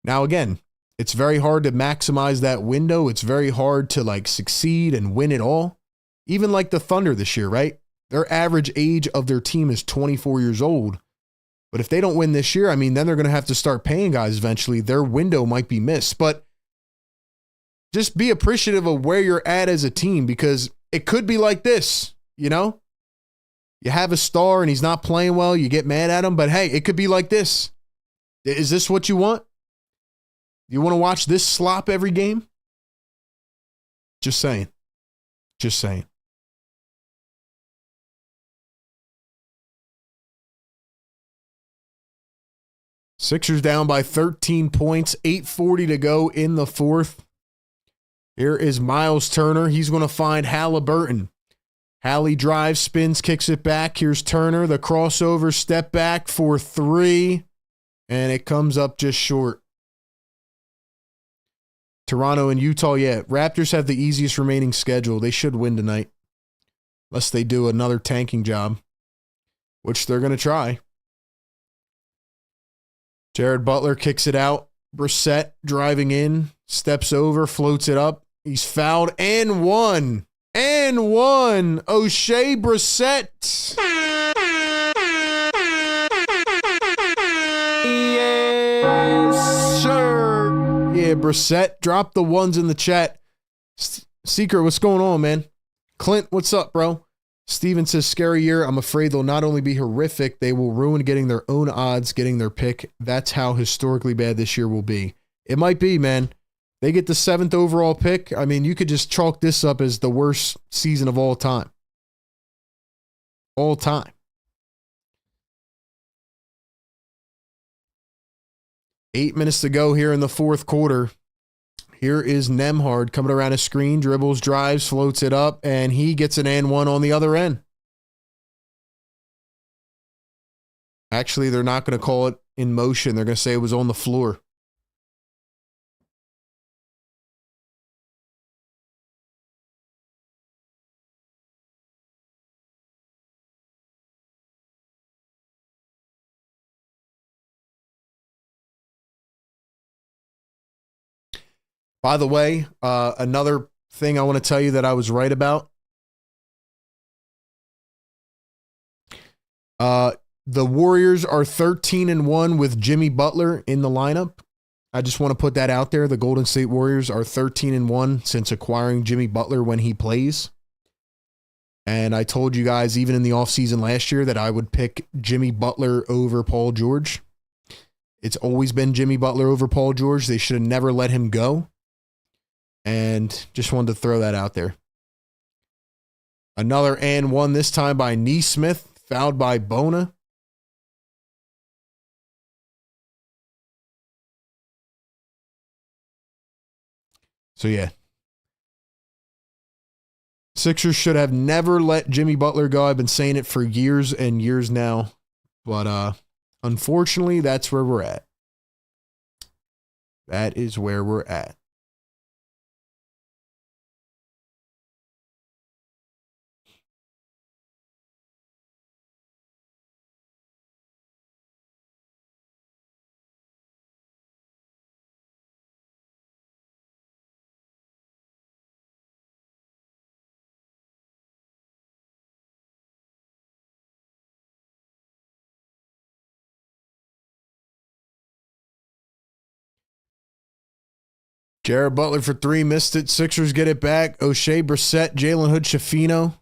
Now, again, it's very hard to maximize that window. It's very hard to like succeed and win it all. Even like the Thunder this year, right? Their average age of their team is 24 years old. But if they don't win this year, I mean, then they're going to have to start paying guys eventually. Their window might be missed. But just be appreciative of where you're at as a team, because it could be like this, you know? You have a star and he's not playing well, you get mad at him, but hey, it could be like this. Is this what you want? You want to watch this slop every game? Just saying. Just saying. Sixers down by 13 points, 8:40 to go in the fourth. Here is Miles Turner. He's going to find Halliburton. Hallie drives, spins, kicks it back. Here's Turner, the crossover, step back for three, and it comes up just short. Toronto and Utah, yeah. Raptors have the easiest remaining schedule. They should win tonight, unless they do another tanking job, which they're going to try. Jared Butler kicks it out. Brissett driving in, steps over, floats it up. He's fouled and one. And one. O'Shea Brissett. Yes, sir. Yeah, Brissett. Drop the ones in the chat. Secret, what's going on, man? Clint, what's up, bro? Steven says, scary year. I'm afraid they'll not only be horrific, they will ruin getting their own odds, getting their pick. That's how historically bad this year will be. It might be, man. They get the 7th overall pick. I mean, you could just chalk this up as the worst season of all time. All time. 8 minutes to go here in the fourth quarter. Here is Nembhard coming around a screen, dribbles, drives, floats it up, and he gets an and one on the other end. Actually, they're not going to call it in motion. They're going to say it was on the floor. By the way, another thing I want to tell you that I was right about. The Warriors are 13-1 with Jimmy Butler in the lineup. I just want to put that out there. The Golden State Warriors are 13-1 since acquiring Jimmy Butler when he plays. And I told you guys even in the offseason last year that I would pick Jimmy Butler over Paul George. It's always been Jimmy Butler over Paul George. They should have never let him go. And just wanted to throw that out there. Another and one, this time by Neesmith, fouled by Bona. So, yeah. Sixers should have never let Jimmy Butler go. I've been saying it for years and years now. But unfortunately, that's where we're at. That is where we're at. Jared Butler for three, missed it. Sixers get it back. O'Shea Brissett, Jalen Hood Schifino.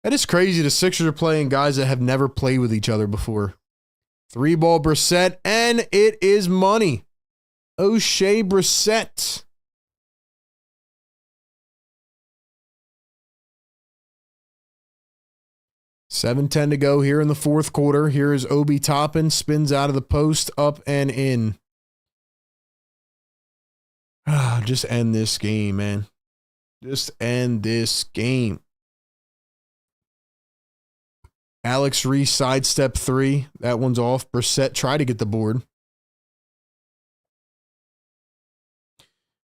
That is crazy. The Sixers are playing guys that have never played with each other before. 3-ball Brissett, and it is money. O'Shea Brissett. $7:10 to go here in the fourth quarter. Here is Obi Toppin, spins out of the post, up and in. Just end this game, man. Just end this game. Alex Reese sidestep three. That one's off. Brissett tried to get the board.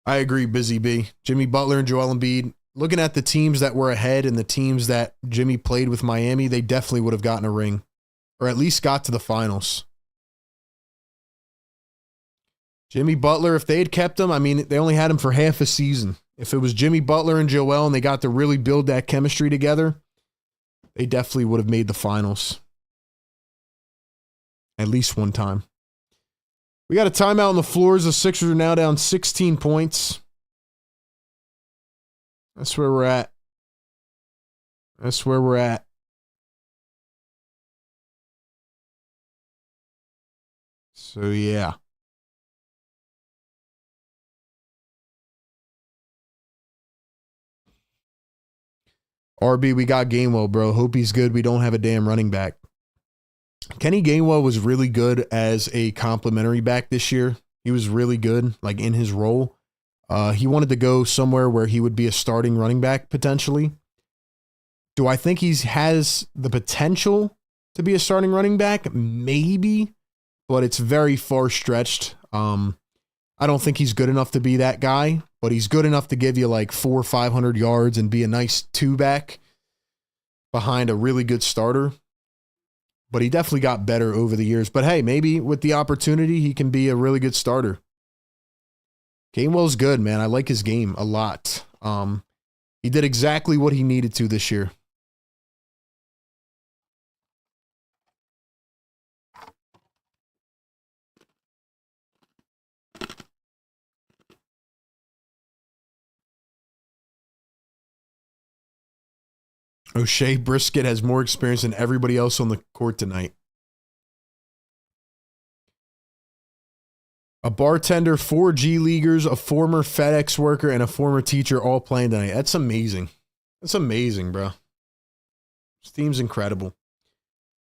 I agree, Busy B. Jimmy Butler and Joel Embiid. Looking at the teams that were ahead and the teams that Jimmy played with Miami, they definitely would have gotten a ring. Or at least got to the finals. Jimmy Butler, if they had kept him, I mean, they only had him for half a season. If it was Jimmy Butler and Joel and they got to really build that chemistry together, they definitely would have made the finals. At least one time. We got a timeout on the floors. The Sixers are now down 16 points. That's where we're at. That's where we're at. So, yeah. RB, we got Gainwell, bro. Hope he's good. We don't have a damn running back. Kenny Gainwell was really good as a complimentary back this year. He was really good, like in his role. He wanted to go somewhere where he would be a starting running back potentially. Do I think he has the potential to be a starting running back? Maybe, but it's very far stretched. I don't think he's good enough to be that guy, but he's good enough to give you like 400 or 500 yards and be a nice two-back behind a really good starter. But he definitely got better over the years. But hey, maybe with the opportunity, he can be a really good starter. Gainwell's good, man. I like his game a lot. He did exactly what he needed to this year. O'Shea Brisket has more experience than everybody else on the court tonight. A bartender, 4 G Leaguers, a former FedEx worker, and a former teacher all playing tonight. That's amazing. That's amazing, bro. This team's incredible.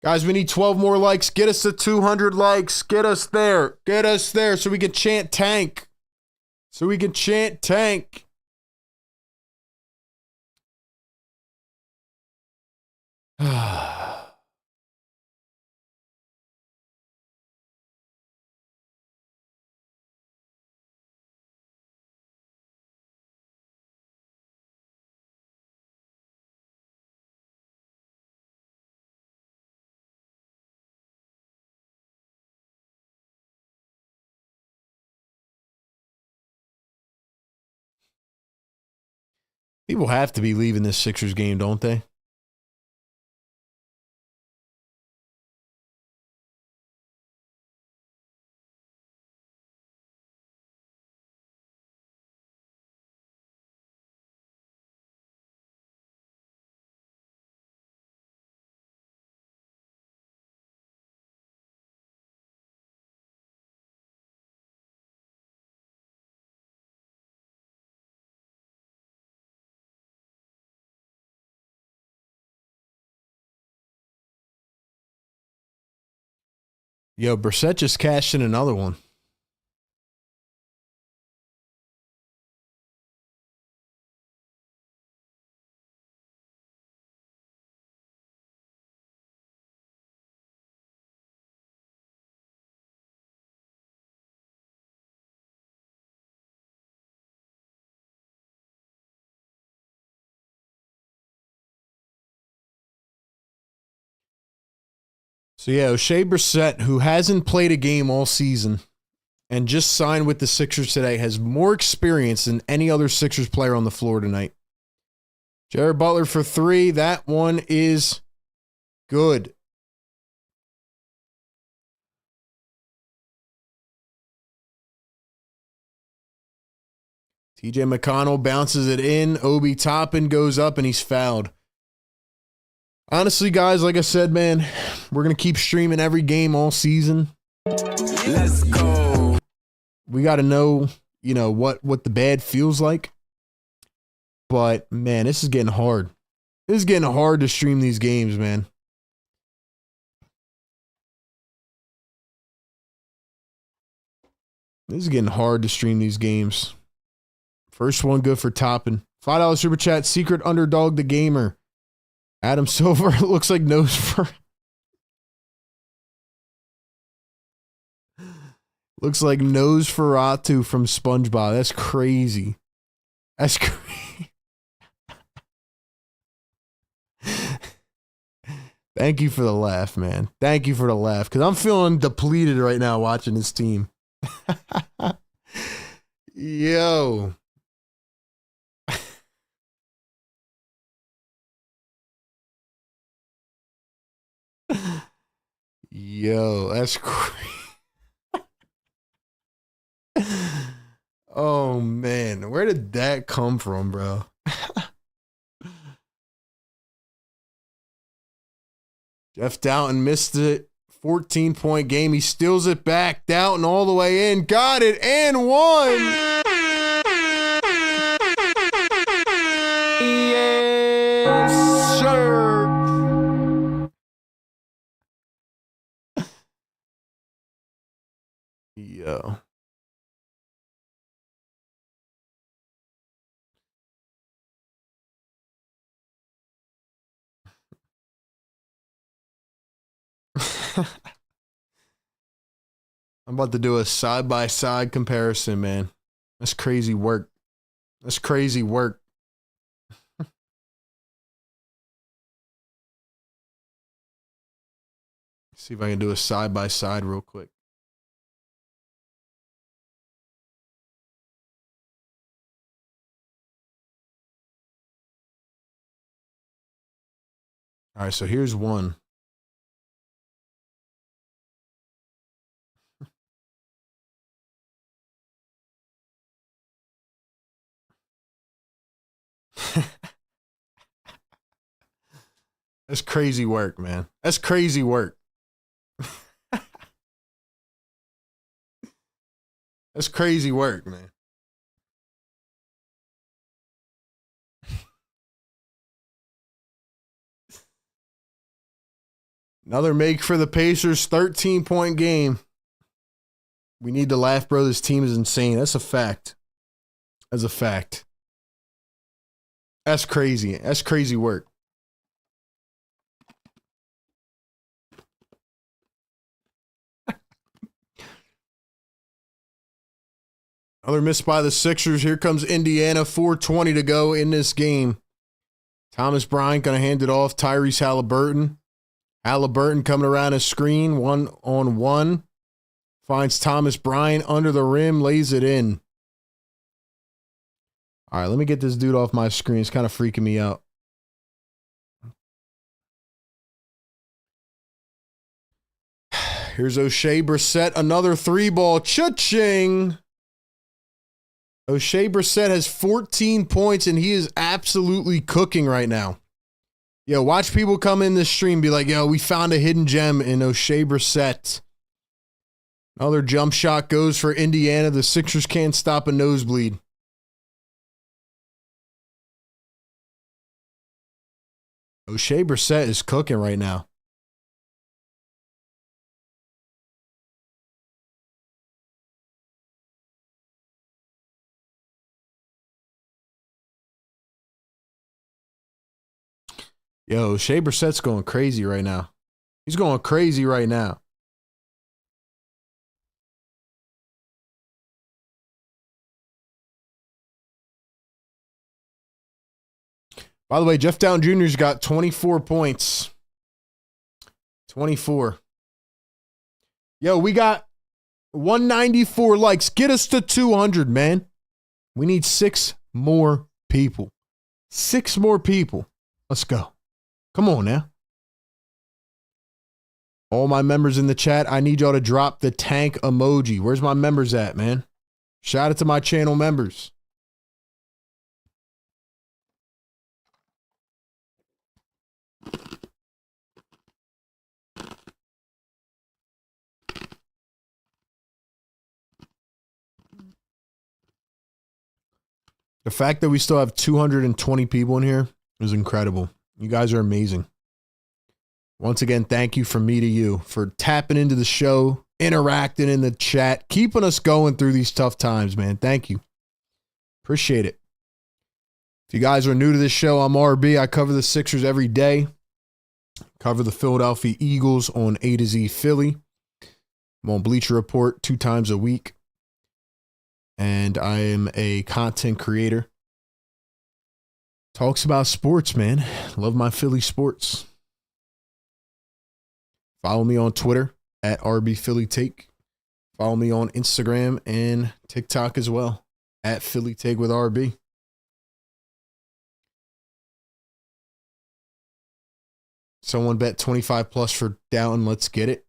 Guys, we need 12 more likes. Get us to 200 likes. Get us there. Get us there so we can chant tank. So we can chant tank. People have to be leaving this Sixers game, don't they? Yo, Brissett just cashed in another one. So yeah, O'Shea Brissett, who hasn't played a game all season and just signed with the Sixers today, has more experience than any other Sixers player on the floor tonight. Jared Butler for 3. That one is good. TJ McConnell bounces it in. Obi Toppin goes up and he's fouled. Honestly, guys, like I said, man, we're going to keep streaming every game all season. Let's go. We got to know, what the bad feels like. But, man, this is getting hard. This is getting hard to stream these games, man. This is getting hard to stream these games. First one good for Toppin. $5 super chat. Secret underdog, the gamer. Adam Silver looks like nose for. Looks like Nosferatu from SpongeBob. That's crazy. That's crazy. Thank you for the laugh, man. Thank you for the laugh. Because I'm feeling depleted right now watching this team. Yo. Yo, that's crazy. Oh, man. Where did that come from, bro? Jeff Doughton missed it. 14-point game. He steals it back. Doughton all the way in. Got it and won. Yes, sir. Yo. I'm about to do a side-by-side comparison, man. That's crazy work. That's crazy work. See if I can do a side-by-side real quick. All right, so here's one. That's crazy work, man. That's crazy work. That's crazy work, man. Another make for the Pacers, 13-point game. We need to laugh, bro. This team is insane. That's a fact. That's a fact. That's crazy. That's crazy work. Another miss by the Sixers. Here comes Indiana. 4:20 to go in this game. Thomas Bryant going to hand it off. Tyrese Halliburton. Halliburton coming around his screen. 1-on-1. Finds Thomas Bryant under the rim. Lays it in. All right, let me get this dude off my screen. It's kind of freaking me out. Here's O'Shea Brissett. Another three-ball. Cha-ching! O'Shea Brissett has 14 points, and he is absolutely cooking right now. Yo, watch people come in this stream and be like, yo, we found a hidden gem in O'Shea Brissett. Another jump shot goes for Indiana. The Sixers can't stop a nosebleed. O'Shea Brissett is cooking right now. Yo, Shea Brissett's going crazy right now. He's going crazy right now. By the way, Jeff Down Jr.'s got 24 points. 24. Yo, we got 194 likes. Get us to 200, man. We need 6 more people. 6 more people. Let's go. Come on now. All my members in the chat, I need y'all to drop the tank emoji. Where's my members at, man? Shout out to my channel members. The fact that we still have 220 people in here is incredible. You guys are amazing. Once again, thank you from me to you for tapping into the show, interacting in the chat, keeping us going through these tough times, man. Thank you. Appreciate it. If you guys are new to this show, I'm RB. I cover the Sixers every day. Cover the Philadelphia Eagles on A to Z Philly. I'm on Bleacher Report 2 times a week. And I am a content creator. Talks about sports, man. Love my Philly sports. Follow me on Twitter at RBPhillyTake. Follow me on Instagram and TikTok as well at PhillyTake with RB. Someone bet 25 plus for Down. Let's get it.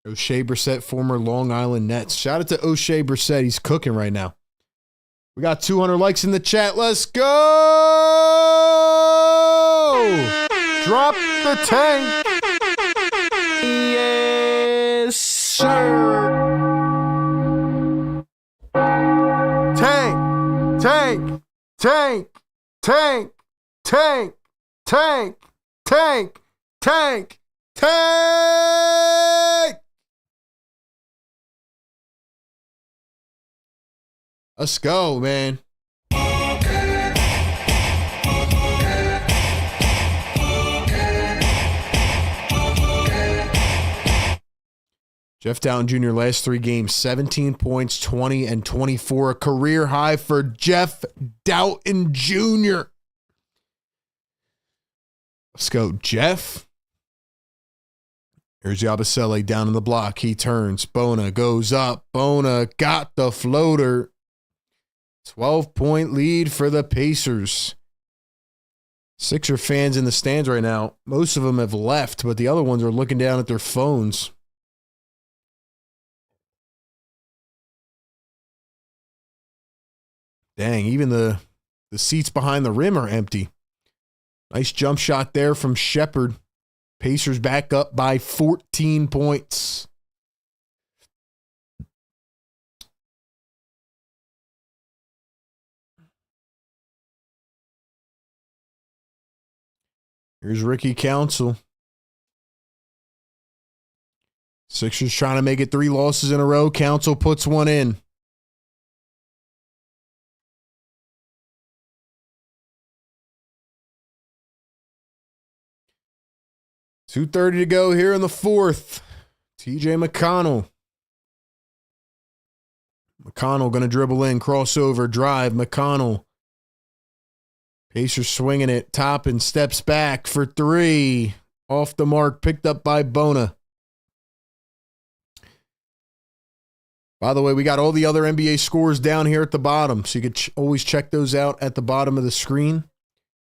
O'Shea Brissett, former Long Island Nets. Shout out to O'Shea Brissett. He's cooking right now. We got 200 likes in the chat. Let's go! Drop the tank. Yes, sir. Tank, tank, tank, tank, tank, tank, tank, tank, tank. Let's go, man. Jeff Dowtin Jr. last 3 games, 17 points, 20 and 24. A career high for Jeff Dowtin Jr. Let's go, Jeff. Here's Yabusele down in the block. He turns. Bona goes up. Bona got the floater. 12-point lead for the Pacers. Sixer fans in the stands right now. Most of them have left, but the other ones are looking down at their phones. Dang, even the seats behind the rim are empty. Nice jump shot there from Shepherd. Pacers back up by 14 points. Here's Ricky Council. Sixers trying to make it 3 losses in a row. Council puts one in. .230 to go here in the 4th. TJ McConnell. McConnell going to dribble in, crossover, drive. McConnell. Pacers swinging it, top and steps back for 3. Off the mark, picked up by Bona. By the way, we got all the other NBA scores down here at the bottom, so you could always check those out at the bottom of the screen.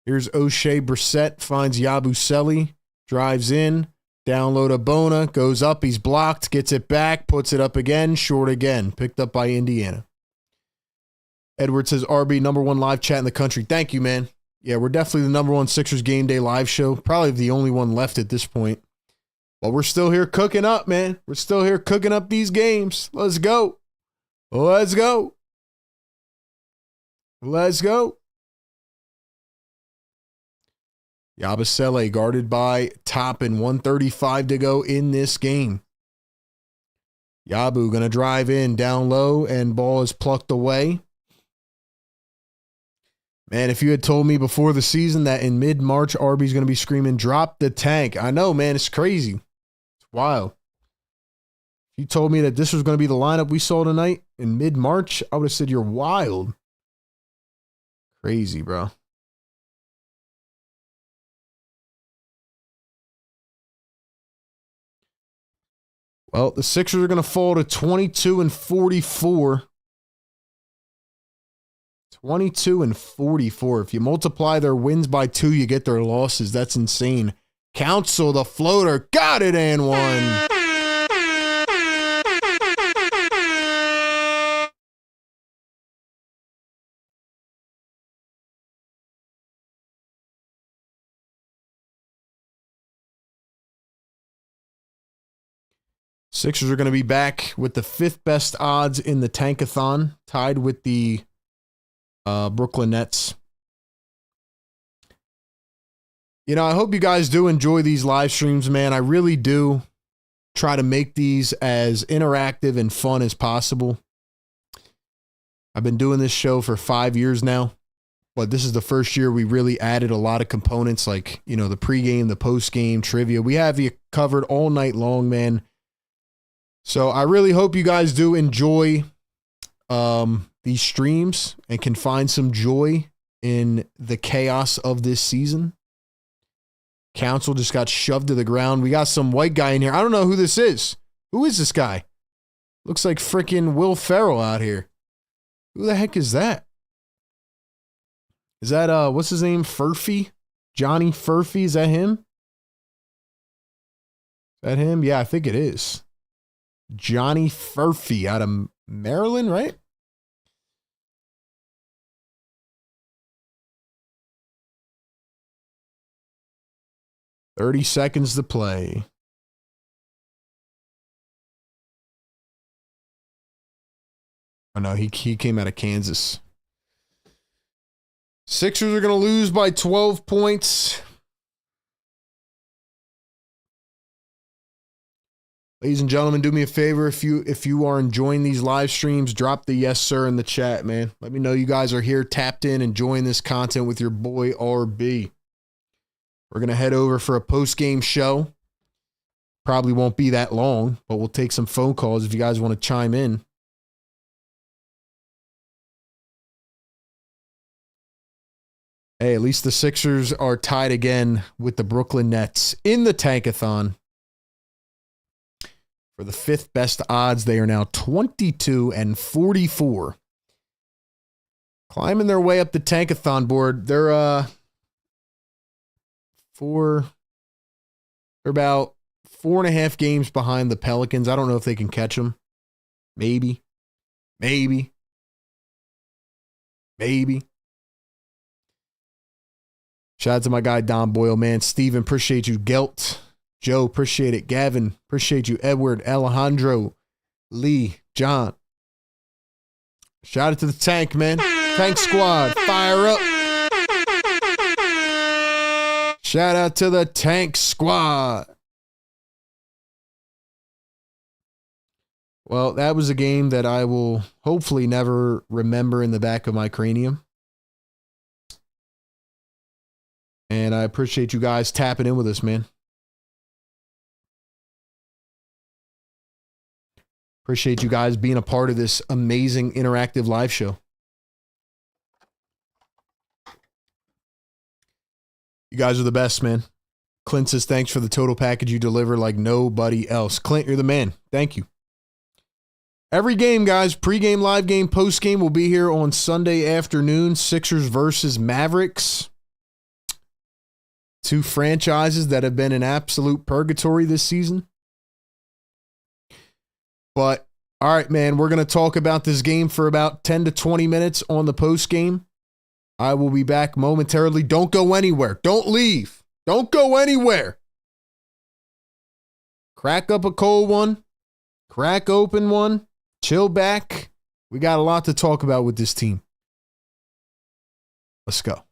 Here's O'Shea Brissett, finds Yabusele. Drives in, down low to Bona, goes up, he's blocked, gets it back, puts it up again, short again. Picked up by Indiana. Edward says, RB, #1 live chat in the country. Thank you, man. Yeah, we're definitely the #1 Sixers game day live show. Probably the only one left at this point. But we're still here cooking up, man. We're still here cooking up these games. Let's go. Let's go. Let's go. Yabusele guarded by Toppin. 1:35 to go in this game. Yabu going to drive in down low and ball is plucked away. Man, if you had told me before the season that in mid-March RB's going to be screaming, drop the tank. I know, man, it's crazy. It's wild. If you told me that this was going to be the lineup we saw tonight in mid-March, I would have said you're wild. Crazy, bro. Well, the Sixers are going to fall to 22-44. 22-44. If you multiply their wins by 2, you get their losses. That's insane. Council, the floater, got it and one. Sixers are going to be back with the 5th best odds in the Tankathon, tied with the Brooklyn Nets. You know, I hope you guys do enjoy these live streams, man. I really do try to make these as interactive and fun as possible. I've been doing this show for 5 years now, but this is the first year we really added a lot of components like, you know, the pregame, the postgame, trivia. We have you covered all night long, man. So I really hope you guys do enjoy these streams and can find some joy in the chaos of this season. Council just got shoved to the ground. We got some white guy in here. I don't know who this is. Who is this guy? Looks like freaking Will Ferrell out here. Who the heck is that? Is that, what's his name? Furphy? Johnny Furphy? Is that him? Is that him? Yeah, I think it is. Johnny Furphy out of Maryland, right? $30 seconds to play. Oh, no, he came out of Kansas. Sixers are going to lose by 12 points. Ladies and gentlemen, do me a favor. If you are enjoying these live streams, drop the yes, sir in the chat, man. Let me know you guys are here, tapped in, enjoying this content with your boy RB. We're going to head over for a post-game show. Probably won't be that long, but we'll take some phone calls if you guys want to chime in. Hey, at least the Sixers are tied again with the Brooklyn Nets in the Tankathon. For the fifth best odds, they are now 22-44. Climbing their way up the Tankathon board. They're about 4.5 games behind the Pelicans. I don't know if they can catch them. Maybe. Shout out to my guy, Don Boyle, man. Steven, appreciate you. Gelt. Joe, appreciate it. Gavin, appreciate you. Edward, Alejandro, Lee, John. Shout out to the tank, man. Tank squad, fire up. Shout out to the tank squad. Well, that was a game that I will hopefully never remember in the back of my cranium. And I appreciate you guys tapping in with us, man. Appreciate you guys being a part of this amazing interactive live show. You guys are the best, man. Clint says, thanks for the total package you deliver like nobody else. Clint, you're the man. Thank you. Every game, guys, pregame, live game, postgame will be here on Sunday afternoon. Sixers versus Mavericks. Two franchises that have been in absolute purgatory this season. But, all right, man, we're going to talk about this game for about 10 to 20 minutes on the postgame. I will be back momentarily. Don't go anywhere. Don't leave. Don't go anywhere. Crack up a cold one. Crack open one. Chill back. We got a lot to talk about with this team. Let's go.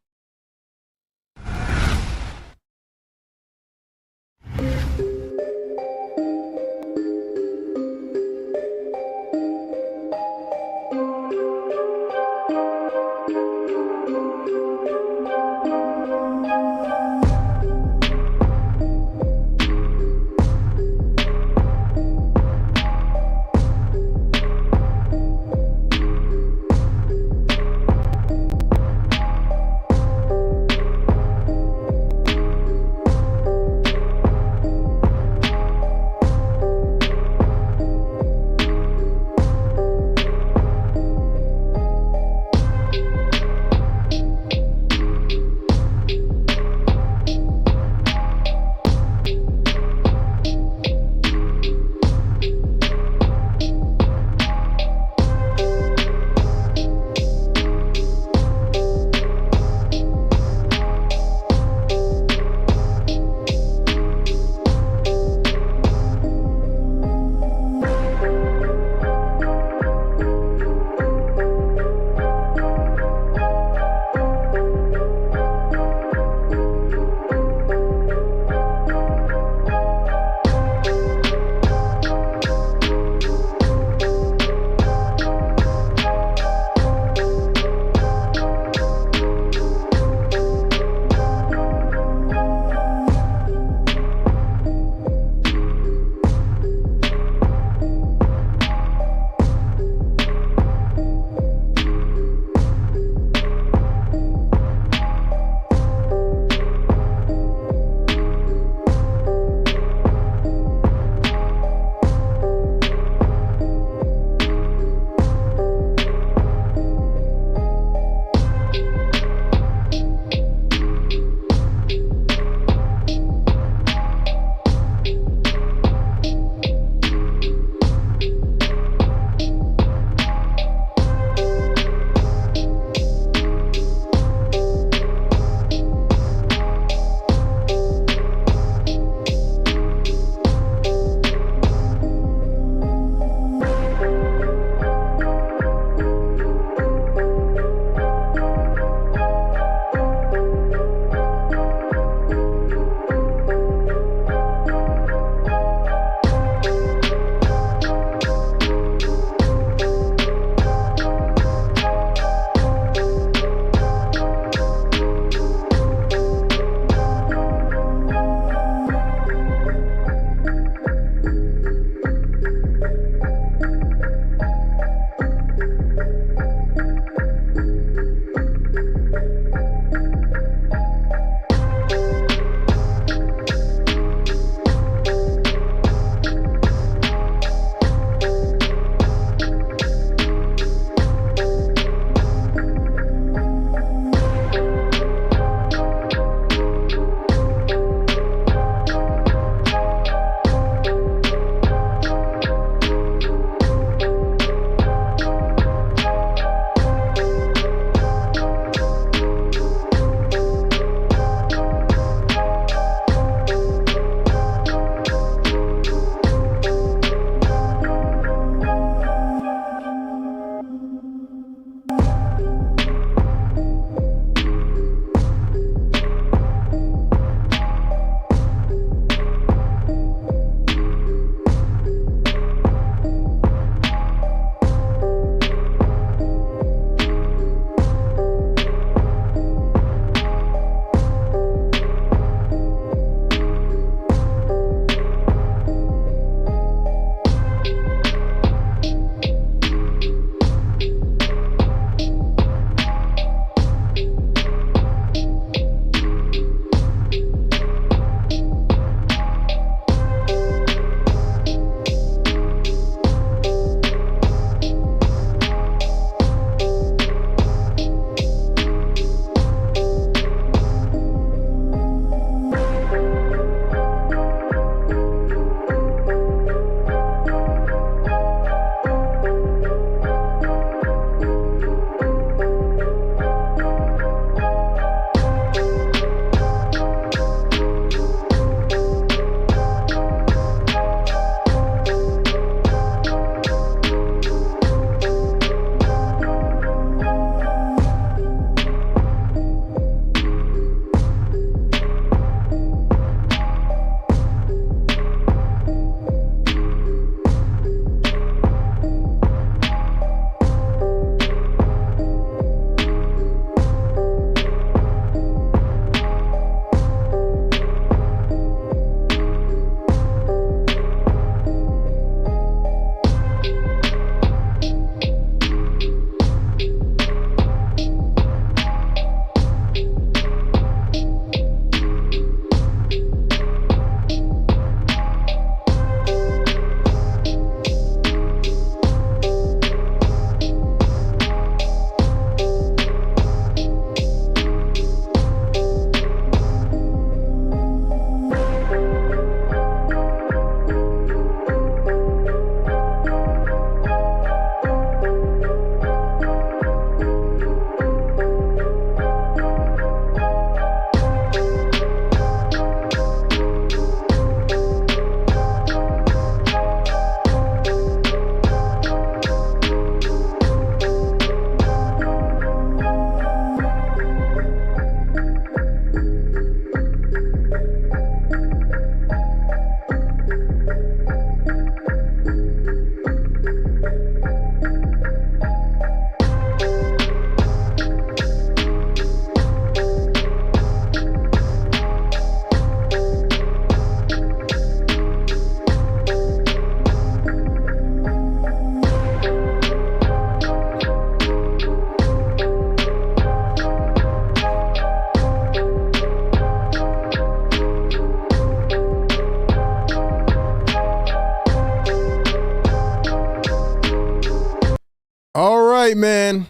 right, man.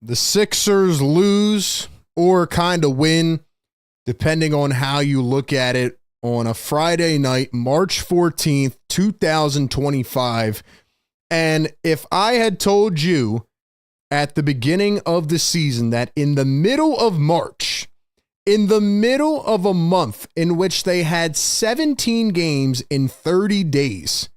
The Sixers lose or kind of win, depending on how you look at it, on a Friday night, March 14th, 2025. And if I had told you at the beginning of the season that in the middle of March, in the middle of a month in which they had 17 games in 30 days,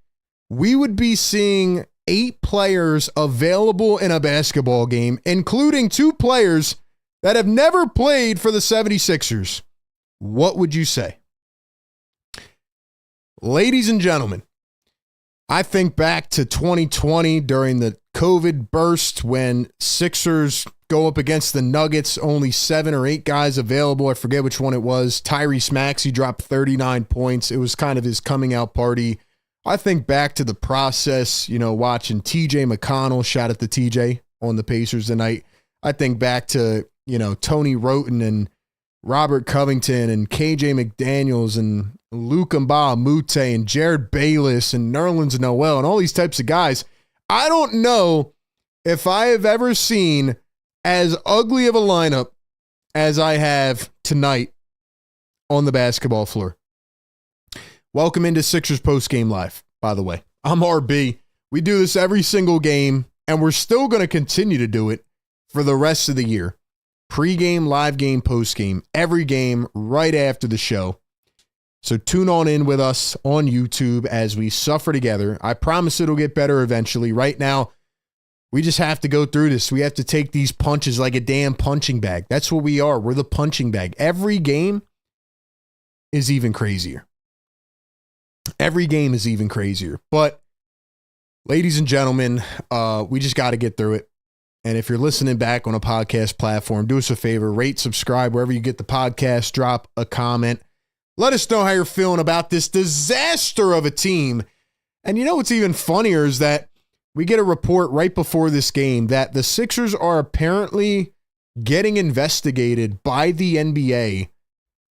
we would be seeing 8 players available in a basketball game, including 2 players that have never played for the 76ers, what would you say? Ladies and gentlemen, I think back to 2020 during the COVID burst when Sixers go up against the Nuggets, only 7 or 8 guys available. I forget which one it was. Tyrese Maxey dropped 39 points. It was kind of his coming out party. I think back to the process, watching TJ McConnell, shout out to TJ on the Pacers tonight. I think back to, Tony Roten and Robert Covington and KJ McDaniels and Luke Mbah-a-Moute and Jared Bayless and Nerlens Noel and all these types of guys. I don't know if I have ever seen as ugly of a lineup as I have tonight on the basketball floor. Welcome into Sixers Postgame Live, by the way. I'm RB. We do this every single game, and we're still going to continue to do it for the rest of the year. Pre-game, live game, post-game, every game right after the show. So tune on in with us on YouTube as we suffer together. I promise it'll get better eventually. Right now, we just have to go through this. We have to take these punches like a damn punching bag. That's what we are. We're the punching bag. Every game is even crazier. Every game is even crazier. But, ladies and gentlemen, we just got to get through it. And if you're listening back on a podcast platform, do us a favor, rate, subscribe, wherever you get the podcast, drop a comment. Let us know how you're feeling about this disaster of a team. And what's even funnier is that we get a report right before this game that the Sixers are apparently getting investigated by the NBA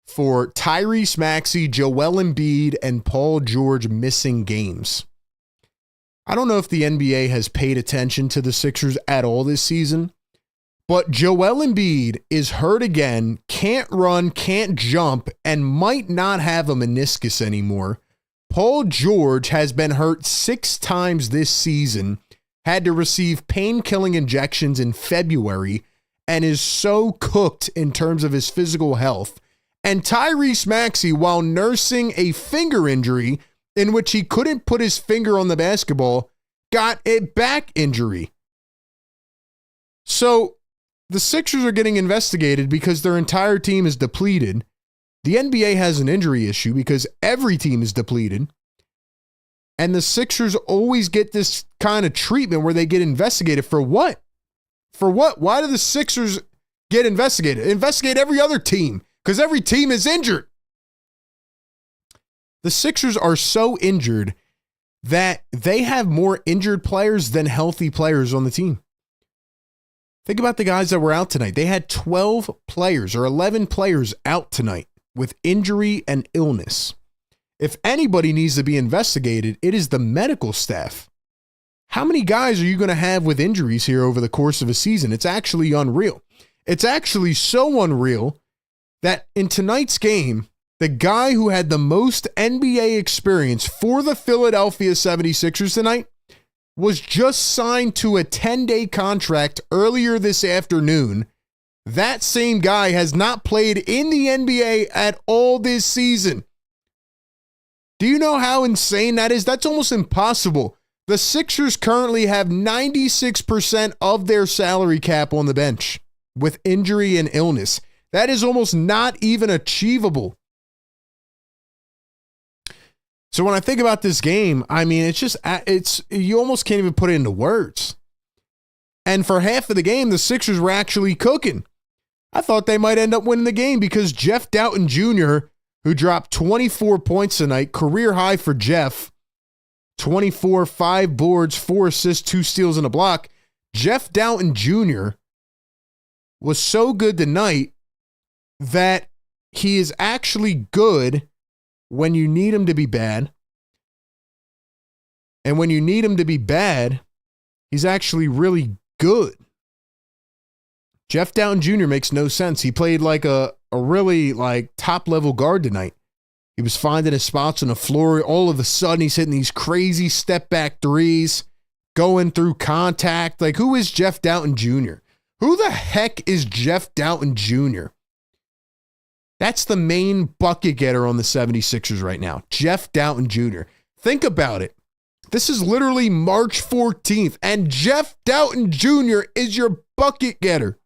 for Tyrese Maxey, Joel Embiid, and Paul George missing games. I don't know if the NBA has paid attention to the Sixers at all this season, but Joel Embiid is hurt again, can't run, can't jump, and might not have a meniscus anymore. Paul George has been hurt 6 times this season, had to receive pain-killing injections in February, and is so cooked in terms of his physical health. And Tyrese Maxey, while nursing a finger injury in which he couldn't put his finger on the basketball, got a back injury. So the Sixers are getting investigated because their entire team is depleted. The NBA has an injury issue because every team is depleted. And the Sixers always get this kind of treatment where they get investigated for what? For what? Why do the Sixers get investigated? Investigate every other team because every team is injured. The Sixers are so injured that they have more injured players than healthy players on the team. Think about the guys that were out tonight. They had 12 players or 11 players out tonight with injury and illness. If anybody needs to be investigated, it is the medical staff. How many guys are you going to have with injuries here over the course of a season? It's actually unreal. It's actually so unreal that in tonight's game, the guy who had the most NBA experience for the Philadelphia 76ers tonight was just signed to a 10-day contract earlier this afternoon. That same guy has not played in the NBA at all this season. Do you know how insane that is? That's almost impossible. The Sixers currently have 96% of their salary cap on the bench with injury and illness. That is almost not even achievable. So when I think about this game, I mean, you almost can't even put it into words. And for half of the game, the Sixers were actually cooking. I thought they might end up winning the game because Jeff Doughton Jr., who dropped 24 points tonight, career high for Jeff, 24, 5 boards, 4 assists, 2 steals, and a block. Jeff Doughton Jr. was so good tonight that he is actually good when you need him to be bad. And when you need him to be bad, he's actually really good. Jeff Doughton Jr. makes no sense. He played like a really like top-level guard tonight. He was finding his spots on the floor. All of a sudden, he's hitting these crazy step-back threes, going through contact. Like, who is Jeff Doughton Jr.? Who the heck is Jeff Doughton Jr.? That's the main bucket getter on the 76ers right now. Jeff Doughton Jr. Think about it. This is literally March 14th, and Jeff Doughton Jr. is your bucket getter.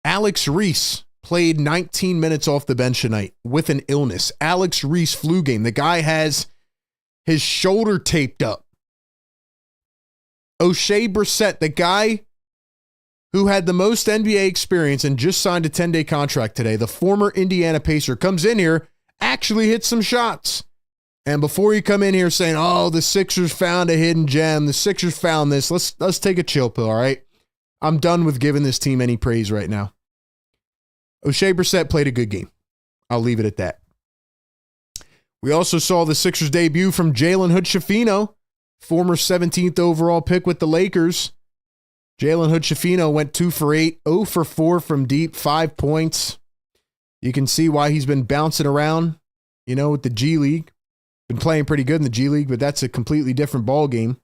Alex Reese played 19 minutes off the bench tonight with an illness. Alex Reese flu game. The guy has his shoulder taped up. O'Shea Brissett, the guy who had the most NBA experience and just signed a 10-day contract today, the former Indiana Pacer, comes in here, actually hits some shots. And before you come in here saying, oh, the Sixers found a hidden gem, the Sixers found this, let's take a chill pill, all right? I'm done with giving this team any praise right now. O'Shea Brissett played a good game. I'll leave it at that. We also saw the Sixers debut from Jalen Hood-Schifino, former 17th overall pick with the Lakers. Jalen Hood-Schifino went 2 for 8, 0 for 4 from deep, 5 points. You can see why he's been bouncing around, with the G League. Been playing pretty good in the G League, but that's a completely different ball game.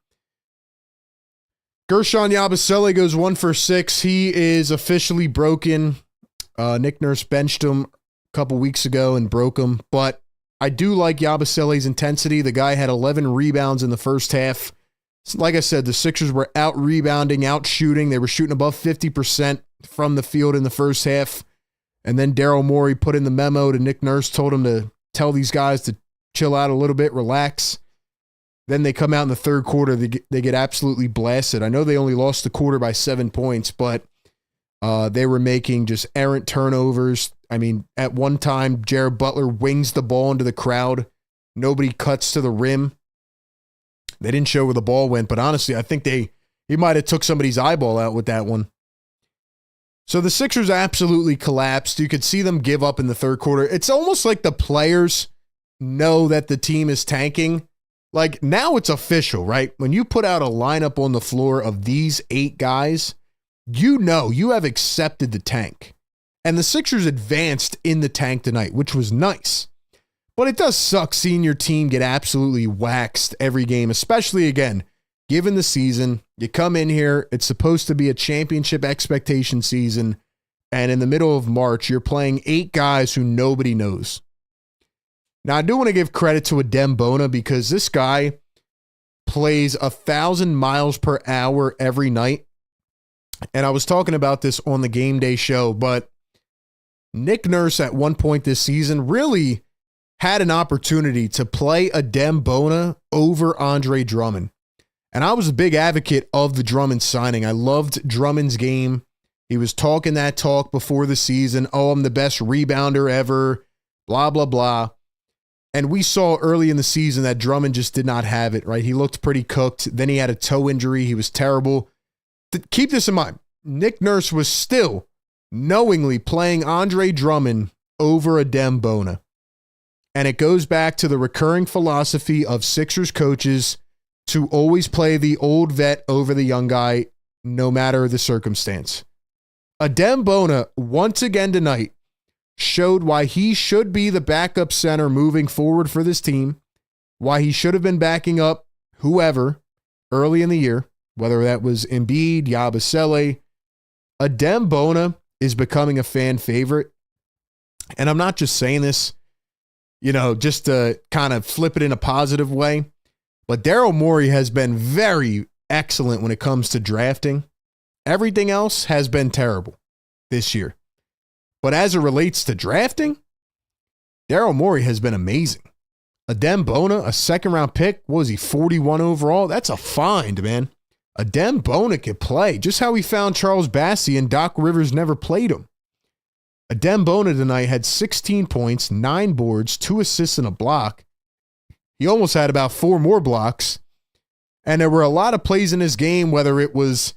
Gershon Yabusele goes 1 for 6. He is officially broken. Nick Nurse benched him a couple weeks ago and broke him, but I do like Yabusele's intensity. The guy had 11 rebounds in the first half. Like I said, the Sixers were out rebounding, out shooting. They were shooting above 50% from the field in the first half. And then Daryl Morey put in the memo to Nick Nurse, told him to tell these guys to chill out a little bit, relax. Then they come out in the third quarter, they get absolutely blasted. I know they only lost the quarter by 7 points, but they were making just errant turnovers. I mean, at one time, Jared Butler wings the ball into the crowd. Nobody cuts to the rim. They didn't show where the ball went, but honestly, I think he might have took somebody's eyeball out with that one. So the Sixers absolutely collapsed. You could see them give up in the third quarter. It's almost like the players know that the team is tanking. Like, now it's official, right? When you put out a lineup on the floor of these 8 guys, you have accepted the tank. And the Sixers advanced in the tank tonight, which was nice. But it does suck seeing your team get absolutely waxed every game, especially, again, given the season. You come in here, it's supposed to be a championship expectation season, and in the middle of March, you're playing 8 guys who nobody knows. Now, I do want to give credit to Adem Bona because this guy plays 1,000 miles per hour every night. And I was talking about this on the Game Day show, but Nick Nurse at one point this season really had an opportunity to play Adem Bona over Andre Drummond. And I was a big advocate of the Drummond signing. I loved Drummond's game. He was talking that talk before the season. Oh, I'm the best rebounder ever, blah, blah, blah. And we saw early in the season that Drummond just did not have it, right? He looked pretty cooked. Then he had a toe injury. He was terrible. Keep this in mind. Nick Nurse was still knowingly playing Andre Drummond over Adem Bona. And it goes back to the recurring philosophy of Sixers coaches to always play the old vet over the young guy, no matter the circumstance. Adem Bona, once again tonight, showed why he should be the backup center moving forward for this team, why he should have been backing up whoever early in the year, whether that was Embiid, Yabusele. Adem Bona is becoming a fan favorite. And I'm not just saying this, just to kind of flip it in a positive way, but Daryl Morey has been very excellent when it comes to drafting. Everything else has been terrible this year. But as it relates to drafting, Daryl Morey has been amazing. Adem Bona, a second-round pick, what was he, 41 overall? That's a find, man. Adem Bona could play, just how he found Charles Bassey and Doc Rivers never played him. Adem Bona tonight had 16 points, 9 boards, 2 assists, and a block. He almost had about 4 more blocks. And there were a lot of plays in his game, whether it was,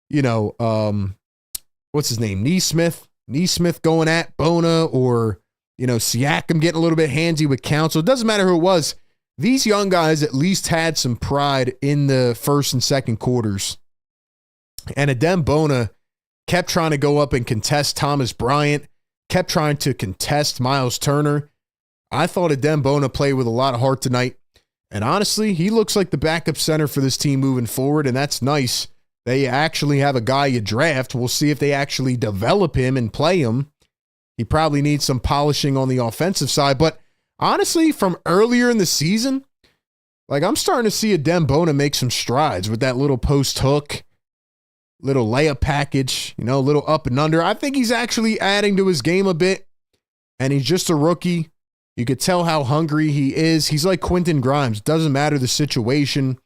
what's his name, Neesmith going at Bona, or, Siakam getting a little bit handsy with Council. It doesn't matter who it was. these young guys at least had some pride in the first and second quarters. And Adem Bona kept trying to go up and contest Thomas Bryant, kept trying to contest Miles Turner. I thought Adem Bona played with a lot of heart tonight. And honestly, he looks like the backup center for this team moving forward, and that's nice. They actually have a guy you draft. We'll see if they actually develop him and play him. He probably needs some polishing on the offensive side. But honestly, from earlier in the season, like I'm starting to see Adem Bona make some strides with that little post hook, little layup package, a little up and under. I think he's actually adding to his game a bit, and he's just a rookie. You could tell how hungry he is. He's like Quentin Grimes. Doesn't matter the situation.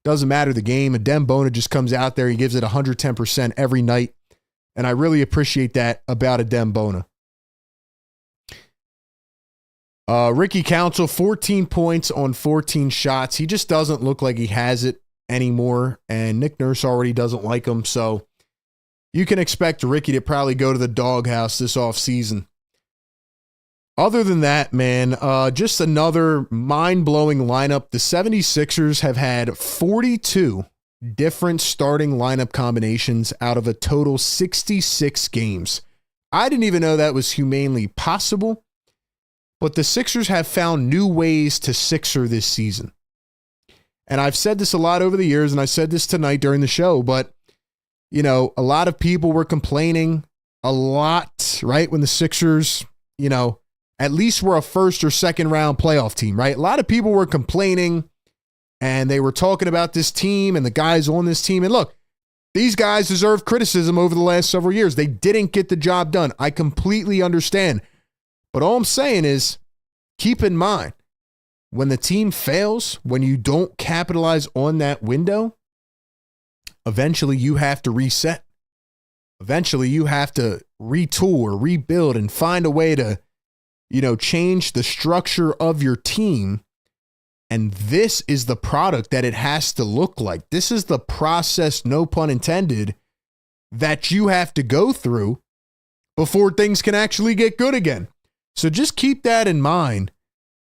Doesn't matter the game. Adem Bona just comes out there. He gives it 110% every night. And I really appreciate that about Adem Bona. Ricky Council, 14 points on 14 shots. He just doesn't look like he has it anymore. And Nick Nurse already doesn't like him. So you can expect Ricky to probably go to the doghouse this offseason. Other than that, man, just another mind-blowing lineup. The 76ers have had 42 different starting lineup combinations out of a total 66 games. I didn't even know that was humanly possible, but the Sixers have found new ways to Sixer this season. And I've said this a lot over the years, and I said this tonight during the show, but, a lot of people were complaining a lot, right, when the Sixers, at least we're a first or second round playoff team, right? A lot of people were complaining and they were talking about this team and the guys on this team. And look, these guys deserve criticism over the last several years. They didn't get the job done. I completely understand. But all I'm saying is keep in mind when the team fails, when you don't capitalize on that window, eventually you have to reset. Eventually you have to retool or rebuild and find a way to change the structure of your team. And this is the product that it has to look like. This is the process, no pun intended, that you have to go through before things can actually get good again. So just keep that in mind,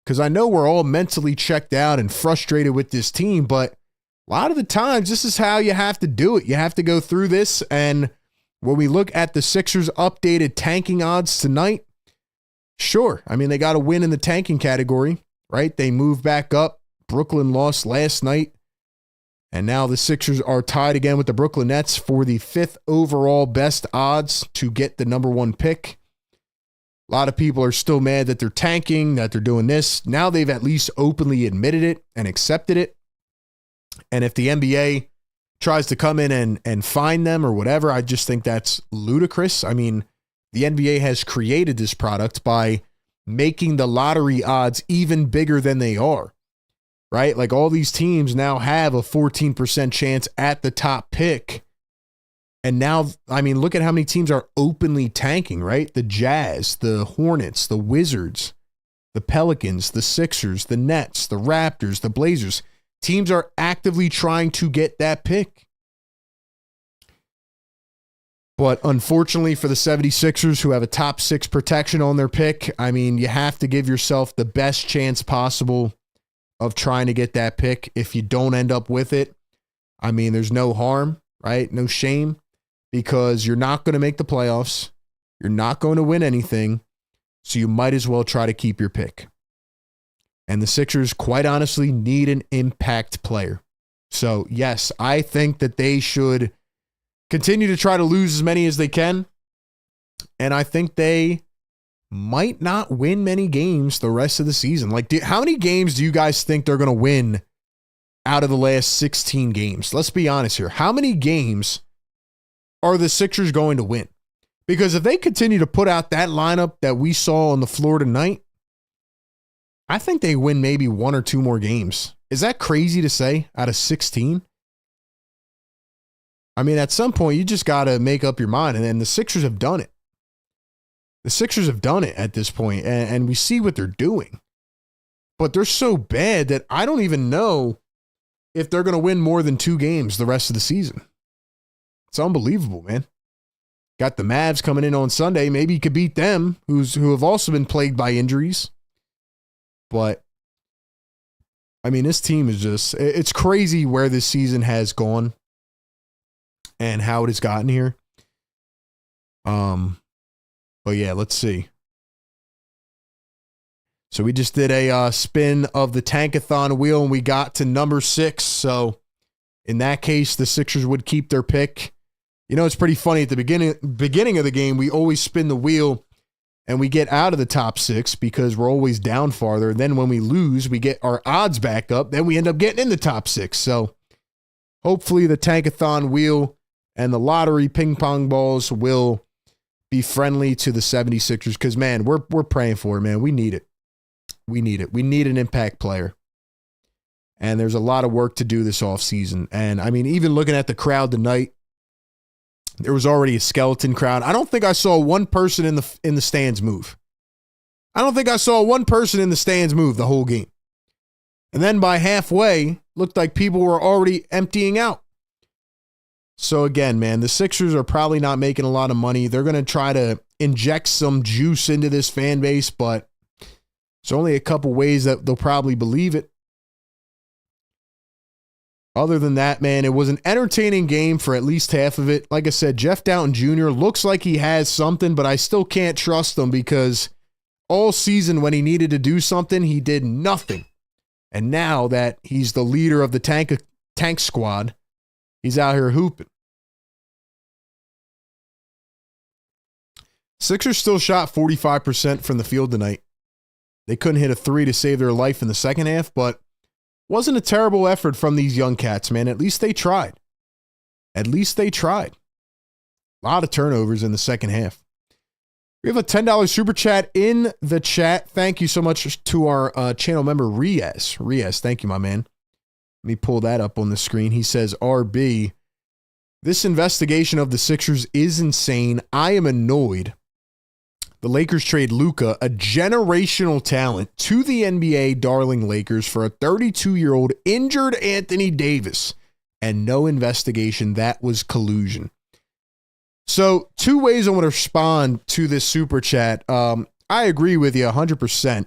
because I know we're all mentally checked out and frustrated with this team, but a lot of the times this is how you have to do it. You have to go through this. And when we look at the Sixers' updated tanking odds tonight, sure. I mean, they got a win in the tanking category, right? They moved back up. Brooklyn lost last night. And now the Sixers are tied again with the Brooklyn Nets for the 5th overall best odds to get the number 1 pick. A lot of people are still mad that they're tanking, that they're doing this. Now they've at least openly admitted it and accepted it. And if the NBA tries to come in and fine them or whatever, I just think that's ludicrous. I mean, the NBA has created this product by making the lottery odds even bigger than they are, right? Like all these teams now have a 14% chance at the top pick. And now, I mean, look at how many teams are openly tanking, right? The Jazz, the Hornets, the Wizards, the Pelicans, the Sixers, the Nets, the Raptors, the Blazers. Teams are actively trying to get that pick. But unfortunately for the 76ers, who have a top 6 protection on their pick, I mean, you have to give yourself the best chance possible of trying to get that pick. If you don't end up with it, I mean, there's no harm, right? No shame, because you're not going to make the playoffs. You're not going to win anything. So you might as well try to keep your pick. And the Sixers, quite honestly, need an impact player. So, yes, I think that they should continue to try to lose as many as they can. And I think they might not win many games the rest of the season. Like, how many games do you guys think they're going to win out of the last 16 games? Let's be honest here. How many games are the Sixers going to win? Because if they continue to put out that lineup that we saw on the floor tonight, I think they win maybe 1 or 2 more games. Is that crazy to say out of 16? I mean, at some point, you just got to make up your mind. And then the Sixers have done it. The Sixers have done it at this point, and we see what they're doing. But they're so bad that I don't even know if they're going to win more than 2 games the rest of the season. It's unbelievable, man. Got the Mavs coming in on Sunday. Maybe you could beat them, who have also been plagued by injuries. But I mean, this team is just, it's crazy where this season has gone and how it has gotten here. But yeah, let's see. So we just did a spin of the Tankathon wheel, and we got to number 6. So in that case, the Sixers would keep their pick. You know, it's pretty funny. At the beginning of the game, we always spin the wheel, and we get out of the top 6 because we're always down farther. And then when we lose, we get our odds back up. Then we end up getting in the top 6. So hopefully the Tankathon wheel and the lottery ping pong balls will be friendly to the 76ers because, man, we're praying for it, man. We need it. We need it. We need an impact player. And there's a lot of work to do this offseason. And, I mean, even looking at the crowd tonight, there was already a skeleton crowd. I don't think I saw one person in the stands move. I don't think I saw one person in the stands move the whole game. And then by halfway, looked like people were already emptying out. So again, man, the Sixers are probably not making a lot of money. They're going to try to inject some juice into this fan base, but there's only a couple ways that they'll probably believe it. Other than that, man, it was an entertaining game for at least half of it. Like I said, Jeff Doughton Jr. looks like he has something, but I still can't trust him because all season when he needed to do something, he did nothing. And now that he's the leader of the tank squad, he's out here hooping. Sixers still shot 45% from the field tonight. They couldn't hit a 3 to save their life in the second half, but wasn't a terrible effort from these young cats, man. At least they tried. At least they tried. A lot of turnovers in the second half. We have a $10 super chat in the chat. Thank you so much to our channel member, Riaz. Riaz, thank you, my man. Let me pull that up on the screen. He says, RB, this investigation of the Sixers is insane. I am annoyed. The Lakers trade Luka, a generational talent, to the NBA darling Lakers for a 32-year-old injured Anthony Davis and no investigation. That was collusion. So 2 ways I want to respond to this super chat. I agree with you 100%.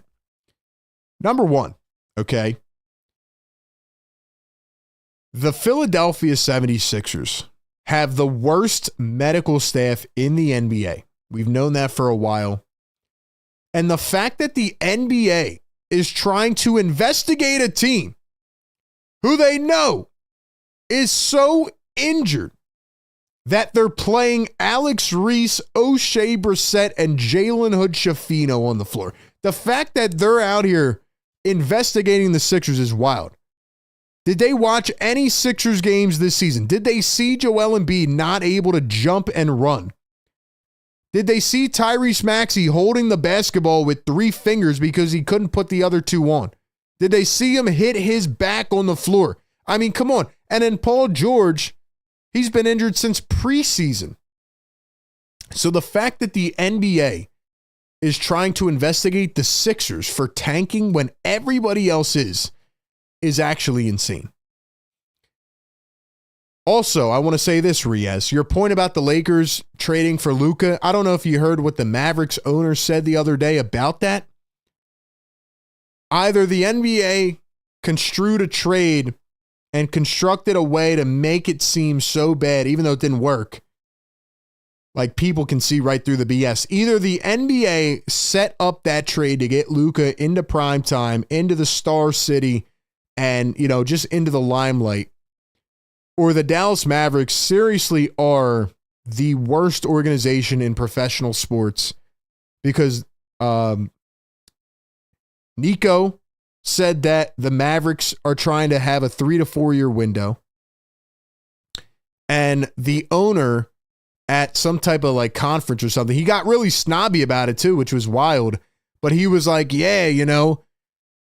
Number 1, okay. The Philadelphia 76ers have the worst medical staff in the NBA. We've known that for a while. And the fact that the NBA is trying to investigate a team who they know is so injured that they're playing Alex Reese, O'Shea Brissett, and Jalen Hood-Schifino on the floor. The fact that they're out here investigating the Sixers is wild. Did they watch any Sixers games this season? Did they see Joel Embiid not able to jump and run? Did they see Tyrese Maxey holding the basketball with 3 fingers because he couldn't put the other 2 on? Did they see him hit his back on the floor? I mean, come on. And then Paul George, he's been injured since preseason. So the fact that the NBA is trying to investigate the Sixers for tanking when everybody else is actually insane. Also, I want to say this, Riaz. Your point about the Lakers trading for Luka, I don't know if you heard what the Mavericks owner said the other day about that. Either the NBA construed a trade and constructed a way to make it seem so bad, even though it didn't work, like people can see right through the BS. Either the NBA set up that trade to get Luka into primetime, into the Star City, and, you know, just into the limelight, or the Dallas Mavericks seriously are the worst organization in professional sports because Nico said that the Mavericks are trying to have a 3 to 4 year window. And the owner at some type of like conference or something, he got really snobby about it too, which was wild. But he was like, yeah, you know,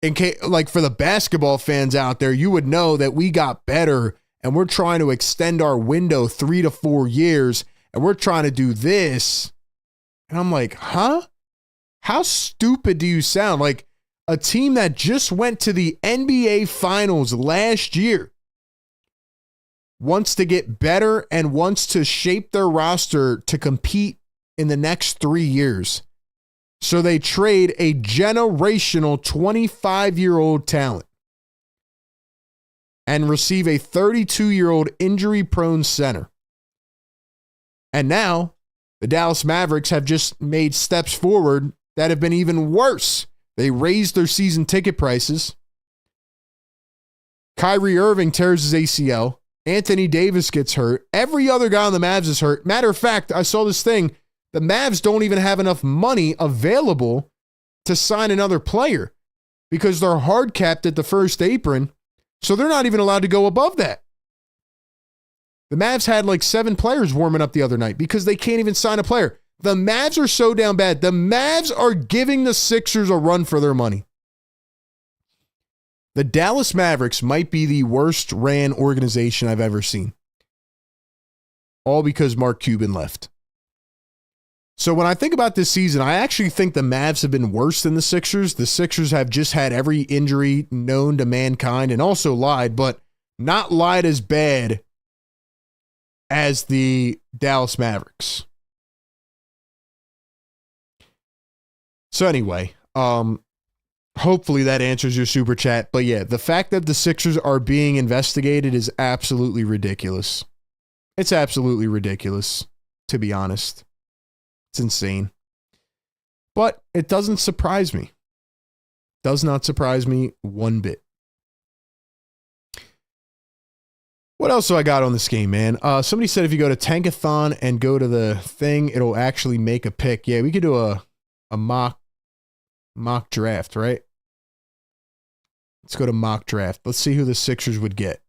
in case, like for the basketball fans out there, you would know that we got better and we're trying to extend our window 3 to 4 years, and we're trying to do this. And I'm like, huh? How stupid do you sound? Like a team that just went to the NBA Finals last year wants to get better and wants to shape their roster to compete in the next 3 years. So they trade a generational 25-year-old talent and receive a 32-year-old injury-prone center. And now the Dallas Mavericks have just made steps forward that have been even worse. They raised their season ticket prices. Kyrie Irving tears his ACL. Anthony Davis gets hurt. Every other guy on the Mavs is hurt. Matter of fact, I saw this thing. The Mavs don't even have enough money available to sign another player because they're hard capped at the first apron. So they're not even allowed to go above that. The Mavs had like 7 players warming up the other night because they can't even sign a player. The Mavs are so down bad. The Mavs are giving the Sixers a run for their money. The Dallas Mavericks might be the worst ran organization I've ever seen. All because Mark Cuban left. So when I think about this season, I actually think the Mavs have been worse than the Sixers. The Sixers have just had every injury known to mankind and also lied, but not lied as bad as the Dallas Mavericks. So anyway, hopefully that answers your super chat. But yeah, the fact that the Sixers are being investigated is absolutely ridiculous. It's absolutely ridiculous, to be honest. It's insane. But it doesn't surprise me. Does not surprise me one bit. What else do I got on this game, man? Somebody said if you go to Tankathon and go to the thing, it'll actually make a pick. Yeah, we could do a mock draft, right? Let's go to mock draft. Let's see who the Sixers would get.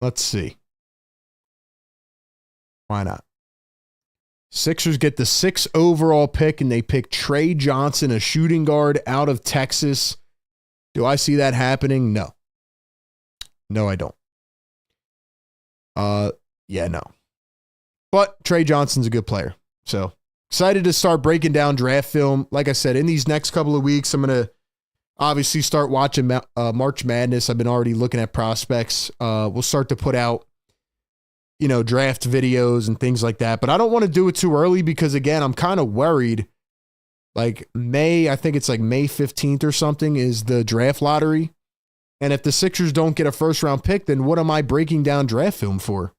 Let's see. Why not? Sixers get the 6th overall pick, and they pick Trey Johnson, a shooting guard out of Texas. Do I see that happening? No. No, I don't. Yeah, no. But Trey Johnson's a good player. So excited to start breaking down draft film. Like I said, in these next couple of weeks, I'm going to obviously start watching March Madness. I've been already looking at prospects. We'll start to put out, draft videos and things like that. But I don't want to do it too early because, again, I'm kind of worried. Like I think it's like May 15th or something is the draft lottery. And if the Sixers don't get a first round pick, then what am I breaking down draft film for?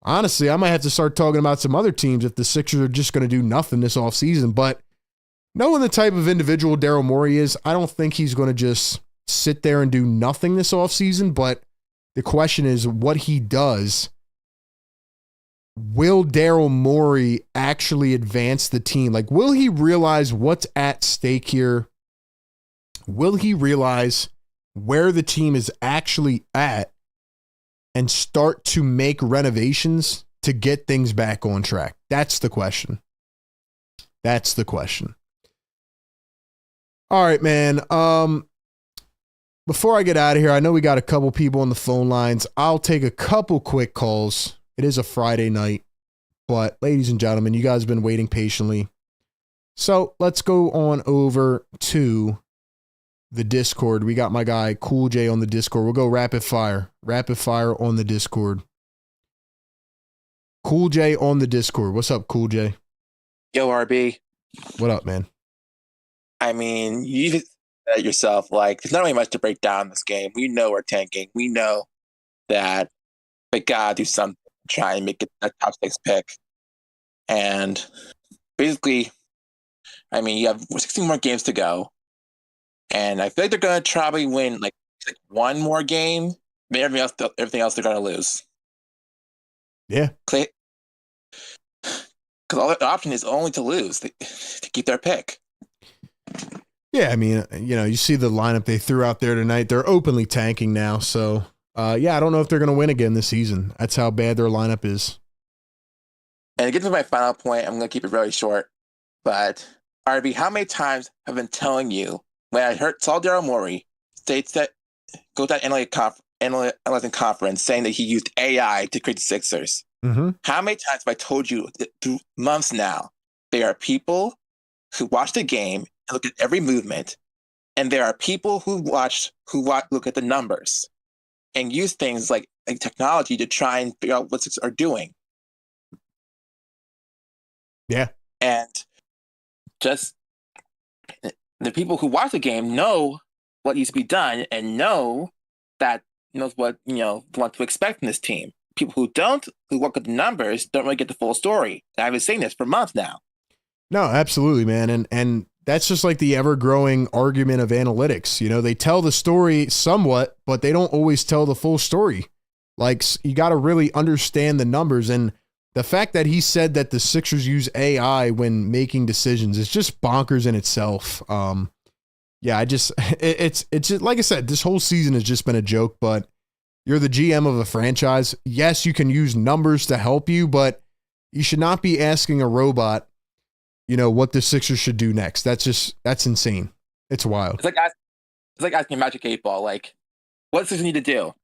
Honestly, I might have to start talking about some other teams if the Sixers are just going to do nothing this offseason. But knowing the type of individual Daryl Morey is, I don't think he's going to just sit there and do nothing this offseason. But the question is what he does. Will Daryl Morey actually advance the team? Like, will he realize what's at stake here? Will he realize where the team is actually at and start to make renovations to get things back on track? That's the question. That's the question. All right, man. Before I get out of here, I know we got a couple people on the phone lines. I'll take a couple quick calls. It is a Friday night, but ladies and gentlemen, you guys have been waiting patiently. So let's go on over to the Discord. We got my guy Cool J on the Discord. We'll go rapid fire on the Discord. Cool J on the Discord. What's up, Cool J? Yo, RB. What up, man? I mean, you said it yourself. Like, there's not really much to break down in this game. We know we're tanking. We know that we gotta do something. Try and make it a top 6 pick. And basically, I mean, you have 16 more games to go. And I feel like they're going to probably win like one more game. But everything else they're going to lose. Yeah. Because all the option is only to lose, to keep their pick. Yeah, I mean, you see the lineup they threw out there tonight. They're openly tanking now. So, yeah, I don't know if they're going to win again this season. That's how bad their lineup is. And to get to my final point, I'm going to keep it very short. But, RB, how many times have I been telling you when I saw Daryl Morey states that go to that analyzing conference saying that he used AI to create the Sixers? Mm-hmm. How many times have I told you through months now, there are people who watch the game and look at every movement, and there are people who look at the numbers and use things like technology to try and figure out what Sixers are doing. Yeah. And just The people who watch the game know what needs to be done and knows what what to expect from this team. People who don't, who look at the numbers, don't really get the full story. I've been saying this for months now. No, absolutely, man. And that's just like the ever-growing argument of analytics. You know, they tell the story somewhat, but they don't always tell the full story. Like, you got to really understand the numbers. And the fact that he said that the Sixers use AI when making decisions is just bonkers in itself. Yeah, it's just, like I said, this whole season has just been a joke, but you're the GM of a franchise. Yes, you can use numbers to help you, but you should not be asking a robot, what the Sixers should do next. That's insane. It's wild. It's like asking a Magic 8 Ball, like, what does Sixers need to do?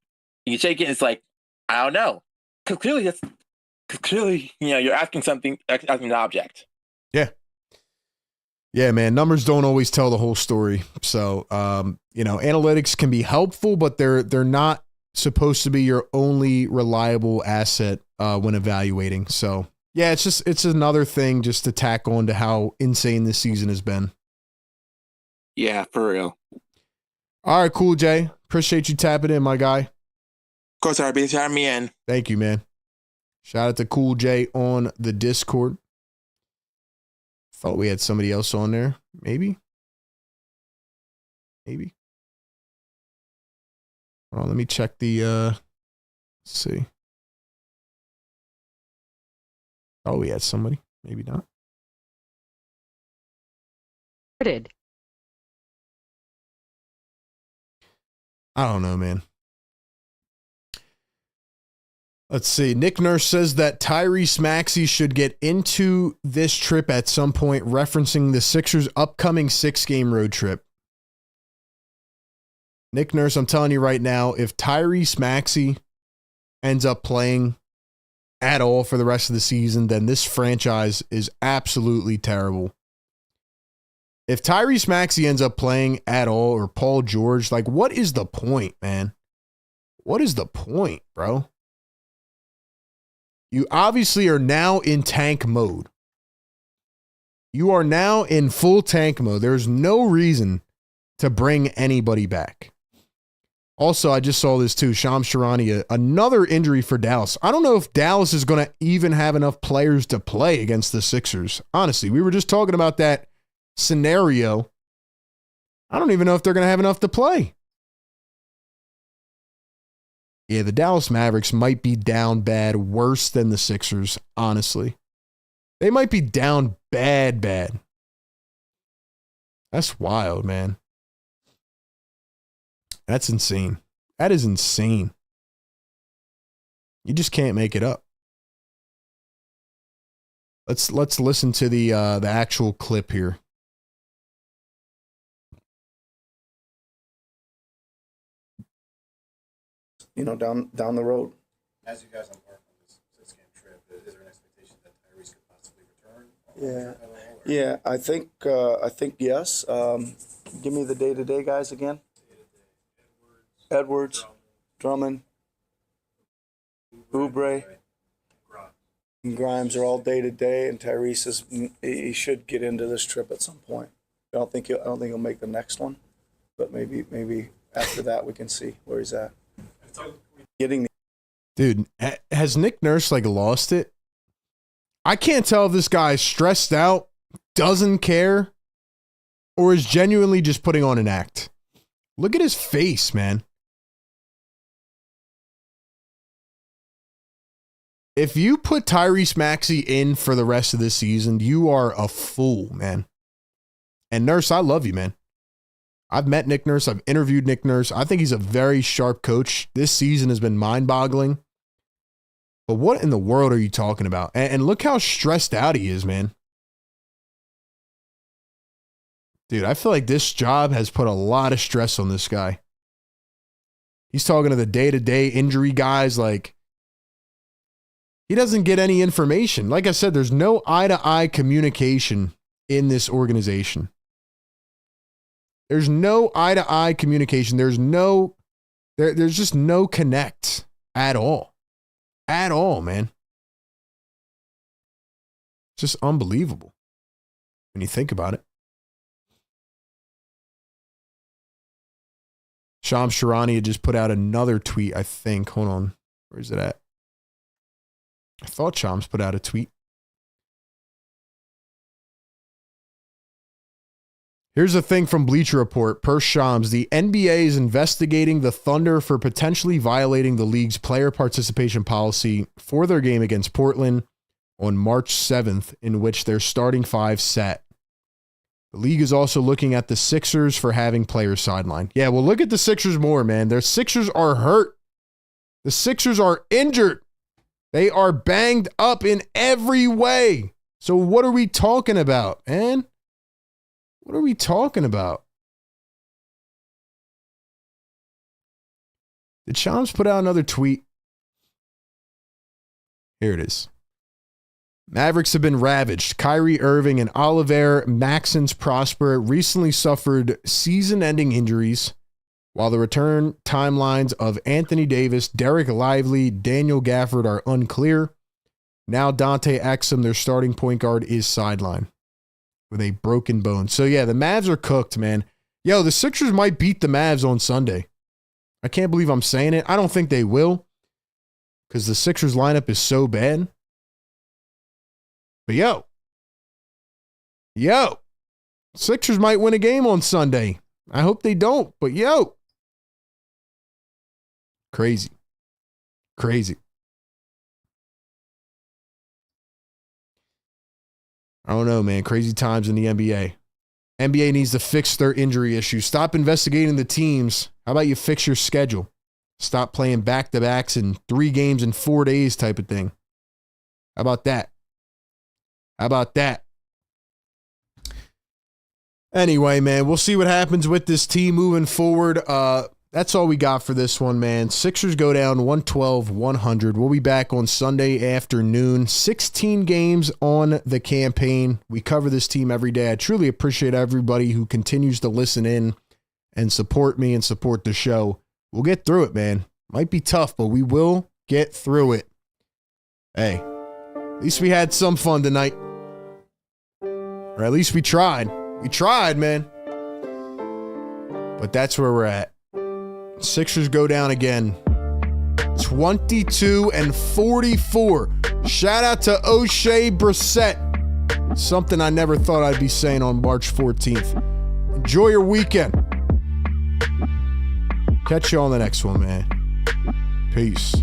You shake it, and it's like, I don't know. Because clearly, you're asking an object. Yeah. Yeah, man. Numbers don't always tell the whole story. So, analytics can be helpful, but they're not supposed to be your only reliable asset when evaluating. So, yeah, it's another thing just to tack on to how insane this season has been. Yeah, for real. All right, cool, Jay. Appreciate you tapping in, my guy. Of course, RB. Thanks for having me in. Thank you, man. Shout out to Cool Jay on the Discord. Thought we had somebody else on there. Maybe. Hold on, let me check the let's see. Oh, we had somebody. Maybe not. I don't know, man. Let's see. Nick Nurse says that Tyrese Maxey should get into this trip at some point, referencing the Sixers' upcoming 6-game road trip. Nick Nurse, I'm telling you right now, if Tyrese Maxey ends up playing at all for the rest of the season, then this franchise is absolutely terrible. If Tyrese Maxey ends up playing at all, or Paul George, like, what is the point, man? What is the point, bro? You obviously are now in tank mode. You are now in full tank mode. There's no reason to bring anybody back. Also, I just saw this too. Shams Charania, another injury for Dallas. I don't know if Dallas is going to even have enough players to play against the Sixers. Honestly, we were just talking about that scenario. I don't even know if they're going to have enough to play. Yeah, the Dallas Mavericks might be down bad, worse than the Sixers, honestly. They might be down bad. That's wild, man. That's insane. That is insane. You just can't make it up. Let's listen to the actual clip here. Down the road. As you guys embark on this 6-game trip, is there an expectation that Tyrese could possibly return? Yeah. I think yes. Give me the day-to-day guys again. Edwards, Drummond, Oubre, and Grimes are all day-to-day, and Tyrese he should get into this trip at some point. I don't think he'll make the next one, but maybe after that we can see where he's at. Dude, has Nick Nurse lost it? I can't tell if this guy's stressed out, doesn't care, or is genuinely just putting on an act. Look at his face, man. If you put Tyrese Maxey in for the rest of this season, you are a fool, man. And Nurse, I love you, man. I've met Nick Nurse. I've interviewed Nick Nurse. I think he's a very sharp coach. This season has been mind-boggling. But what in the world are you talking about? And look how stressed out he is, man. Dude, I feel like this job has put a lot of stress on this guy. He's talking to the day-to-day injury guys he doesn't get any information. Like I said, there's no eye-to-eye communication in this organization. There's no eye-to-eye communication. There's just no connect at all. At all, man. It's just unbelievable when you think about it. Shams Charania had just put out another tweet, I think. Hold on. Where is it at? I thought Shams put out a tweet. Here's a thing from Bleacher Report. Per Shams, the NBA is investigating the Thunder for potentially violating the league's player participation policy for their game against Portland on March 7th, in which their starting five sat. The league is also looking at the Sixers for having players sidelined. Yeah, well, look at the Sixers more, man. Their Sixers are hurt. The Sixers are injured. They are banged up in every way. So what are we talking about, man? What are we talking about? Did Shams put out another tweet? Here it is. Mavericks have been ravaged. Kyrie Irving and Oliver Maxence Prosper recently suffered season-ending injuries, while the return timelines of Anthony Davis, Derek Lively, Daniel Gafford are unclear. Now Dante Exum, their starting point guard, is sidelined with a broken bone. So yeah, the Mavs are cooked, man. Yo, the Sixers might beat the Mavs on Sunday. I can't believe I'm saying it. I don't think they will, because the Sixers lineup is so bad. But yo, Sixers might win a game on Sunday. I hope they don't, but yo. Crazy. I don't know, man. Crazy times in the NBA. NBA needs to fix their injury issues. Stop investigating the teams. How about you fix your schedule? Stop playing back-to-backs and 3 games in 4 days type of thing. How about that? Anyway, man, we'll see what happens with this team moving forward. That's all we got for this one, man. Sixers go down 112-100. We'll be back on Sunday afternoon. 16 games on the campaign. We cover this team every day. I truly appreciate everybody who continues to listen in and support me and support the show. We'll get through it, man. Might be tough, but we will get through it. Hey, at least we had some fun tonight. Or at least we tried. We tried, man. But that's where we're at. Sixers go down again. 22-44. Shout out to O'Shea Brissett. Something I never thought I'd be saying on March 14th. Enjoy your weekend. Catch you on the next one, man. Peace.